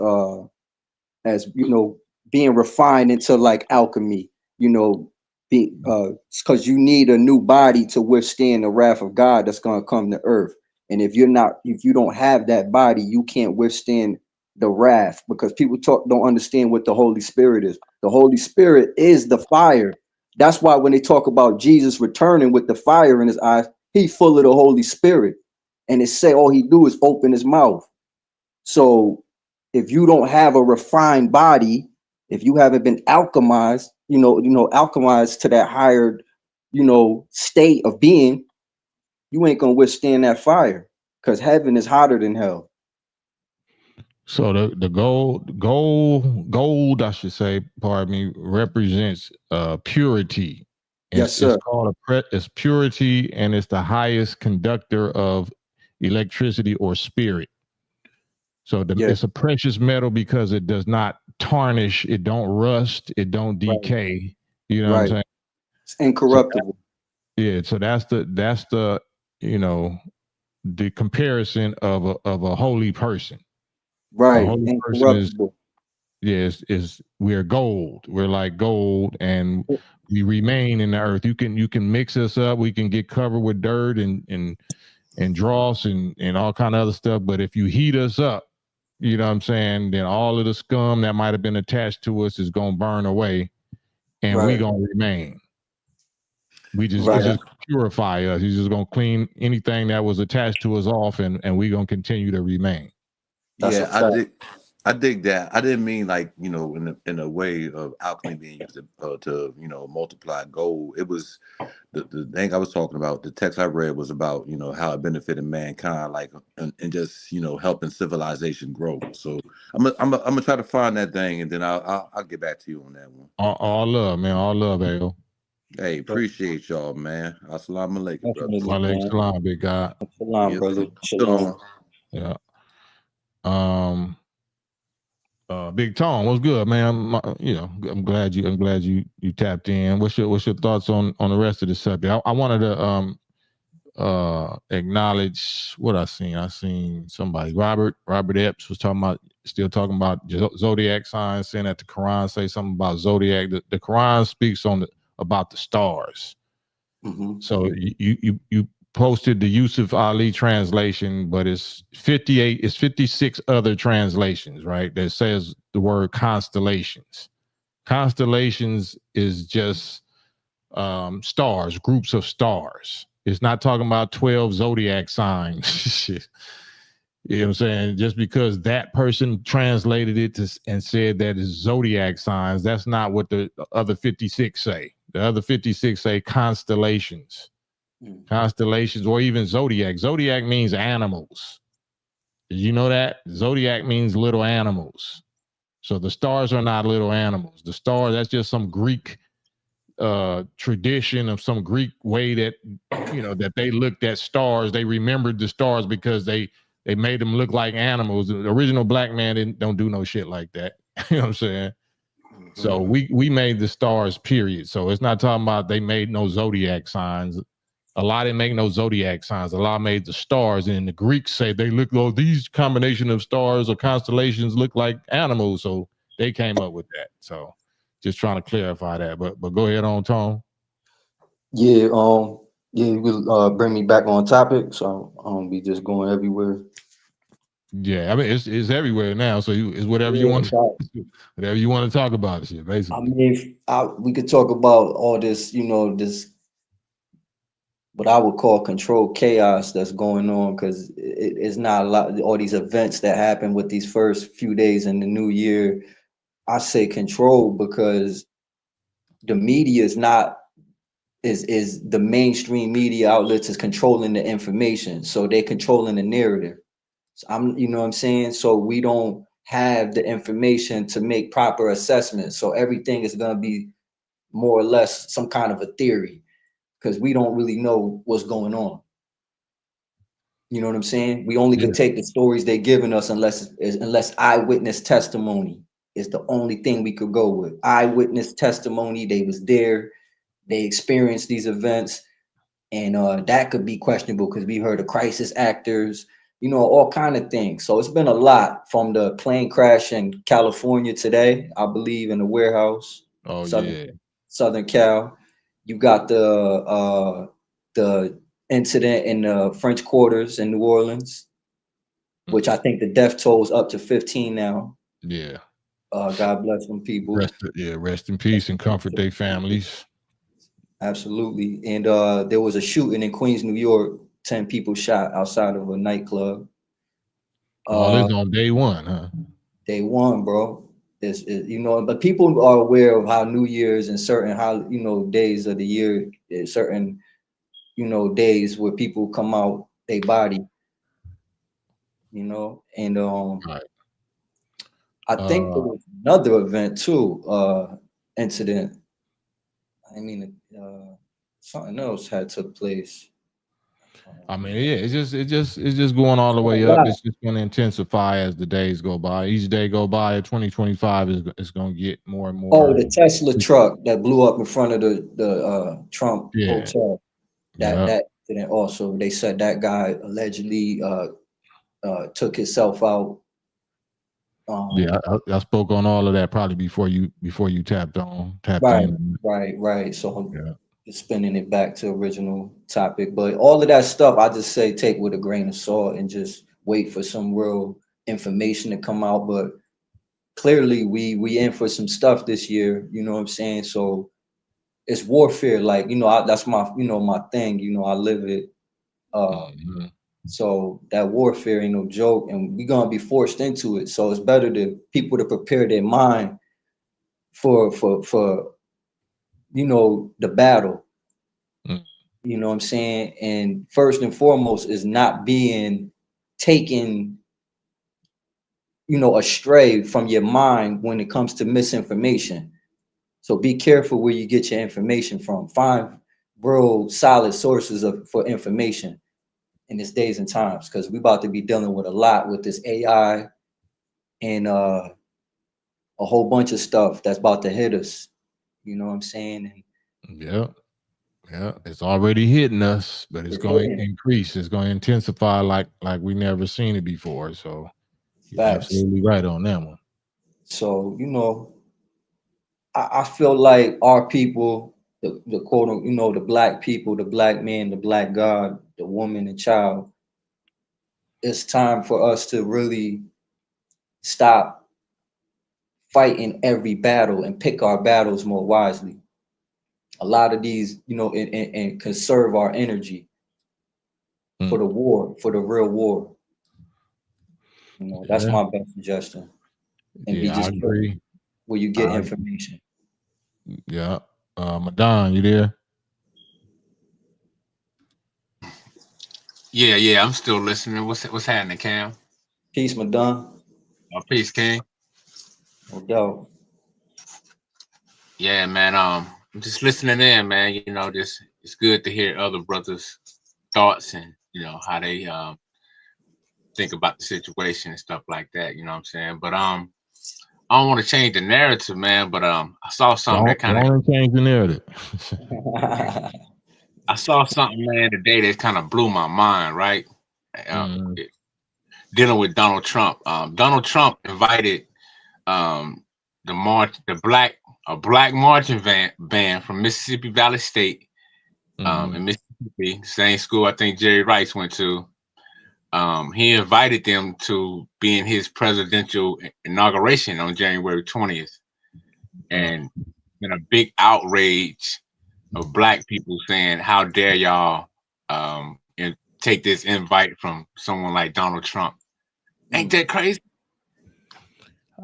you know, being refined into like alchemy. You know, be because you need a new body to withstand the wrath of God that's gonna come to earth. And if you don't have that body, you can't withstand the wrath, because people don't understand what the Holy Spirit is. The Holy Spirit is the fire. That's why when they talk about Jesus returning with the fire in his eyes, he's full of the Holy Spirit. And it say all he do is open his mouth. So if you don't have a refined body, if you haven't been alchemized, alchemized to that higher, state of being, you ain't gonna withstand that fire, because heaven is hotter than hell. So the gold, I should say, pardon me, represents purity. Yes, It's sir. called it's purity, and it's the highest conductor of electricity or spirit. So Yeah, it's a precious metal because it does not tarnish, it don't rust, it don't decay. You know what I'm right. saying? It's incorruptible. Yeah. So that's the you know the comparison of a holy person. A Right, holy person is, incorruptible. yes, is we're gold. We're like gold, and we remain in the earth. You can mix us up. We can get covered with dirt and dross and all kind of other stuff. But if you heat us up, you know what I'm saying, then all of the scum that might have been attached to us is gonna burn away, and we Right, gonna remain. It's right. just purify us. He's just gonna clean anything that was attached to us off, and we gonna continue to remain. That's a Yeah, fact. I dig that. I didn't mean like, in a way of alchemy being used to multiply gold. It was the thing I was talking about. The text I read was about how it benefited mankind, like and just helping civilization grow. So I'm gonna try to find that thing, and then I'll get back to you on that one. All love, man. All love, Al. Hey, appreciate y'all, man. Assalamu alaikum, brothers. Definitely, Walaikum man. salam, big guy. Shalom, Yes, brother. shalom. Shalom. Yeah. Big Tom, what's good, man? I'm glad you tapped in. What's your thoughts on the rest of the subject? I wanted to acknowledge what I seen. I seen somebody, Robert Epps was still talking about zodiac signs, saying that the Quran say something about zodiac. The Quran speaks about the stars. Mm-hmm. So you posted the Yusuf Ali translation, but it's 56 other translations, right? That says the word constellations. Constellations is just stars, groups of stars. It's not talking about 12 zodiac signs. Shit. You know what I'm saying? Just because that person translated it and said that is zodiac signs, that's not what the other 56 say. The other 56 say constellations. Constellations, or even zodiac. Zodiac means animals. Did you know that? Zodiac means little animals. So the stars are not little animals. The star, that's just some Greek tradition of some Greek way that that they looked at stars. They remembered the stars because they made them look like animals. The original black man don't do no shit like that. You know what I'm saying? So we made the stars, period. So it's not talking about they made no zodiac signs. A lot didn't make no zodiac signs. A lot made the stars. And the Greeks say they look, oh, these combination of stars or constellations look like animals. So they came up with that. So just trying to clarify that. But go ahead on, Tom. Yeah, you will bring me back on topic, so I don't be just going everywhere. Yeah, I mean it's everywhere now. So it's whatever you Yeah, want, whatever you want to talk about. Shit, I basically. mean, we could talk about all this, this what I would call controlled chaos that's going on, because it's not a lot. All these events that happen with these first few days in the new year, I say control because the media is not is the mainstream media outlets is controlling the information, so they're controlling the narrative. So you know what I'm saying? So we don't have the information to make proper assessments. So everything is going to be more or less some kind of a theory because we don't really know what's going on. You know what I'm saying? We only could take the stories they're giving us unless eyewitness testimony is the only thing we could go with. Eyewitness testimony, they was there, they experienced these events, and that could be questionable because we heard of crisis actors, you know, all kind of things. So it's been a lot from the plane crash in California today, I believe, in the warehouse. Oh Southern Cal. You got the incident in the French Quarters in New Orleans, which I think the death toll is up to 15 now. Yeah. God bless them people. Rest in peace and comfort their families. Absolutely. And there was a shooting in Queens, New York. 10 people shot outside of a nightclub. All this on day one, huh? Day one, bro. Is you know, but people are aware of how New Year's and certain days of the year, certain days where people come out they body, and Right. I think there was another event too, incident. I mean, something else had took place. I mean, yeah, it's just going all the way up. It's just going to intensify as the days go by. Each day go by, 2025 is going to get more and more. Oh, the Tesla truck that blew up in front of the Trump hotel. That incident also. They said that guy allegedly took himself out. Yeah, I spoke on all of that probably before you tapped in. Right. So I'm just spinning it back to original topic, but all of that stuff I just say take with a grain of salt and just wait for some real information to come out. But clearly we in for some stuff this year. You know what I'm saying? So it's warfare. Like that's my my thing. I live it. So that warfare ain't no joke, and we're gonna be forced into it. So it's better to people to prepare their mind for the battle. You know what I'm saying? And first and foremost is not being taken, astray from your mind when it comes to misinformation. So be careful where you get your information from. Find real solid sources for information in these days and times, because we're about to be dealing with a lot with this AI and a whole bunch of stuff that's about to hit us. You know what I'm saying? Yeah, it's already hitting us, but it's going to increase. It's going to intensify like we never seen it before. So you're absolutely right on that one. So I feel like our people, the quote, the black people, the black man, the black God, the woman and child, it's time for us to really stop fighting every battle and pick our battles more wisely. A lot of these, and conserve our energy for the war, for the real war. That's my best suggestion. And be just agree. Where you get information. Yeah. Madon, you there? Yeah, I'm still listening. What's happening, Cam? Peace, Madon. Peace, King. No doubt. Yeah, man. I'm just listening in, man. Just it's good to hear other brothers' thoughts and how they think about the situation and stuff like that. You know what I'm saying? But I don't want to change the narrative, man. But I saw something that kind of change the narrative. I saw something, man, today that kind of blew my mind. Right, dealing with Donald Trump. Donald Trump invited a black marching band from Mississippi Valley State, in Mississippi, same school I think Jerry Rice went to. He invited them to be in his presidential inauguration on January 20th. And been a big outrage of black people saying, how dare y'all and take this invite from someone like Donald Trump. Ain't that crazy?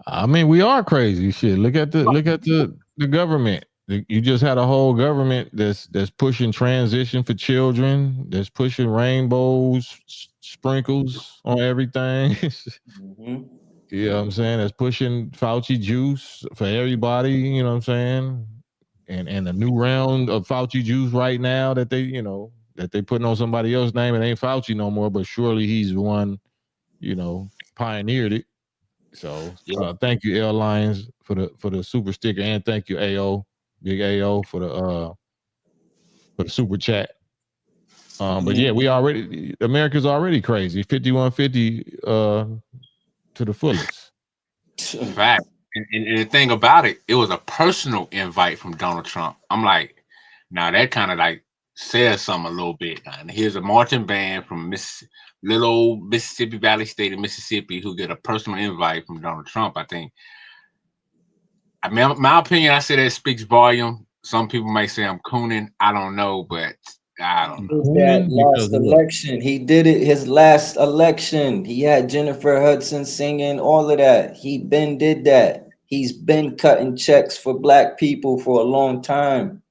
I mean, we are crazy. Shit. Look at the government. You just had a whole government that's pushing transition for children, that's pushing rainbows, sprinkles on everything. You know what I'm saying? That's pushing Fauci juice for everybody, you know what I'm saying? And a new round of Fauci juice right now that they, you know, that they putting on somebody else's name. It ain't Fauci no more, but surely he's the one, you know, pioneered it. So thank you, L Lions, for the super sticker, and thank you, AO, Big AO, for the super chat. But yeah, America's already crazy. 5150 to the fullest. Fact. And the thing about it, it was a personal invite from Donald Trump. I'm like, now that kind of like says something a little bit. And here's a marching band from little old Mississippi Valley State of Mississippi who get a personal invite from Donald Trump. I think, I mean, my opinion, I say that speaks volume. Some people might say I'm cooning. I don't know, but I don't know. That last election, he did it. His last election, he had Jennifer Hudson singing, all of that. He been did that. He's been cutting checks for black people for a long time.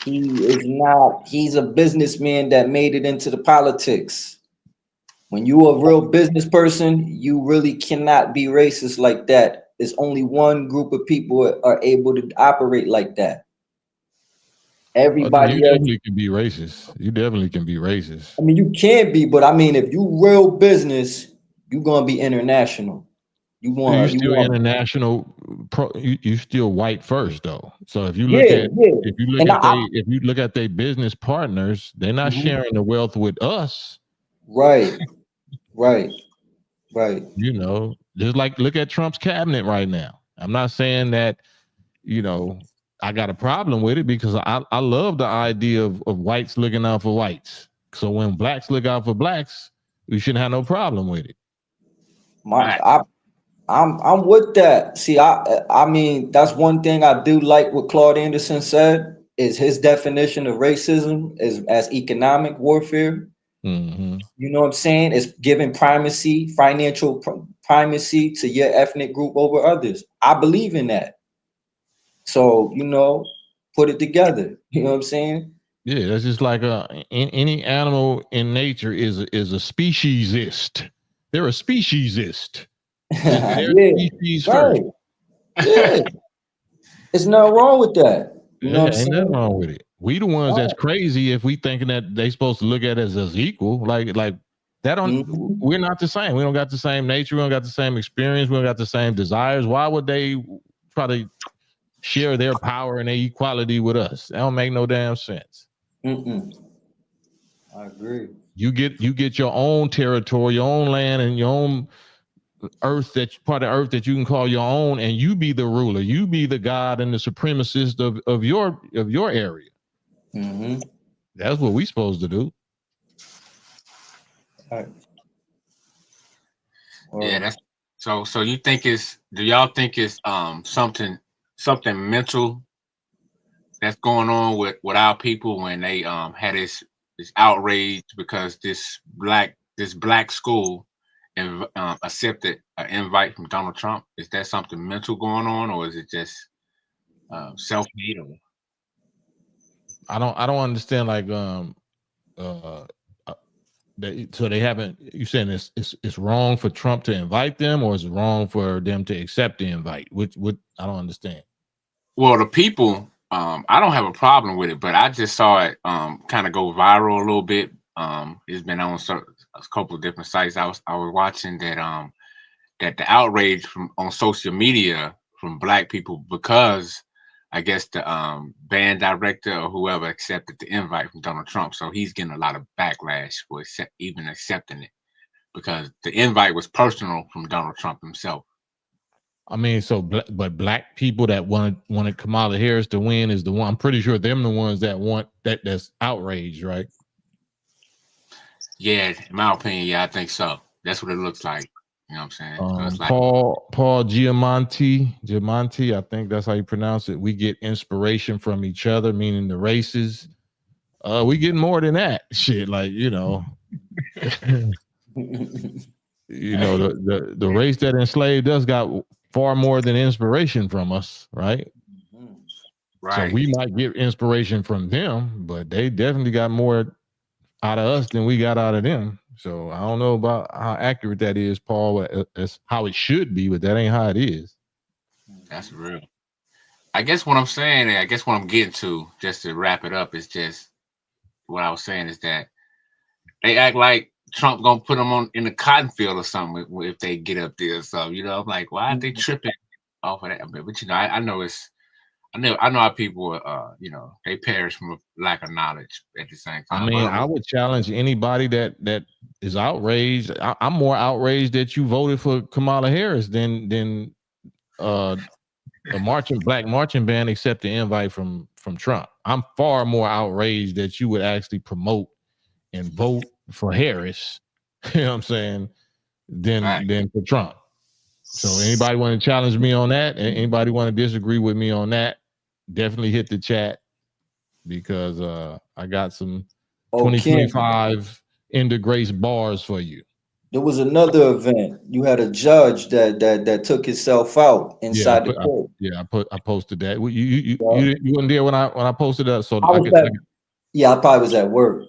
He's a businessman that made it into the politics. When you a real business person, you really cannot be racist like that. There's only one group of people are able to operate like that. Everybody you definitely can be racist. You definitely can be racist. I mean, you can be, but I mean, if you real business, you're gonna be international. You're still international. You still white first though. So if you look if you look at their business partners, they're not sharing the wealth with us. Right. You know, just like look at Trump's cabinet right now. I'm not saying that, you know, I got a problem with it because I love the idea of whites looking out for whites. So when blacks look out for blacks, we shouldn't have no problem with it. I'm with that. See, I mean, that's one thing I do like what Claude Anderson said is his definition of racism is as economic warfare. You know what I'm saying? It's giving primacy, financial primacy to your ethnic group over others. I believe in that. So, you know, put it together. You know what I'm saying? Yeah, that's just like any animal in nature is a speciesist. They're a speciesist. They're species first. Yeah. There's nothing wrong with that. You know what I'm saying? Ain't nothing wrong with it. We the ones that's crazy if we thinking that they supposed to look at us as equal. Like that don't we're not the same. We don't got the same nature, we don't got the same experience, we don't got the same desires. Why would they try to share their power and their equality with us? That don't make no damn sense. I agree. You get your own territory, your own land, and your own earth, that part of earth that you can call your own, and you be the ruler. You be the god and the supremacist of your area. That's what we supposed to do. Yeah, that's so you think do y'all think it's something mental that's going on with our people when they had this outrage because this black school accepted an invite from Donald Trump? Is that something mental going on, or is it just self-made? I don't understand, like so they haven't, you saying it's wrong for Trump to invite them, or is it wrong for them to accept the invite? Which I don't understand. Well, the people, I don't have a problem with it, but I just saw it kind of go viral a little bit. It's been on a couple of different sites. I was watching that that the outrage on social media from black people, because I guess the band director or whoever accepted the invite from Donald Trump, so he's getting a lot of backlash for even accepting it, because the invite was personal from Donald Trump himself. I mean, but black people that wanted Kamala Harris to win is the one. I'm pretty sure them the ones that want that's outraged, right? Yeah, in my opinion, yeah, I think so. That's what it looks like. You know what I'm saying? So Paul Giamatti, I think that's how you pronounce it. We get inspiration from each other, meaning the races. We getting more than that. Shit, like, you know, the race that enslaved us got far more than inspiration from us, right? Right. So we might get inspiration from them, but they definitely got more out of us than we got out of them. So I don't know about how accurate that is, Paul. That's how it should be, but that ain't how it is. That's real. I guess what I'm saying, I guess what I'm getting to, just to wrap it up, is just what I was saying is that they act like Trump gonna put them on in the cotton field or something if they get up there. So, you know, I'm like, why are they tripping off of that? But you know, I know it's, I know how people, you know, they perish from a lack of knowledge at the same time. I mean, I would challenge anybody that is outraged. I'm more outraged that you voted for Kamala Harris than a black marching band accept the invite from Trump. I'm far more outraged that you would actually promote and vote for Harris, you know what I'm saying, than for Trump. So anybody want to challenge me on that? Anybody want to disagree with me on that? Definitely hit the chat, because I got some 2025 into grace bars for you. There was another event. You had a judge that took himself out inside the court. I posted that. You weren't there when I posted that, so I probably was at work.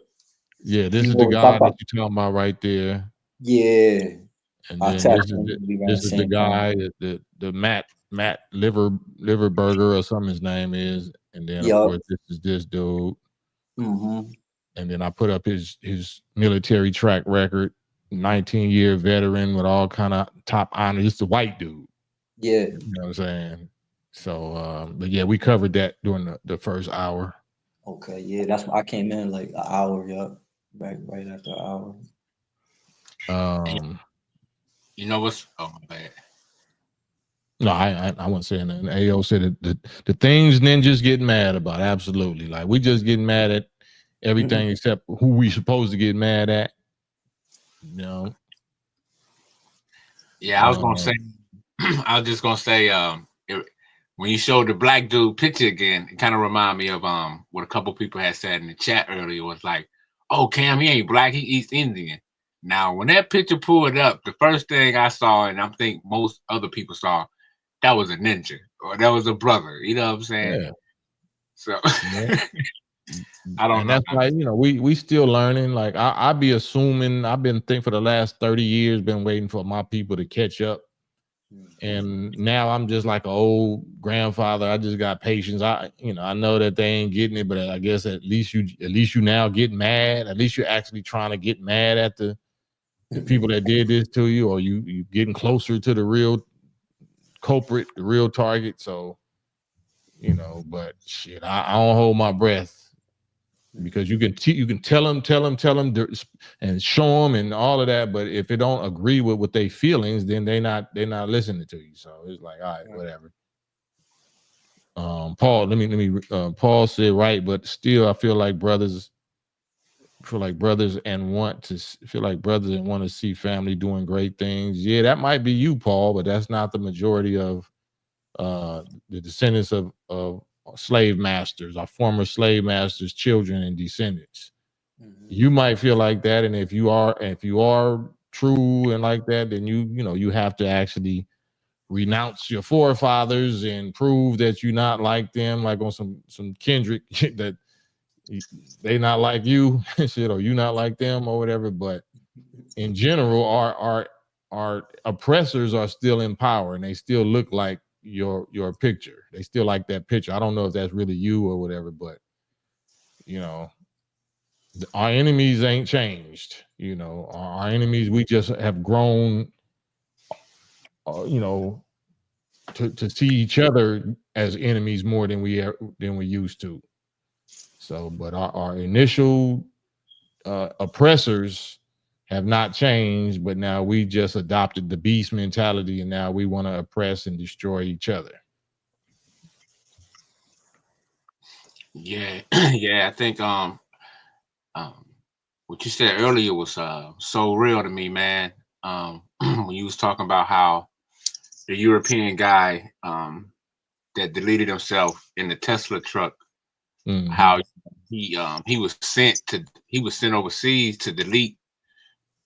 Yeah, this is the guy that you're talking about right there. Yeah. And then this is the guy, the Matt Liverberger or something his name is. And then of course this is this dude. And then I put up his military track record, 19-year veteran with all kind of top honors. It's a white dude. Yeah. You know what I'm saying? So but yeah, we covered that during the first hour. Okay, yeah, that's I came in like an hour, right after an hour. You know what's my bad. No, I wasn't saying that. And AO said the things ninjas get mad about. Absolutely. Like, we just getting mad at everything except who we supposed to get mad at. You know? Yeah, I was gonna say I was just gonna say when you showed the black dude picture again, it kind of reminded me of what a couple people had said in the chat earlier. Was like, oh, Cam, he ain't black, he East Indian. Now, when that picture pulled up, the first thing I saw, and I think most other people saw, that was a ninja or that was a brother. You know what I'm saying? Yeah. So I don't know. That's why, you know, we still learning. Like, I be assuming, I've been thinking for the last 30 years, been waiting for my people to catch up. And now I'm just like an old grandfather. I just got patience. I know that they ain't getting it, but I guess at least you now get mad. At least you're actually trying to get mad at the people that did this to you, or you getting closer to the real culprit, the real target. So, you know, but shit, I don't hold my breath, because you can tell them and show them and all of that, but if it don't agree with what they feelings, then they're not listening to you. So it's like, all right, whatever. Paul, let me Paul said right, but still I feel like brothers and want to see family doing great things. Yeah, that might be you, Paul, but that's not the majority of the descendants of slave masters, our former slave masters, children and descendants. You might feel like that, and if you are true and like that, then you have to actually renounce your forefathers and prove that you're not like them, like on some Kendrick that they not like you shit, or you not like them or whatever. But in general, our oppressors are still in power, and they still look like your picture. They still like that picture. I don't know if that's really you or whatever, but you know, our enemies ain't changed. You know, our enemies, we just have grown, you know, to see each other as enemies more than we used to. So, but our initial oppressors have not changed, but now we just adopted the beast mentality, and now we want to oppress and destroy each other. Yeah, yeah, I think what you said earlier was so real to me, man. When you was talking about how the European guy that deleted himself in the Tesla truck, how he was sent overseas to delete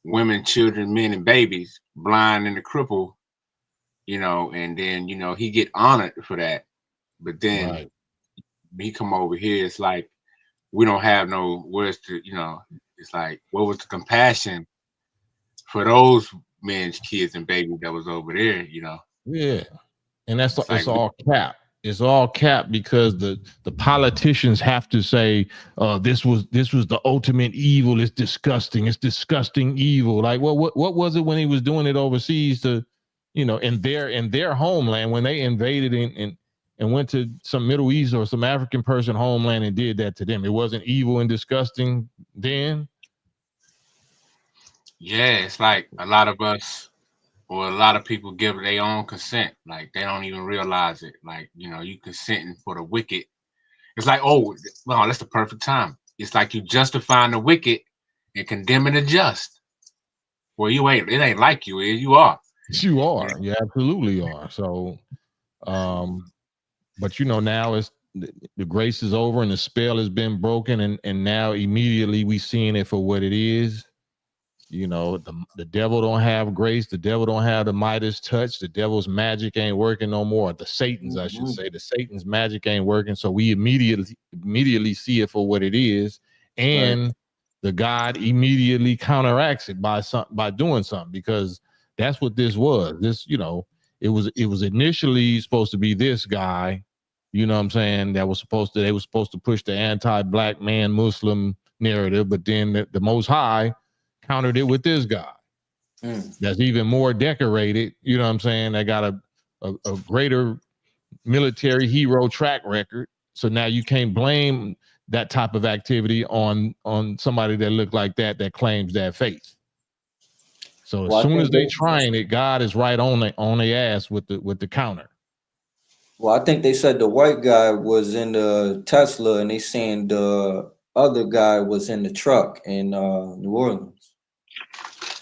women, children, men, and babies, blind and the cripple, you know, and then, you know, he get honored for that. But then he come over here, it's like we don't have no words to, you know, it's like, what was the compassion for those men's kids and babies that was over there, you know? Yeah. And that's It's it's like, all cap. It's all cap because the politicians have to say this was the ultimate evil. It's disgusting. It's disgusting evil. Like, well, what was it when he was doing it overseas to, you know, in their homeland when they invaded and went to some Middle East or some African person homeland and did that to them? It wasn't evil and disgusting then. yeah, it's like a lot of us or a lot of people give their own consent. Like they don't even realize it. Like, you know, you consenting for the wicked. It's like, oh, well, that's the perfect time. It's like you justifying the wicked and condemning the just. Well, you ain't. It ain't like you is. You are. You are. You absolutely are. So, but you know, now it's the grace is over and the spell has been broken, and now immediately we seeing it for what it is. You know, the devil don't have grace. The devil don't have the Midas touch. The devil's magic ain't working no more. The Satan's, I should say, the Satan's magic ain't working. So we immediately see it for what it is, and the God immediately counteracts it by doing something, because that's what this was. This, you know, it was initially supposed to be this guy, you know what I'm saying, they were supposed to push the anti-black man Muslim narrative, but then the Most High countered it with this guy that's even more decorated, you know what I'm saying, that got a greater military hero track record. So now you can't blame that type of activity on somebody that look like that claims that faith. So as soon as they trying it, God is right on their ass with the counter. Well, I think they said the white guy was in the Tesla, and they saying the other guy was in the truck in New Orleans.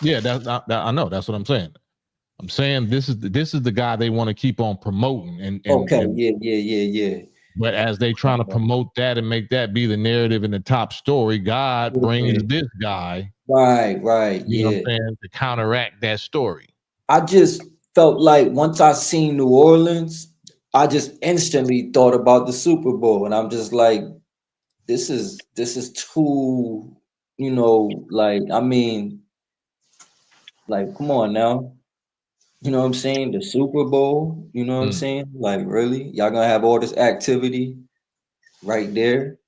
Yeah, I know. That's what I'm saying. I'm saying this is the guy they want to keep on promoting. And Yeah. But as they trying to promote that and make that be the narrative in the top story, God brings this guy. Right. You know what I'm saying? To counteract that story. I just felt like once I seen New Orleans, I just instantly thought about the Super Bowl, and I'm just like, this is too, you know, like, I mean, like, come on now. You know what I'm saying? The Super Bowl, you know what I'm saying? Like, really? Y'all gonna have all this activity right there?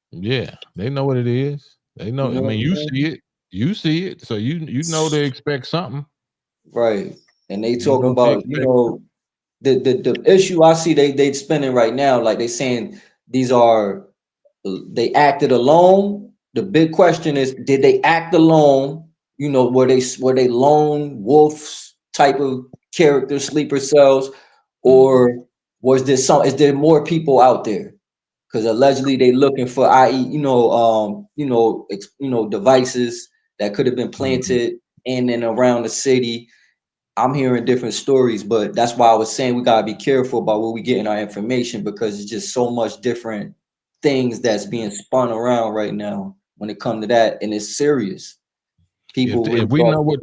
Yeah, they know what it is. They know. You know I what mean, I'm you saying? see it. You see it. So you know they expect something. Right. And they You talking know they about, you expect. know, the issue I see they spinning right now, like they saying these are, they acted alone. The big question is, did they act alone? You know, were they lone wolves type of character, sleeper cells, or was there is there more people out there? Because allegedly they looking for, i.e., devices that could have been planted in and around the city. I'm hearing different stories, but that's why I was saying we gotta be careful about where we getting our information, because it's just so much different things that's being spun around right now when it comes to that, and it's serious. People really If we know what,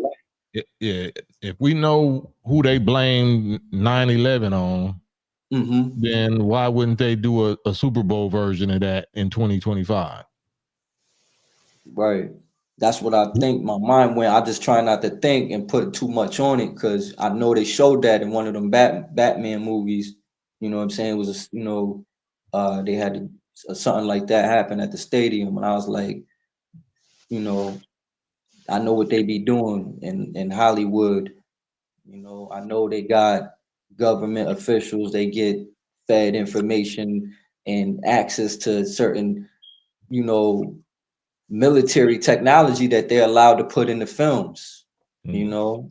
yeah, if we know who they blame 9/11 on, then why wouldn't they do a Super Bowl version of that in 2025? Right. That's what I think. My mind went. I just try not to think and put too much on it, because I know they showed that in one of them Batman movies. You know what I'm saying? It was they had something like that happen at the stadium, and I was like, you know, I know what they be doing in Hollywood. You know, I know they got government officials. They get fed information and access to certain, you know, military technology that they're allowed to put in the films, you know,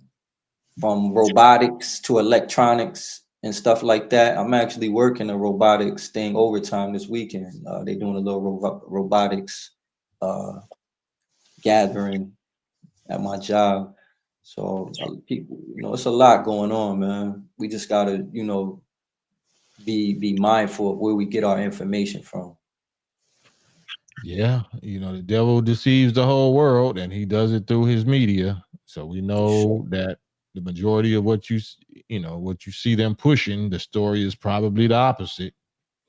from robotics to electronics and stuff like that. I'm actually working a robotics thing overtime this weekend. They're doing a little robotics gathering at my job. So people, you know, it's a lot going on, man. We just gotta, you know, be mindful of where we get our information from. Yeah, you know, the devil deceives the whole world, and he does it through his media. So we know that the majority of what what you see them pushing, the story is probably the opposite.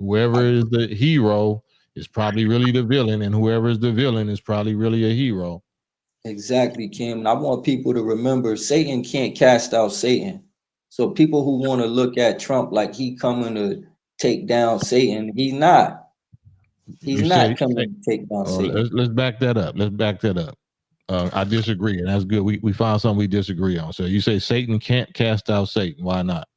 Whoever is the hero is probably really the villain, and whoever is the villain is probably really a hero. Exactly, Kim. And I want people to remember Satan can't cast out Satan. So people who want to look at Trump like he coming to take down Satan, he's not. He's You say, not coming to take down oh, Satan. let's back that up. Let's back that up. I disagree, and that's good. We found something we disagree on. So you say Satan can't cast out Satan. Why not?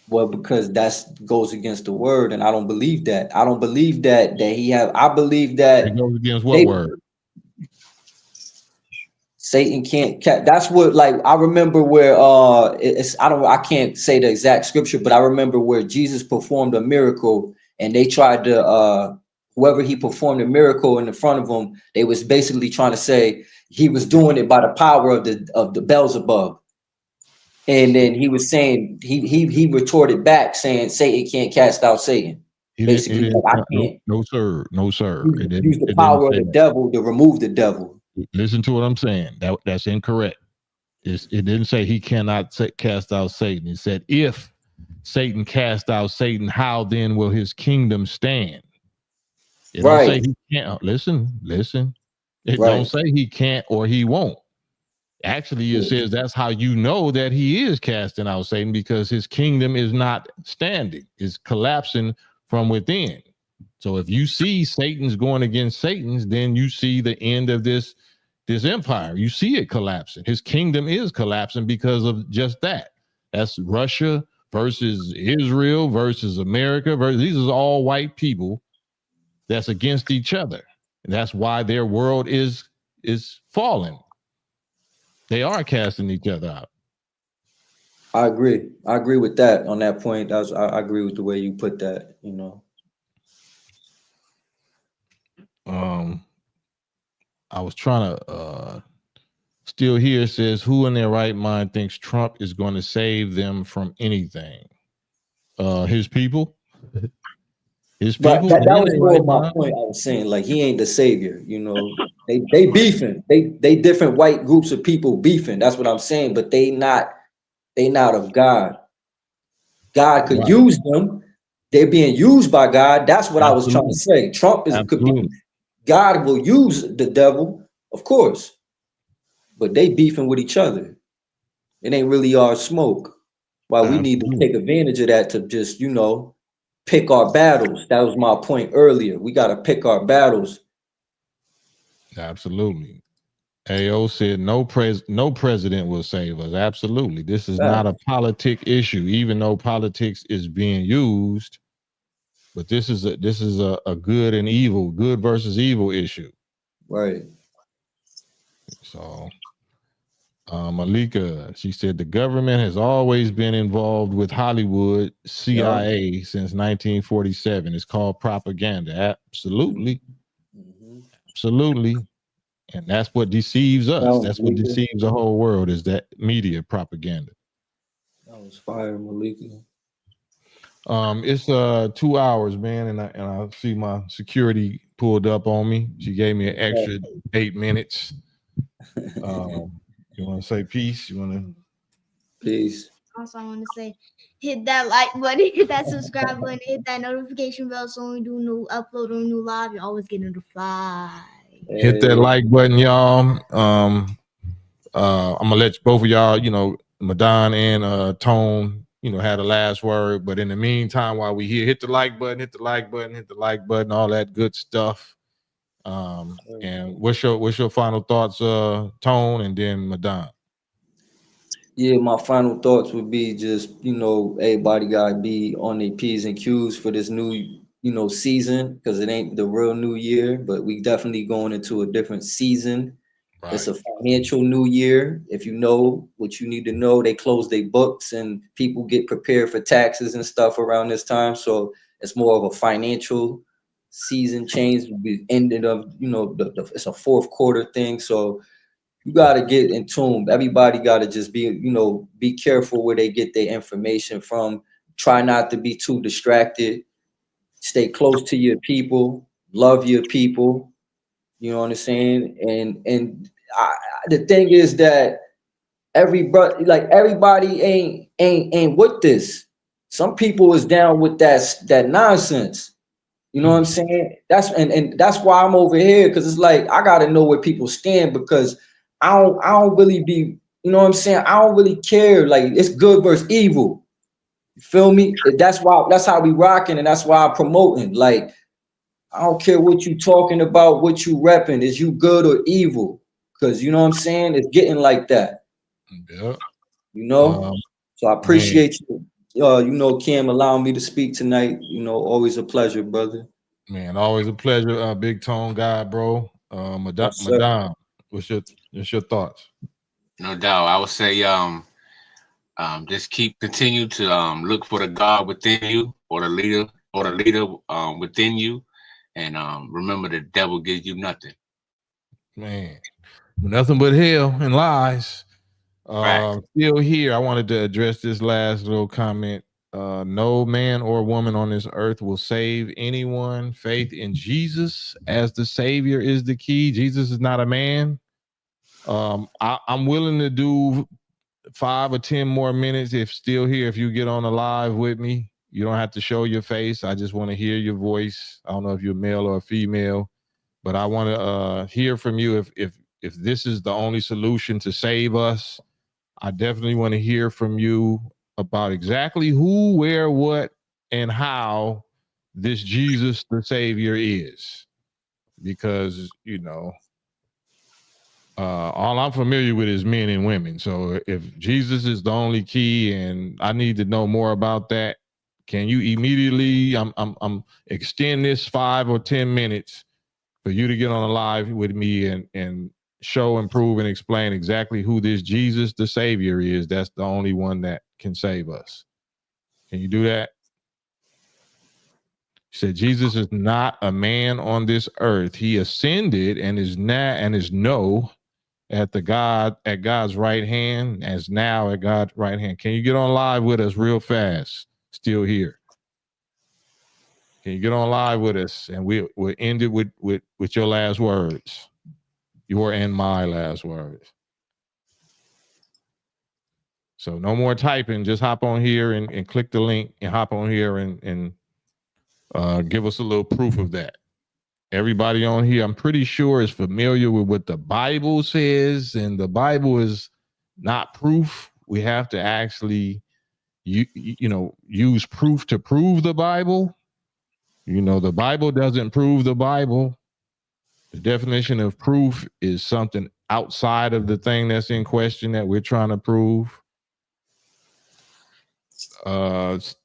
Well, because that goes against the word, and I don't believe that. I don't believe that he have. I believe It that goes against what they word? Satan can't. That's what, like, I remember where it's. I can't say the exact scripture, but I remember where Jesus performed a miracle, and they tried to whoever he performed a miracle in the front of them, they was basically trying to say he was doing it by the power of the Beelzebub. And then he was saying he retorted back saying Satan can't cast out Satan. He didn't. It Basically, didn't. like, I No, can't no, sir. No, sir. use, It didn't. use the It didn't power of say the that. devil to remove the devil. Listen to what I'm saying. That's incorrect. It didn't say he cannot cast out Satan. It said if Satan cast out Satan, how then will his kingdom stand? It don't say Right, he can't. Listen. It don't right. say he can't or he won't. Actually, it says that's how you know that he is casting out Satan, because his kingdom is not standing, it's collapsing from within. So if you see Satan's going against Satan's, then you see the end of this empire. You see it collapsing. His kingdom is collapsing because of just that. That's Russia versus Israel versus America. These are all white people that's against each other. And that's why their world is falling. They are casting each other out. I agree. I agree with that on that point. I agree with the way you put that, you know. I was trying to still here says, who in their right mind thinks Trump is going to save them from anything? His people. His But people. that They in was their more right of my mind. point. I was saying, like, he ain't the savior, you know. They beefing. They different white groups of people beefing. That's what I'm saying. But they not of God. God could Right. use them. They're being used by God. That's what I was trying to Absolutely. say. Trump could be. Absolutely. God will use the devil, of course, but they beefing with each other. It ain't really our smoke. Why we need to Absolutely. take advantage of that to just, you know, pick our battles. That was my point earlier. We got to pick our battles. Absolutely. AO said no president will save us. Absolutely. This is not a politic issue, even though politics is being used. But this is a good and evil, good versus evil issue. Right. So Malika, she said the government has always been involved with Hollywood, CIA, since 1947. It's called propaganda. Absolutely. Absolutely. And that's what deceives us. That's what Malika. deceives the whole world, is that media propaganda. That was fire, Malika. It's 2 hours, man, and I see my security pulled up on me. She gave me an extra 8 minutes. You want to say peace? You want to? Peace. Also, I want to say, hit that like button, hit that subscribe button, hit that notification bell, so when we do new upload or new live, you always get notified. Hit that like button, y'all. I'm gonna let both of y'all, Madan and Tone, have the last word. But in the meantime, while we here, hit the like button, hit the like button, hit the like button, all that good stuff. And what's your final thoughts, Tone, and then Madan? Yeah, my final thoughts would be just, you know, everybody gotta be on their P's and Q's for this new, you know, season, because it ain't the real new year, but we definitely going into a different season. Right. It's a financial new year. If you know what you need to know, they close their books and people get prepared for taxes and stuff around this time. So it's more of a financial season change. The ending of, you know, it's a fourth quarter thing. So you got to get in tune. Everybody got to just be, you know, be careful where they get their information from. Try not to be too distracted. Stay close to your people. love your people. You know what I'm saying? And the thing is that everybody ain't with this. Some people is down with that nonsense. You know what I'm saying? And that's why I'm over here, because it's like I gotta know where people stand, because I don't really be, you know what I'm saying? I don't really care. Like, it's good versus evil. You feel me? That's how we rocking, and that's why I'm promoting. Like, I don't care what you talking about, what you repping. Is you good or evil? Because you know what I'm saying? It's getting like that. Yeah. You know? So I Man, appreciate you. You know, Kim, allowing me to speak tonight. You know, always a pleasure, brother. man, always a pleasure. Big Tone guy, bro. Yes, sir. Madame, what's your thoughts? No doubt. I would say just continue to look for the God within you, or the leader within you, and remember the devil gives you nothing. Man, nothing but hell and lies. Right. Still here. I wanted to address this last little comment. No man or woman on this earth will save anyone. Faith in Jesus as the Savior is the key. Jesus is not a man. I'm willing to do 5 or 10 more minutes if still here. If you get on the live with me, you don't have to show your face. I just want to hear your voice. I don't know if you're male or female, but I want to hear from you. If this is the only solution to save us, I definitely want to hear from you about exactly who, where, what, and how this Jesus the Savior is. Because, you know, all I'm familiar with is men and women. So if Jesus is the only key and I need to know more about that, can you immediately I'm extend this 5 or 10 minutes for you to get on a live with me and show and prove and explain exactly who this Jesus the Savior is. That's the only one that can save us. Can you do that? He said Jesus is not a man on this earth. He ascended and is now and is at God's right hand, as now at God's right hand. Can you get on live with us real fast? Still here. Can you get on live with us? And we'll end it with your last words. Your and my last words. So no more typing. Just hop on here and click the link and hop on here and give us a little proof of that. Everybody on here, I'm pretty sure, is familiar with what the Bible says, and the Bible is not proof. We have to actually, use proof to prove the Bible. You know, the Bible doesn't prove the Bible. The definition of proof is something outside of the thing that's in question that we're trying to prove.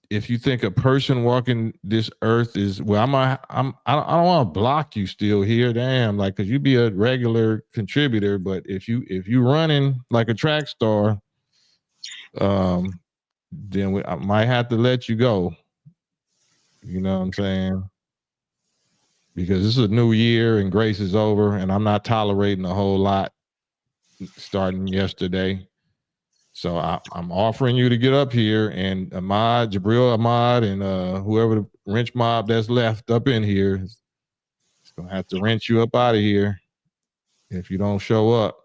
If you think a person walking this earth is, well, I don't want to block you still here, damn, like, cause you be a regular contributor, but if you running like a track star, then I might have to let you go. You know what I'm saying? Because this is a new year and grace is over, and I'm not tolerating a whole lot starting yesterday. So I'm offering you to get up here, and Jabril Ahmad, and whoever the wrench mob that's left up in here is gonna have to wrench you up out of here if you don't show up.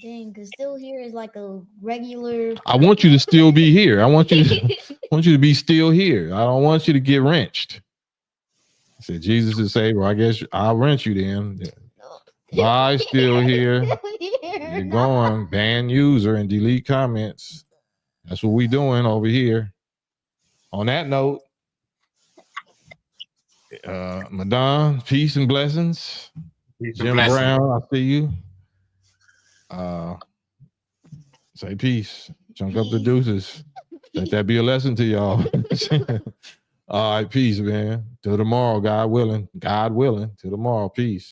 Dang, because still here is like a regular. I want you to still be here. I want you to be still here. I don't want you to get wrenched. I said Jesus is Savior. I guess I'll wrench you then. Bye, still here. You're going. Ban user and delete comments. That's what we doing over here. On that note, Madon, peace and blessings. Peace and Jim blessings. Brown, I see you. Say peace. Chunk up the deuces. Let that be a lesson to y'all. All right, peace, man. Till tomorrow, God willing. God willing. Till tomorrow, peace.